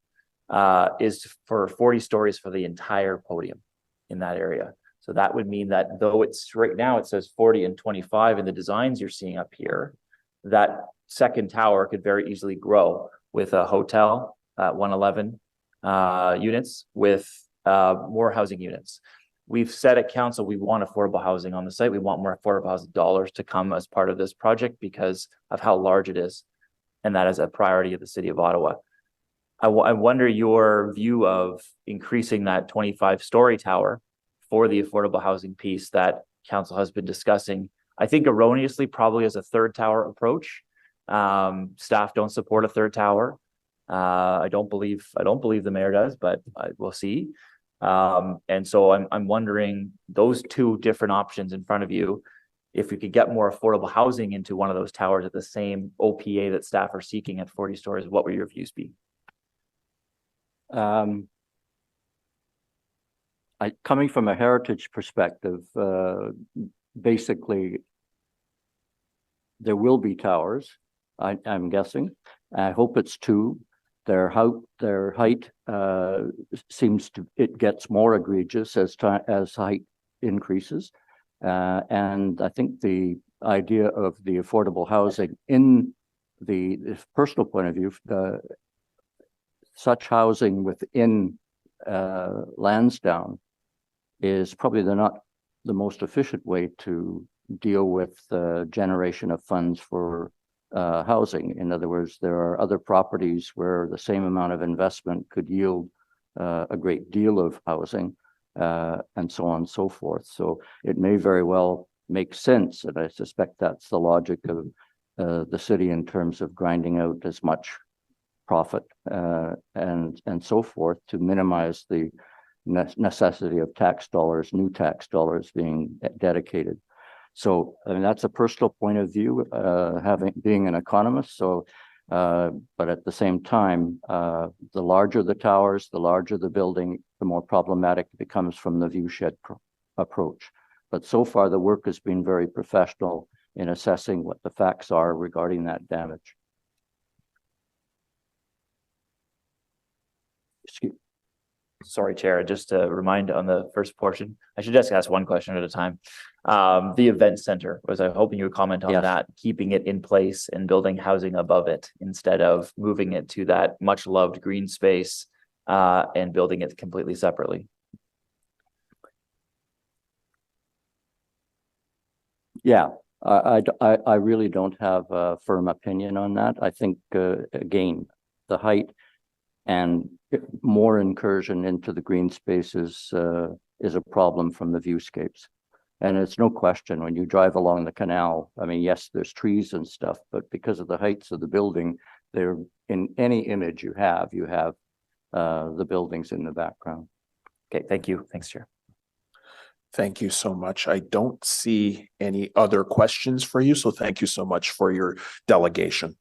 is for 40 stories for the entire podium in that area. So that would mean that though it's right now, it says 40 and 25 in the designs you're seeing up here, that second tower could very easily grow with a hotel at 111 units with more housing units. We've said at council, we want affordable housing on the site. We want more affordable housing dollars to come as part of this project because of how large it is. And that is a priority of the city of Ottawa. I wonder your view of increasing that 25-story tower for the affordable housing piece that council has been discussing. I think erroneously, probably as a 3rd tower approach. Staff don't support a 3rd tower. I don't believe the mayor does, but we'll see. And so I'm wondering those 2 different options in front of you, if we could get more affordable housing into one of those towers at the same OPA that staff are seeking at 40 stories, what would your views be? Coming from a heritage perspective, basically, there will be towers, I'm guessing. I hope it's 2. Their height seems to, it gets more egregious as height increases. And I think the idea of the affordable housing in the personal point of view, such housing within Lansdowne is probably not the most efficient way to deal with the generation of funds for housing. In other words, there are other properties where the same amount of investment could yield a great deal of housing, and so on and so forth. So it may very well make sense, and I suspect that's the logic of the city in terms of grinding out as much profit and so forth to minimize the necessity of tax dollars, new tax dollars being dedicated. So I mean, that's a personal point of view, being an economist. So, but at the same time, the larger the towers, the larger the building, the more problematic it becomes from the view shed approach. But so far, the work has been very professional in assessing what the facts are regarding that damage. Sorry, Chair, just to remind on the first portion, I should just ask one question at a time. The event center, was I hoping you would comment on that, keeping it in place and building housing above it instead of moving it to that much loved green space and building it completely separately. Yeah, I really don't have a firm opinion on that. I think, again, the height and more incursion into the green spaces is a problem from the viewscapes. And it's no question when you drive along the canal, I mean, yes, there's trees and stuff, but because of the heights of the building, they're in any image you have the buildings in the background. Okay, thank you. Thanks, Chair. Thank you so much. I don't see any other questions for you, so thank you so much for your delegation.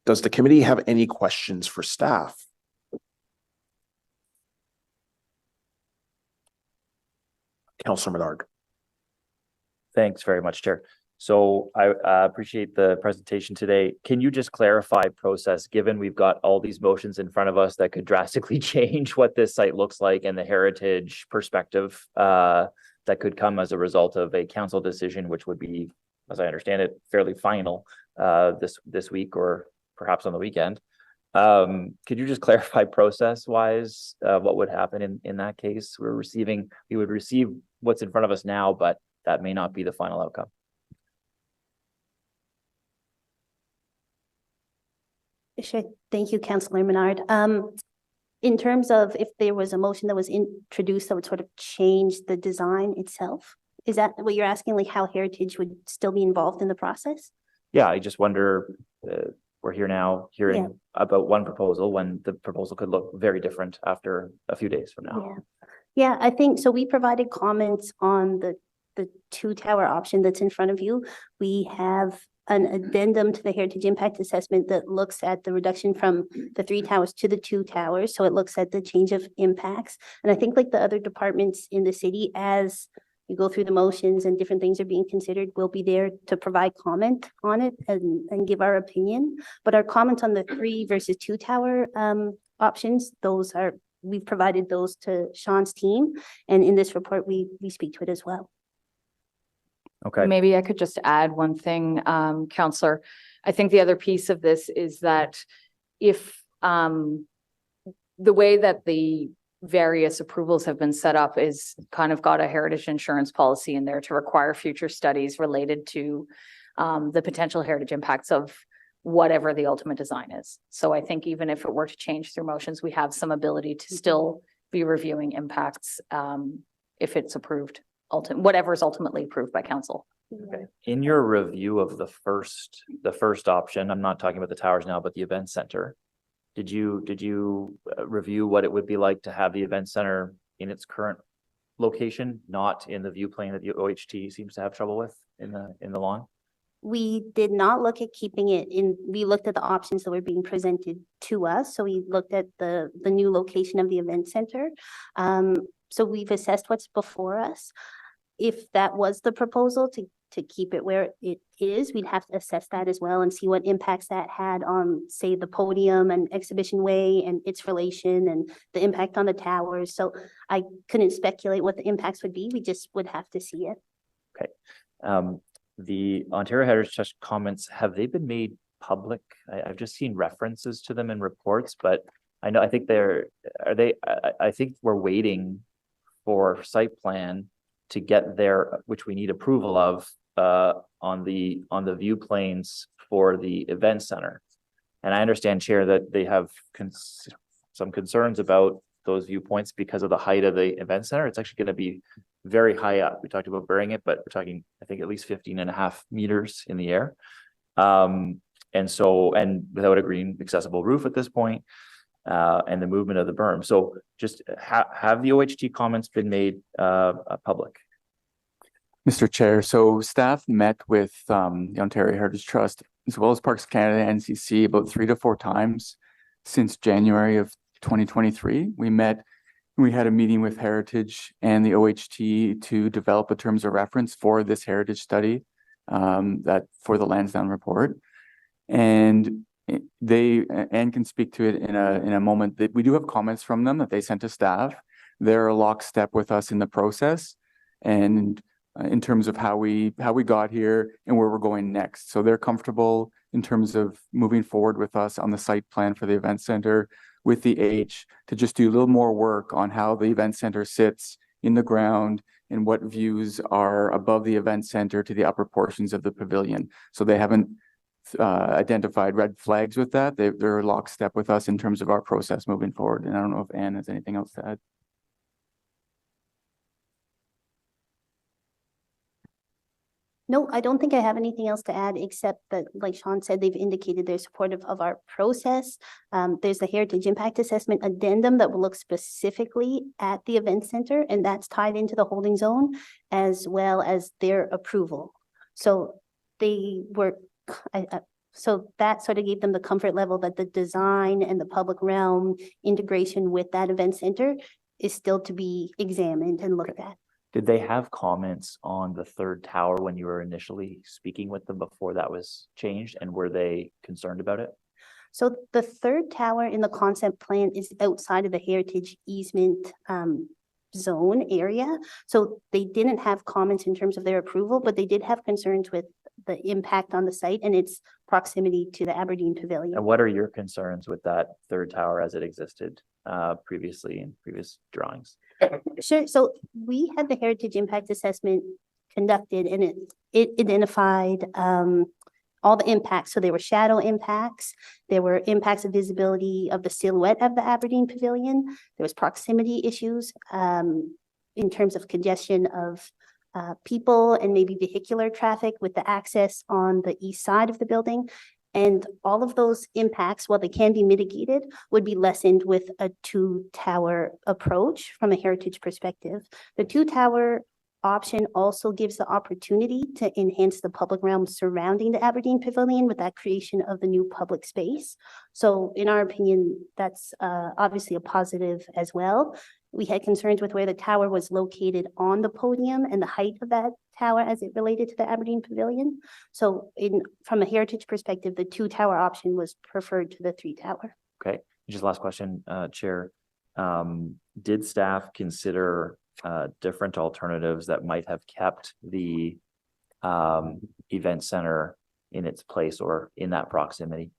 Does the committee have any questions for staff? Councillor Menard. Thanks very much, Chair. So I appreciate the presentation today. Can you just clarify process, given we've got all these motions in front of us that could drastically change what this site looks like and the heritage perspective that could come as a result of a council decision, which would be, as I understand it, fairly final this week or perhaps on the weekend. Could you just clarify process wise what would happen in that case? We would receive what's in front of us now, but that may not be the final outcome. Sure. Thank you, Councillor Menard. In terms of if there was a motion that was introduced that would sort of change the design itself, is that what you're asking, like how heritage would still be involved in the process? Yeah, I just wonder, we're here now hearing about one proposal when the proposal could look very different after a few days from now. Yeah, I think so. We provided comments on the two tower option that's in front of you. We have an addendum to the heritage impact assessment that looks at the reduction from the 3 towers to the 2 towers. So it looks at the change of impacts. And I think like the other departments in the city, as you go through the motions and different things are being considered, we'll be there to provide comment on it and give our opinion. But our comments on the 3 versus 2 tower options, we've provided those to Sean's team. And in this report, we speak to it as well. Okay. Maybe I could just add one thing, Councillor. I think the other piece of this is that if the way that the various approvals have been set up is kind of got a heritage insurance policy in there to require future studies related to the potential heritage impacts of whatever the ultimate design is. So I think even if it were to change through motions, we have some ability to still be reviewing impacts if it's approved. Whatever is ultimately approved by council. Okay. In your review of the first option, I'm not talking about the towers now, but the event center, did you review what it would be like to have the event center in its current location, not in the view plane that the OHT seems to have trouble with in the lawn? We did not look at keeping it in, we looked at the options that were being presented to us. So we looked at the new location of the event center. So we've assessed what's before us. If that was the proposal to keep it where it is, we'd have to assess that as well and see what impacts that had on, say, the podium and exhibition way and its relation and the impact on the towers. So I couldn't speculate what the impacts would be. We just would have to see it. Okay. The Ontario Heritage Trust comments, have they been made public? I've just seen references to them in reports, but I think I think we're waiting for site plan to get there, which we need approval of on the view planes for the event center. And I understand, Chair, that they have some concerns about those viewpoints because of the height of the event center. It's actually going to be very high up. We talked about burying it, but we're talking, I think, at least 15.5 meters in the air. And without a green accessible roof at this point, and the movement of the berm. So just have the OHT comments been made public? Mr. Chair, so staff met with the Ontario Heritage Trust as well as Parks Canada and NCC about 3 to 4 times since January of 2023. We had a meeting with Heritage and the OHT to develop the terms of reference for this heritage study for the Lansdowne report. And Anne can speak to it in a moment. That we do have comments from them that they sent to staff. They're lockstep with us in the process and in terms of how we got here and where we're going next. So they're comfortable in terms of moving forward with us on the site plan for the event center with the H to just do a little more work on how the event center sits in the ground and what views are above the event center to the upper portions of the pavilion. So they haven't identified red flags with that. They're lockstep with us in terms of our process moving forward. And I don't know if Anne has anything else to add. No, I don't think I have anything else to add, except that, like Sean said, they've indicated they're supportive of our process. There's the Heritage Impact Assessment addendum that will look specifically at the event center, and that's tied into the holding zone, as well as their approval. So they were, So that sort of gave them the comfort level that the design and the public realm integration with that event center is still to be examined and looked at. Did they have comments on the third tower when you were initially speaking with them before that was changed? And were they concerned about it? So the third tower in the concept plan is outside of the heritage easement zone area. So they didn't have comments in terms of their approval, but they did have concerns with the impact on the site and its proximity to the Aberdeen Pavilion. And what are your concerns with that third tower as it existed previously in previous drawings? Sure. So we had the heritage impact assessment conducted and it identified all the impacts. So there were shadow impacts, there were impacts of visibility of the silhouette of the Aberdeen Pavilion, there was proximity issues in terms of congestion of people and maybe vehicular traffic with the access on the east side of the building. And all of those impacts, while they can be mitigated, would be lessened with a two-tower approach from a heritage perspective. The two-tower option also gives the opportunity to enhance the public realm surrounding the Aberdeen Pavilion with that creation of the new public space. So in our opinion, that's obviously a positive as well. We had concerns with where the tower was located on the podium and the height of that tower as it related to the Aberdeen Pavilion. So from a heritage perspective, the two-tower option was preferred to the three-tower. Okay, just last question, Chair. Did staff consider different alternatives that might have kept the event center in its place or in that proximity?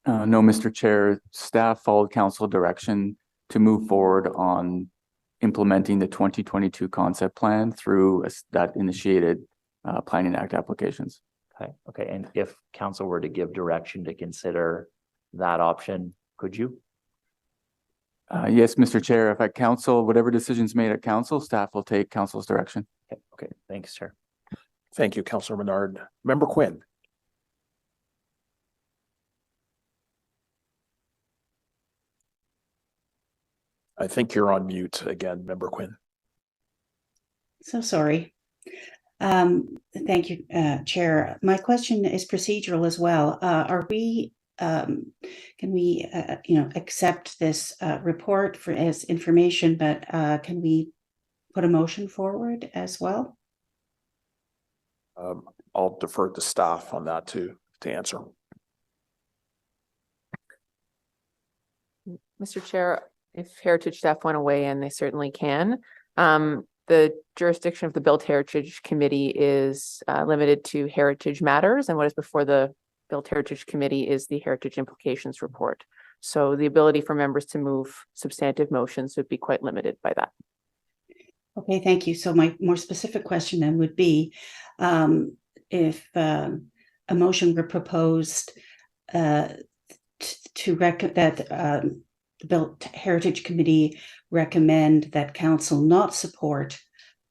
No, Mr. Chair, staff followed council direction to move forward on implementing the 2022 concept plan through that initiated Planning Act applications. Okay. And if council were to give direction to consider that option, could you? Yes, Mr. Chair, if at council, whatever decisions made at council, staff will take council's direction. Okay. Thanks, Chair. Thank you, Councillor Menard. Member Quinn. I think you're on mute again, Member Quinn. So sorry. Thank you, Chair. My question is procedural as well. Can we accept this report as information, but can we put a motion forward as well? I'll defer to staff on that to answer. Mr. Chair, if heritage staff want to weigh in, they certainly can. The jurisdiction of the Built Heritage Committee is limited to heritage matters, and what is before the Built Heritage Committee is the Heritage Implications Report. So the ability for members to move substantive motions would be quite limited by that. Okay, thank you. So my more specific question then would be, if a motion were proposed that the Built Heritage Committee recommend that council not support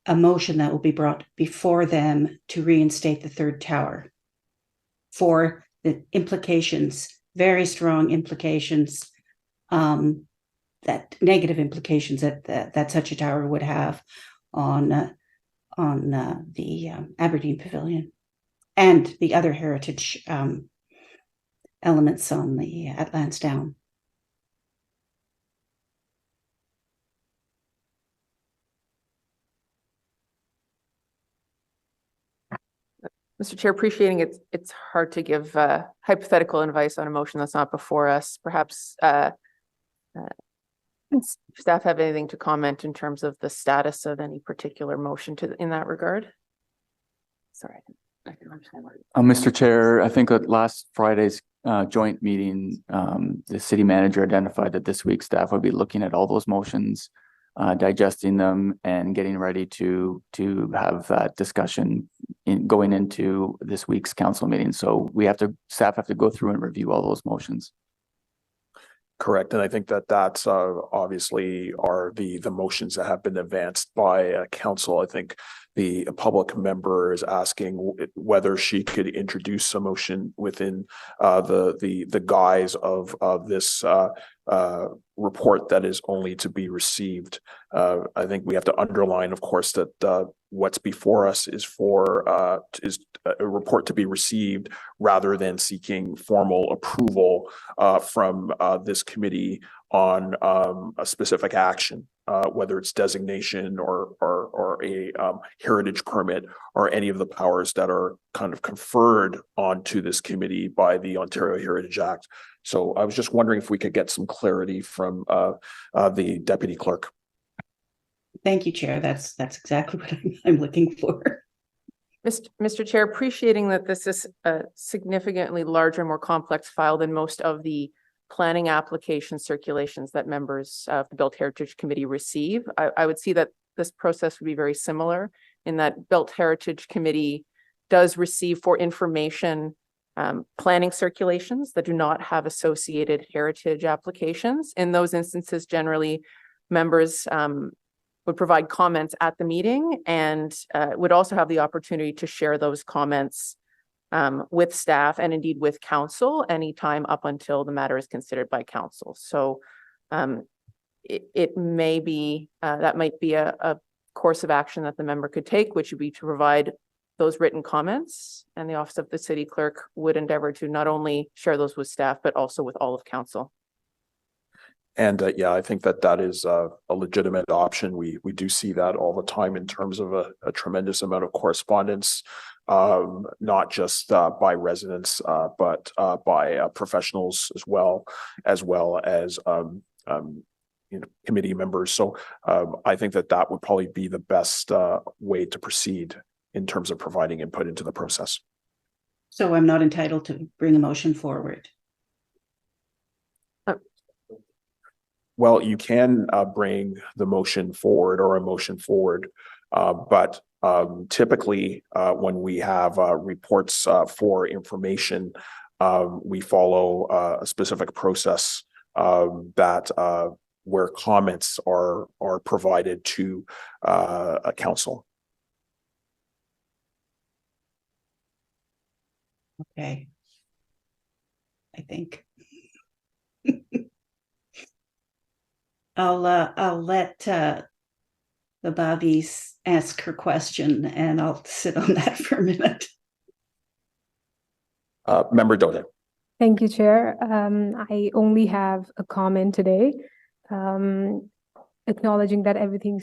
a motion that will be brought before them to reinstate the third tower for the implications, very strong implications, that negative implications that such a tower would have on the Aberdeen Pavilion and the other heritage elements on the at Lansdowne. Mr. Chair, appreciating it's hard to give hypothetical advice on a motion that's not before us. Perhaps staff have anything to comment in terms of the status of any particular motion in that regard? Sorry, I didn't understand what. Mr. Chair, I think at last Friday's joint meeting, the city manager identified that this week staff would be looking at all those motions, digesting them and getting ready to have that discussion going into this week's council meeting. So staff have to go through and review all those motions. Correct. And I think that's obviously are the motions that have been advanced by council. I think the public member is asking whether she could introduce a motion within the guise of this report that is only to be received. I think we have to underline, of course, that what's before us is is a report to be received rather than seeking formal approval from this committee on a specific action, whether it's designation or a heritage permit or any of the powers that are kind of conferred onto this committee by the Ontario Heritage Act. So I was just wondering if we could get some clarity from the deputy clerk. Thank you, Chair. That's exactly what I'm looking for. Mr. Chair, appreciating that this is a significantly larger, more complex file than most of the planning application circulations that members of the Built Heritage Committee receive, I would see that this process would be very similar in that Built Heritage Committee does receive for information planning circulations that do not have associated heritage applications. In those instances, generally, members would provide comments at the meeting and would also have the opportunity to share those comments with staff and indeed with council anytime up until the matter is considered by council. So it may be, that might be a course of action that the member could take, which would be to provide those written comments, and the Office of the City Clerk would endeavor to not only share those with staff, but also with all of council. And yeah, I think that is a legitimate option. We do see that all the time in terms of a tremendous amount of correspondence, not just by residents, but by professionals as well as committee members. So I think that would probably be the best way to proceed in terms of providing input into the process. So I'm not entitled to bring a motion forward. Well, you can bring the motion forward or a motion forward, but typically when we have reports for information, we follow a specific process that where comments are provided to a council. Okay. I think. I'll let the Bobbies ask her question and I'll sit on that for a minute. Member Doden. Thank you, Chair. I only have a comment today, acknowledging that everything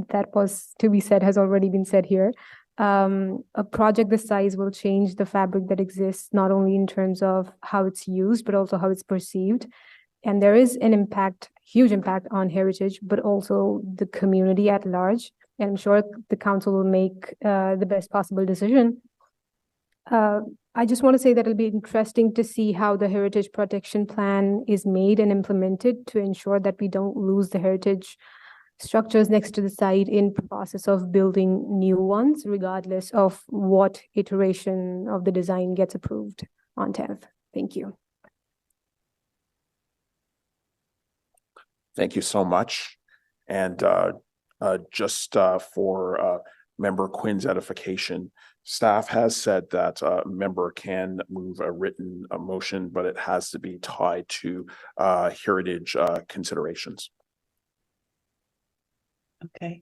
that was to be said has already been said here. A project this size will change the fabric that exists, not only in terms of how it's used, but also how it's perceived. And there is an impact, huge impact on heritage, but also the community at large. And I'm sure the council will make the best possible decision. I just want to say that it'll be interesting to see how the heritage protection plan is made and implemented to ensure that we don't lose the heritage structures next to the site in process of building new ones, regardless of what iteration of the design gets approved on 10th. Thank you. Thank you so much. And just for Member Quinn's edification, staff has said that a member can move a written motion, but it has to be tied to heritage considerations. Okay.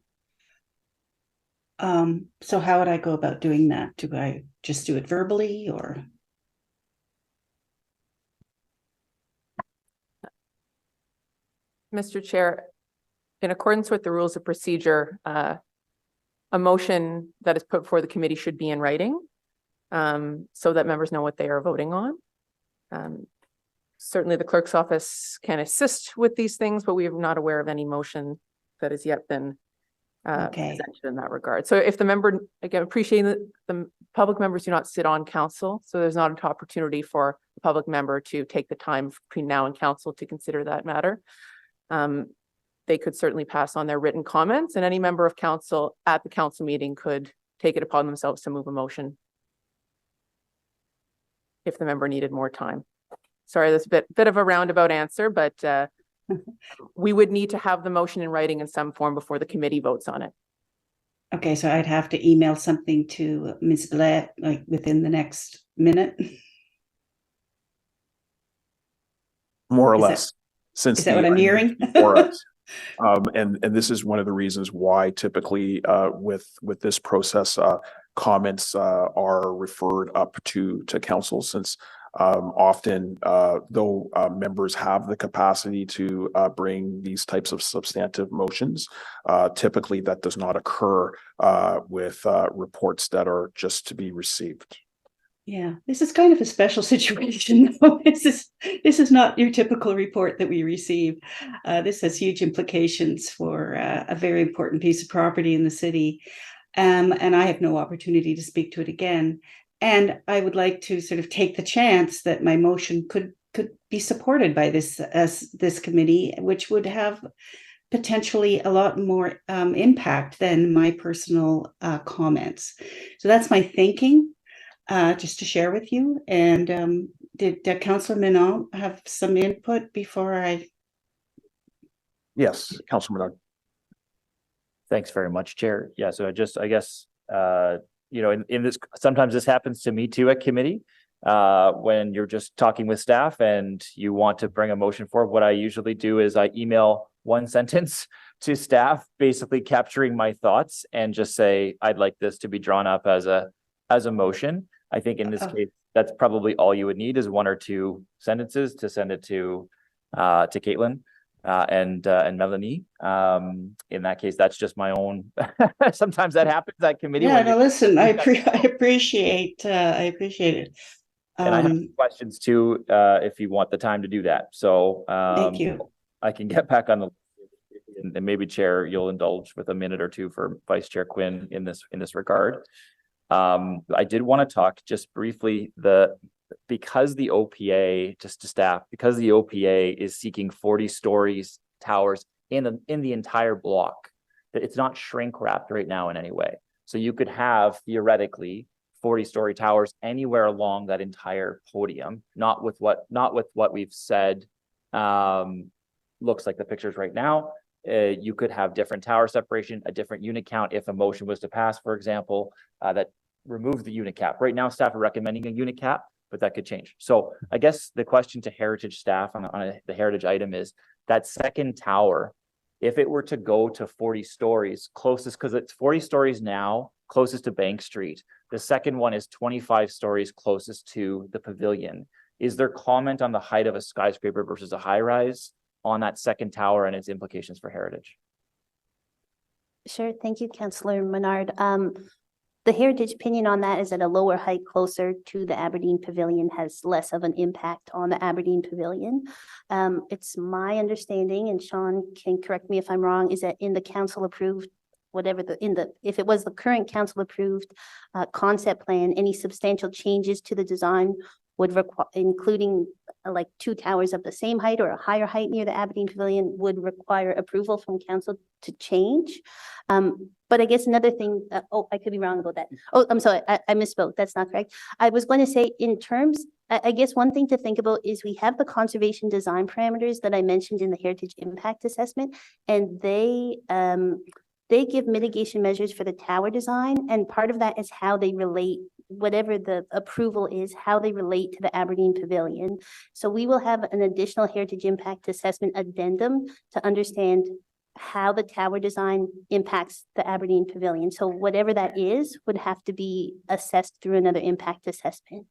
So how would I go about doing that? Do I just do it verbally or? Mr. Chair, in accordance with the rules of procedure, a motion that is put before the committee should be in writing so that members know what they are voting on. Certainly the clerk's office can assist with these things, but we are not aware of any motion that has yet been presented in that regard. So if the member, again, appreciating that the public members do not sit on council, so there's not an opportunity for a public member to take the time between now and council to consider that matter. They could certainly pass on their written comments, and any member of council at the council meeting could take it upon themselves to move a motion if the member needed more time. Sorry, that's a bit of a roundabout answer, but we would need to have the motion in writing in some form before the committee votes on it. Okay, so I'd have to email something to Ms. Blair, like within the next minute. More or Is that- less. Since Is that what I'm the item is hearing? before us. And this is one of the reasons why typically with this process, comments are referred up to council, since often though members have the capacity to bring these types of substantive motions, typically that does not occur with reports that are just to be received. Yeah, this is kind of a special situation. though. This is not your typical report that we receive. This has huge implications for a very important piece of property in the city. And I have no opportunity to speak to it again. And I would like to sort of take the chance that my motion could be supported by this committee, which would have potentially a lot more impact than my personal comments. So that's my thinking. Just to share with you. And did Councillor Minot have some input before I? Yes, Councillor Minot. Thanks very much, Chair. Yeah, so I guess, you know, in this, sometimes this happens to me too at committee, when you're just talking with staff and you want to bring a motion forward. What I usually do is I email one sentence to staff, basically capturing my thoughts and just say, I'd like this to be drawn up as a motion. I think in this case, that's probably all you would need is one or two sentences to send it to Caitlin and Melanie. In that case, that's just my own. Sometimes that happens at committee. Yeah, no, listen, I appreciate it. And I have questions too, if you want the time to do that. So thank you. I can get back on the and maybe Chair, you'll indulge with a minute or two for Vice Chair Quinn in this regard. I did want to talk just briefly because the OPA, just to staff, because the OPA is seeking 40 stories towers in the entire block, that it's not shrink wrapped right now in any way. So you could have theoretically 40-story towers anywhere along that entire podium, not with what we've said looks like the pictures right now. You could have different tower separation, a different unit count if a motion was to pass, for example, that removes the unit cap. Right now, staff are recommending a unit cap, but that could change. So I guess the question to heritage staff on the heritage item is that second tower, if it were to go to 40 stories closest, because it's 40 stories now, closest to Bank Street. The second one is 25 stories closest to the pavilion. Is there comment on the height of a skyscraper versus a high rise on that second tower and its implications for heritage? Sure. Thank you, Councillor Menard. The heritage opinion on that is that a lower height closer to the Aberdeen Pavilion has less of an impact on the Aberdeen Pavilion. It's my understanding, and Sean can correct me if I'm wrong, is that in the council approved, if it was the current council approved concept plan, any substantial changes to the design would require, including like two towers of the same height or a higher height near the Aberdeen Pavilion, would require approval from council to change. But I guess another thing, I could be wrong about that. Oh, I'm sorry, I misspoke. That's not correct. I was going to say in terms, I guess one thing to think about is we have the conservation design parameters that I mentioned in the heritage impact assessment, and they give mitigation measures for the tower design. And part of that is how they relate, whatever the approval is, how they relate to the Aberdeen Pavilion. So we will have an additional heritage impact assessment addendum to understand how the tower design impacts the Aberdeen Pavilion. So whatever that is would have to be assessed through another impact assessment.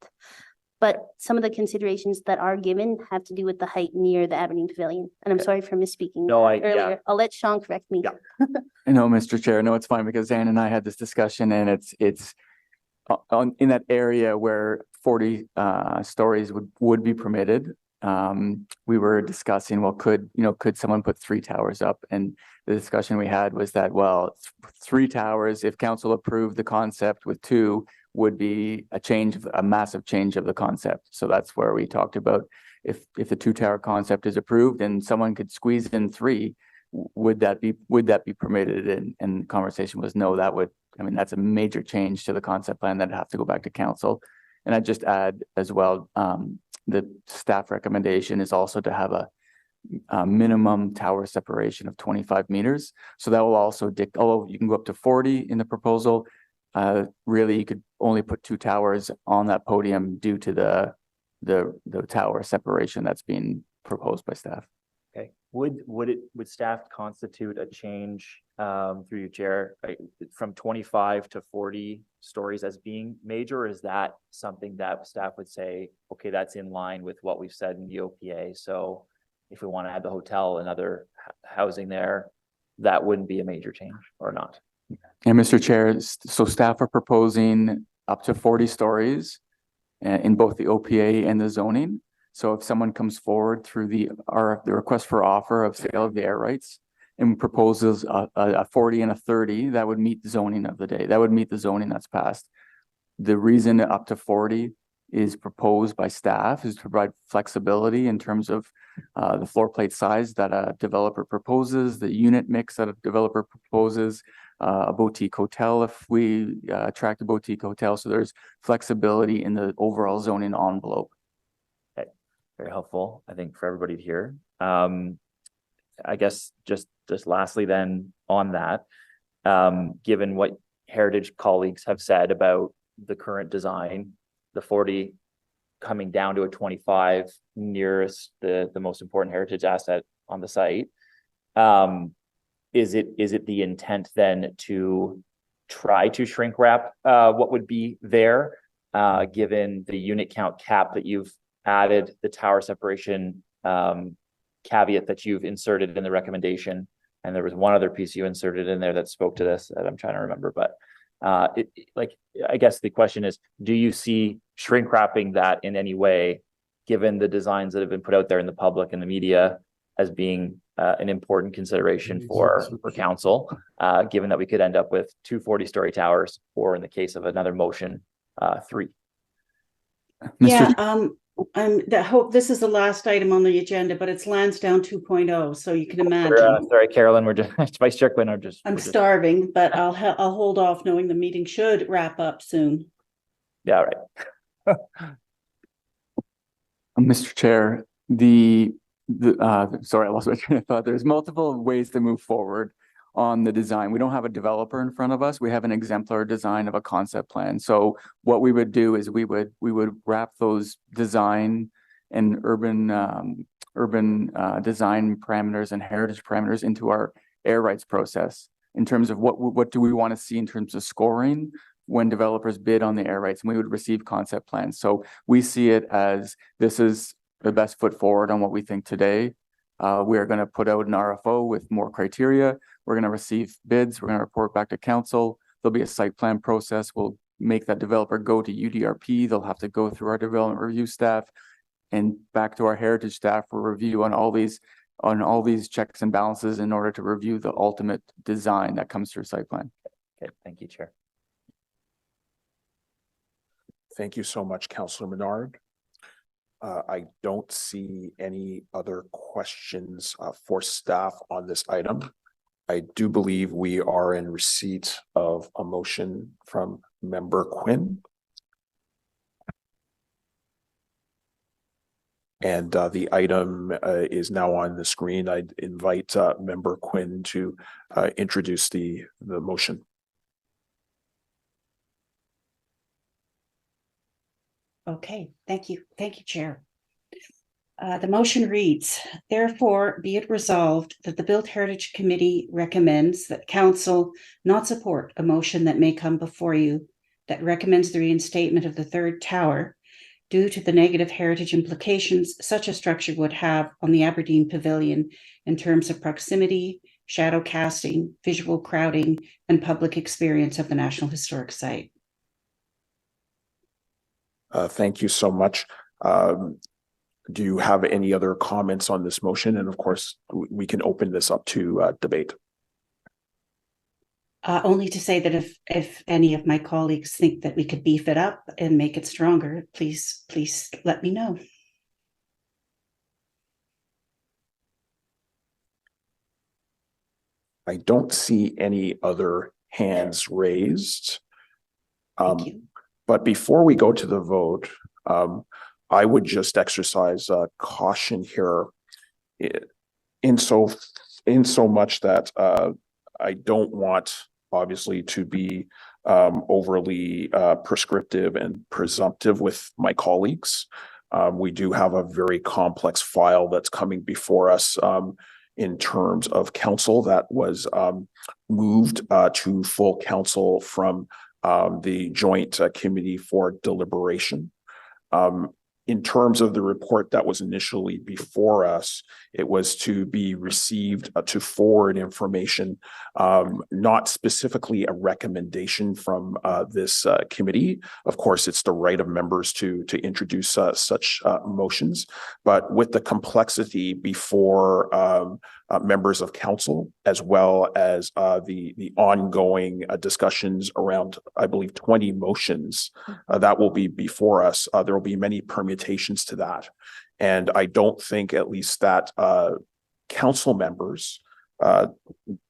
But some of the considerations that are given have to do with the height near the Aberdeen Pavilion. And I'm sorry for misspeaking earlier. Yeah. I'll let Sean correct me. Yeah. No, Mr. Chair, no, it's fine because Ann and I had this discussion, and it's in that area where 40 stories would be permitted. We were discussing, well, could someone put 3 towers up? And the discussion we had was that, well, 3 towers, if council approved the concept with 2, would be a massive change of the concept. So that's where we talked about if the 2-tower concept is approved and someone could squeeze in 3, would that be permitted? And the conversation was no, that's a major change to the concept plan that'd have to go back to council. And I'd just add as well, the staff recommendation is also to have minimum tower separation of 25 meters. So that will also although you can go up to 40 in the proposal, really you could only put 2 towers on that podium due to the tower separation that's being proposed by staff. Okay, would staff constitute a change through your chair from 25 to 40 stories as being major, or is that something that staff would say, okay, that's in line with what we've said in the OPA? So if we want to add the hotel and other housing there, that wouldn't be a major change or not? And Mr. Chair, so staff are proposing up to 40 stories in both the OPA and the zoning. So if someone comes forward through the request for offer of sale of the air rights and proposes a 40 and a 30, that would meet the zoning of the day. That would meet the zoning that's passed. The reason up to 40 is proposed by staff is to provide flexibility in terms of the floor plate size that a developer proposes, the unit mix that a developer proposes, a boutique hotel if we attract a boutique hotel. So there's flexibility in the overall zoning envelope. Okay. Very helpful, I think, for everybody to hear. I guess just lastly then on that, given what Heritage colleagues have said about the current design, the 40 coming down to a 25 nearest the most important heritage asset on the site. Is it the intent then to try to shrink wrap what would be there, given the unit count cap that you've added, the tower separation caveat that you've inserted in the recommendation, and there was one other piece you inserted in there that spoke to this that I'm trying to remember, but I guess the question is, do you see shrink wrapping that in any way, given the designs that have been put out there in the public and the media as being an important consideration for council, given that we could end up with 2 40-story towers, or in the case of another motion, 3? Yeah, I hope this is the last item on the agenda, but it's Lansdowne 2.0, so you can imagine. Sorry, Carolyn, we're just Vice Strickland are just. I'm starving, but I'll hold off, knowing the meeting should wrap up soon. Yeah, right. Mr. Chair, sorry, I lost my train of thought. There's multiple ways to move forward on the design. We don't have a developer in front of us. We have an exemplar design of a concept plan. So what we would do is we would wrap those design and urban design parameters and heritage parameters into our air rights process in terms of what do we want to see in terms of scoring when developers bid on the air rights, and we would receive concept plans. So we see it as this is the best foot forward on what we think today. We are going to put out an RFO with more criteria. We're going to receive bids. We're going to report back to council. There'll be a site plan process. We'll make that developer go to UDRP. They'll have to go through our development review staff and back to our heritage staff for review on all these checks and balances in order to review the ultimate design that comes through site plan. Okay, thank you, Chair. Thank you so much, Councillor Menard. I don't see any other questions for staff on this item. I do believe we are in receipt of a motion from Member Quinn. And the item is now on the screen. I'd invite Member Quinn to introduce the motion. Okay, thank you. Thank you, Chair. The motion reads, therefore, be it resolved that the Built Heritage Committee recommends that Council not support a motion that may come before you that recommends the reinstatement of the third tower due to the negative heritage implications such a structure would have on the Aberdeen Pavilion in terms of proximity, shadow casting, visual crowding, and public experience of the National Historic Site. Thank you so much. Do you have any other comments on this motion? And of course, we can open this up to debate. Only to say that if any of my colleagues think that we could beef it up and make it stronger, please let me know. I don't see any other hands raised. Thank you. But before we go to the vote, I would just exercise caution here. in so much that I don't want obviously to be overly prescriptive and presumptive with my colleagues. We do have a very complex file that's coming before us in terms of council that was moved to full council from the joint committee for deliberation. In terms of the report that was initially before us, it was to be received to forward information, not specifically a recommendation from this committee. Of course, it's the right of members to introduce such motions, but with the complexity before members of council, as well as the ongoing discussions around, I believe, 20 motions that will be before us. There will be many permutations to that. And I don't think at least that council members,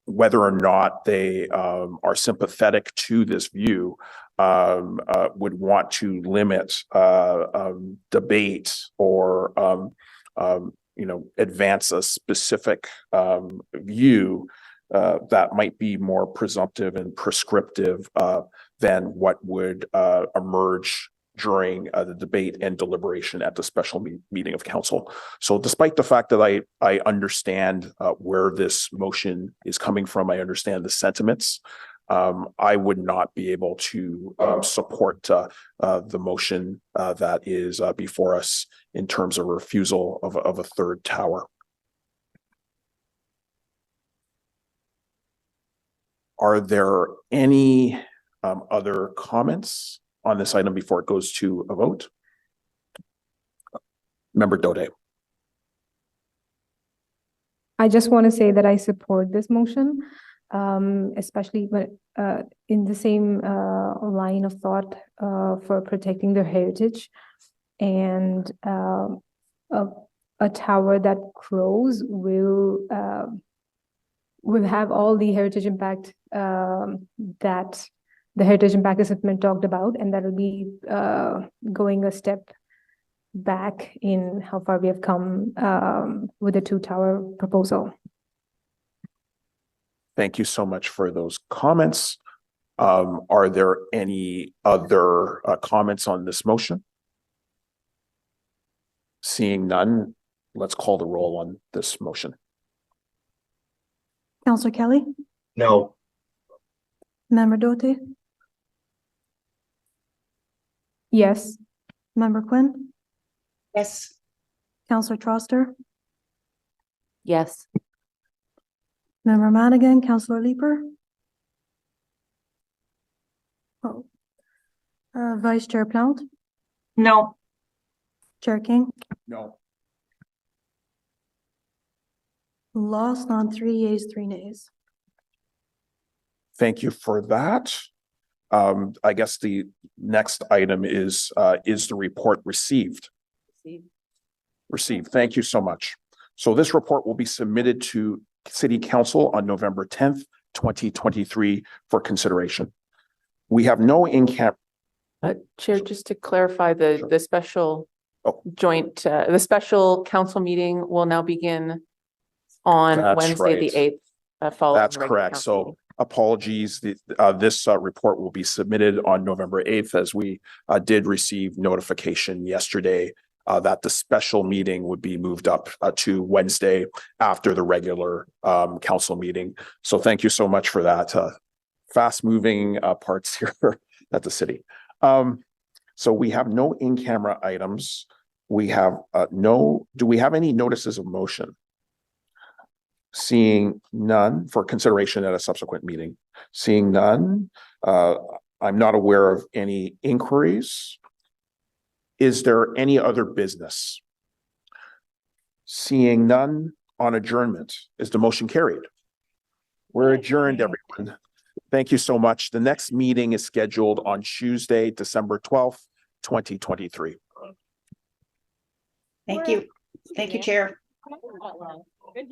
whether or not they are sympathetic to this view, would want to limit debate or advance a specific view that might be more presumptive and prescriptive than what would emerge during the debate and deliberation at the special meeting of council. So despite the fact that I understand where this motion is coming from, I understand the sentiments, I would not be able to support the motion that is before us in terms of refusal of a third tower. Are there any other comments on this item before it goes to a vote? Member Dode. I just want to say that I support this motion, especially when, in the same line of thought for protecting their heritage, and a tower that grows will have all the heritage impact that the heritage impact assessment talked about, and that will be going a step back in how far we have come with the 2-tower proposal. Thank you so much for those comments. Are there any other comments on this motion? Seeing none, let's call the roll on this motion. Councillor Kelly? No. Member Doty? Yes. Member Quinn? Yes. Councillor Troster? Yes. Member Madigan, Councillor Leeper? Oh. Vice Chair Plount? No. Chair King? No. Lost on 3 yeas, 3 nays. Thank you for that. I guess the next item is the report received. Received. Thank you so much. So this report will be submitted to City Council on November 10th, 2023 for consideration. We have no in-camp. Chair, just to clarify, the special joint, the special council meeting will now begin on Wednesday, the 8th, following. That's correct. So apologies. This report will be submitted on November 8th, as we did receive notification yesterday that the special meeting would be moved up to Wednesday after the regular council meeting. So thank you so much for that. Fast moving parts here at the city. So we have no in-camera items. We have do we have any notices of motion? Seeing none for consideration at a subsequent meeting. Seeing none, I'm not aware of any inquiries. Is there any other business? Seeing none, on adjournment, is the motion carried? We're adjourned, everyone. Thank you so much. The next meeting is scheduled on Tuesday, December 12th, 2023. Thank you. Thank you, Chair. Good job.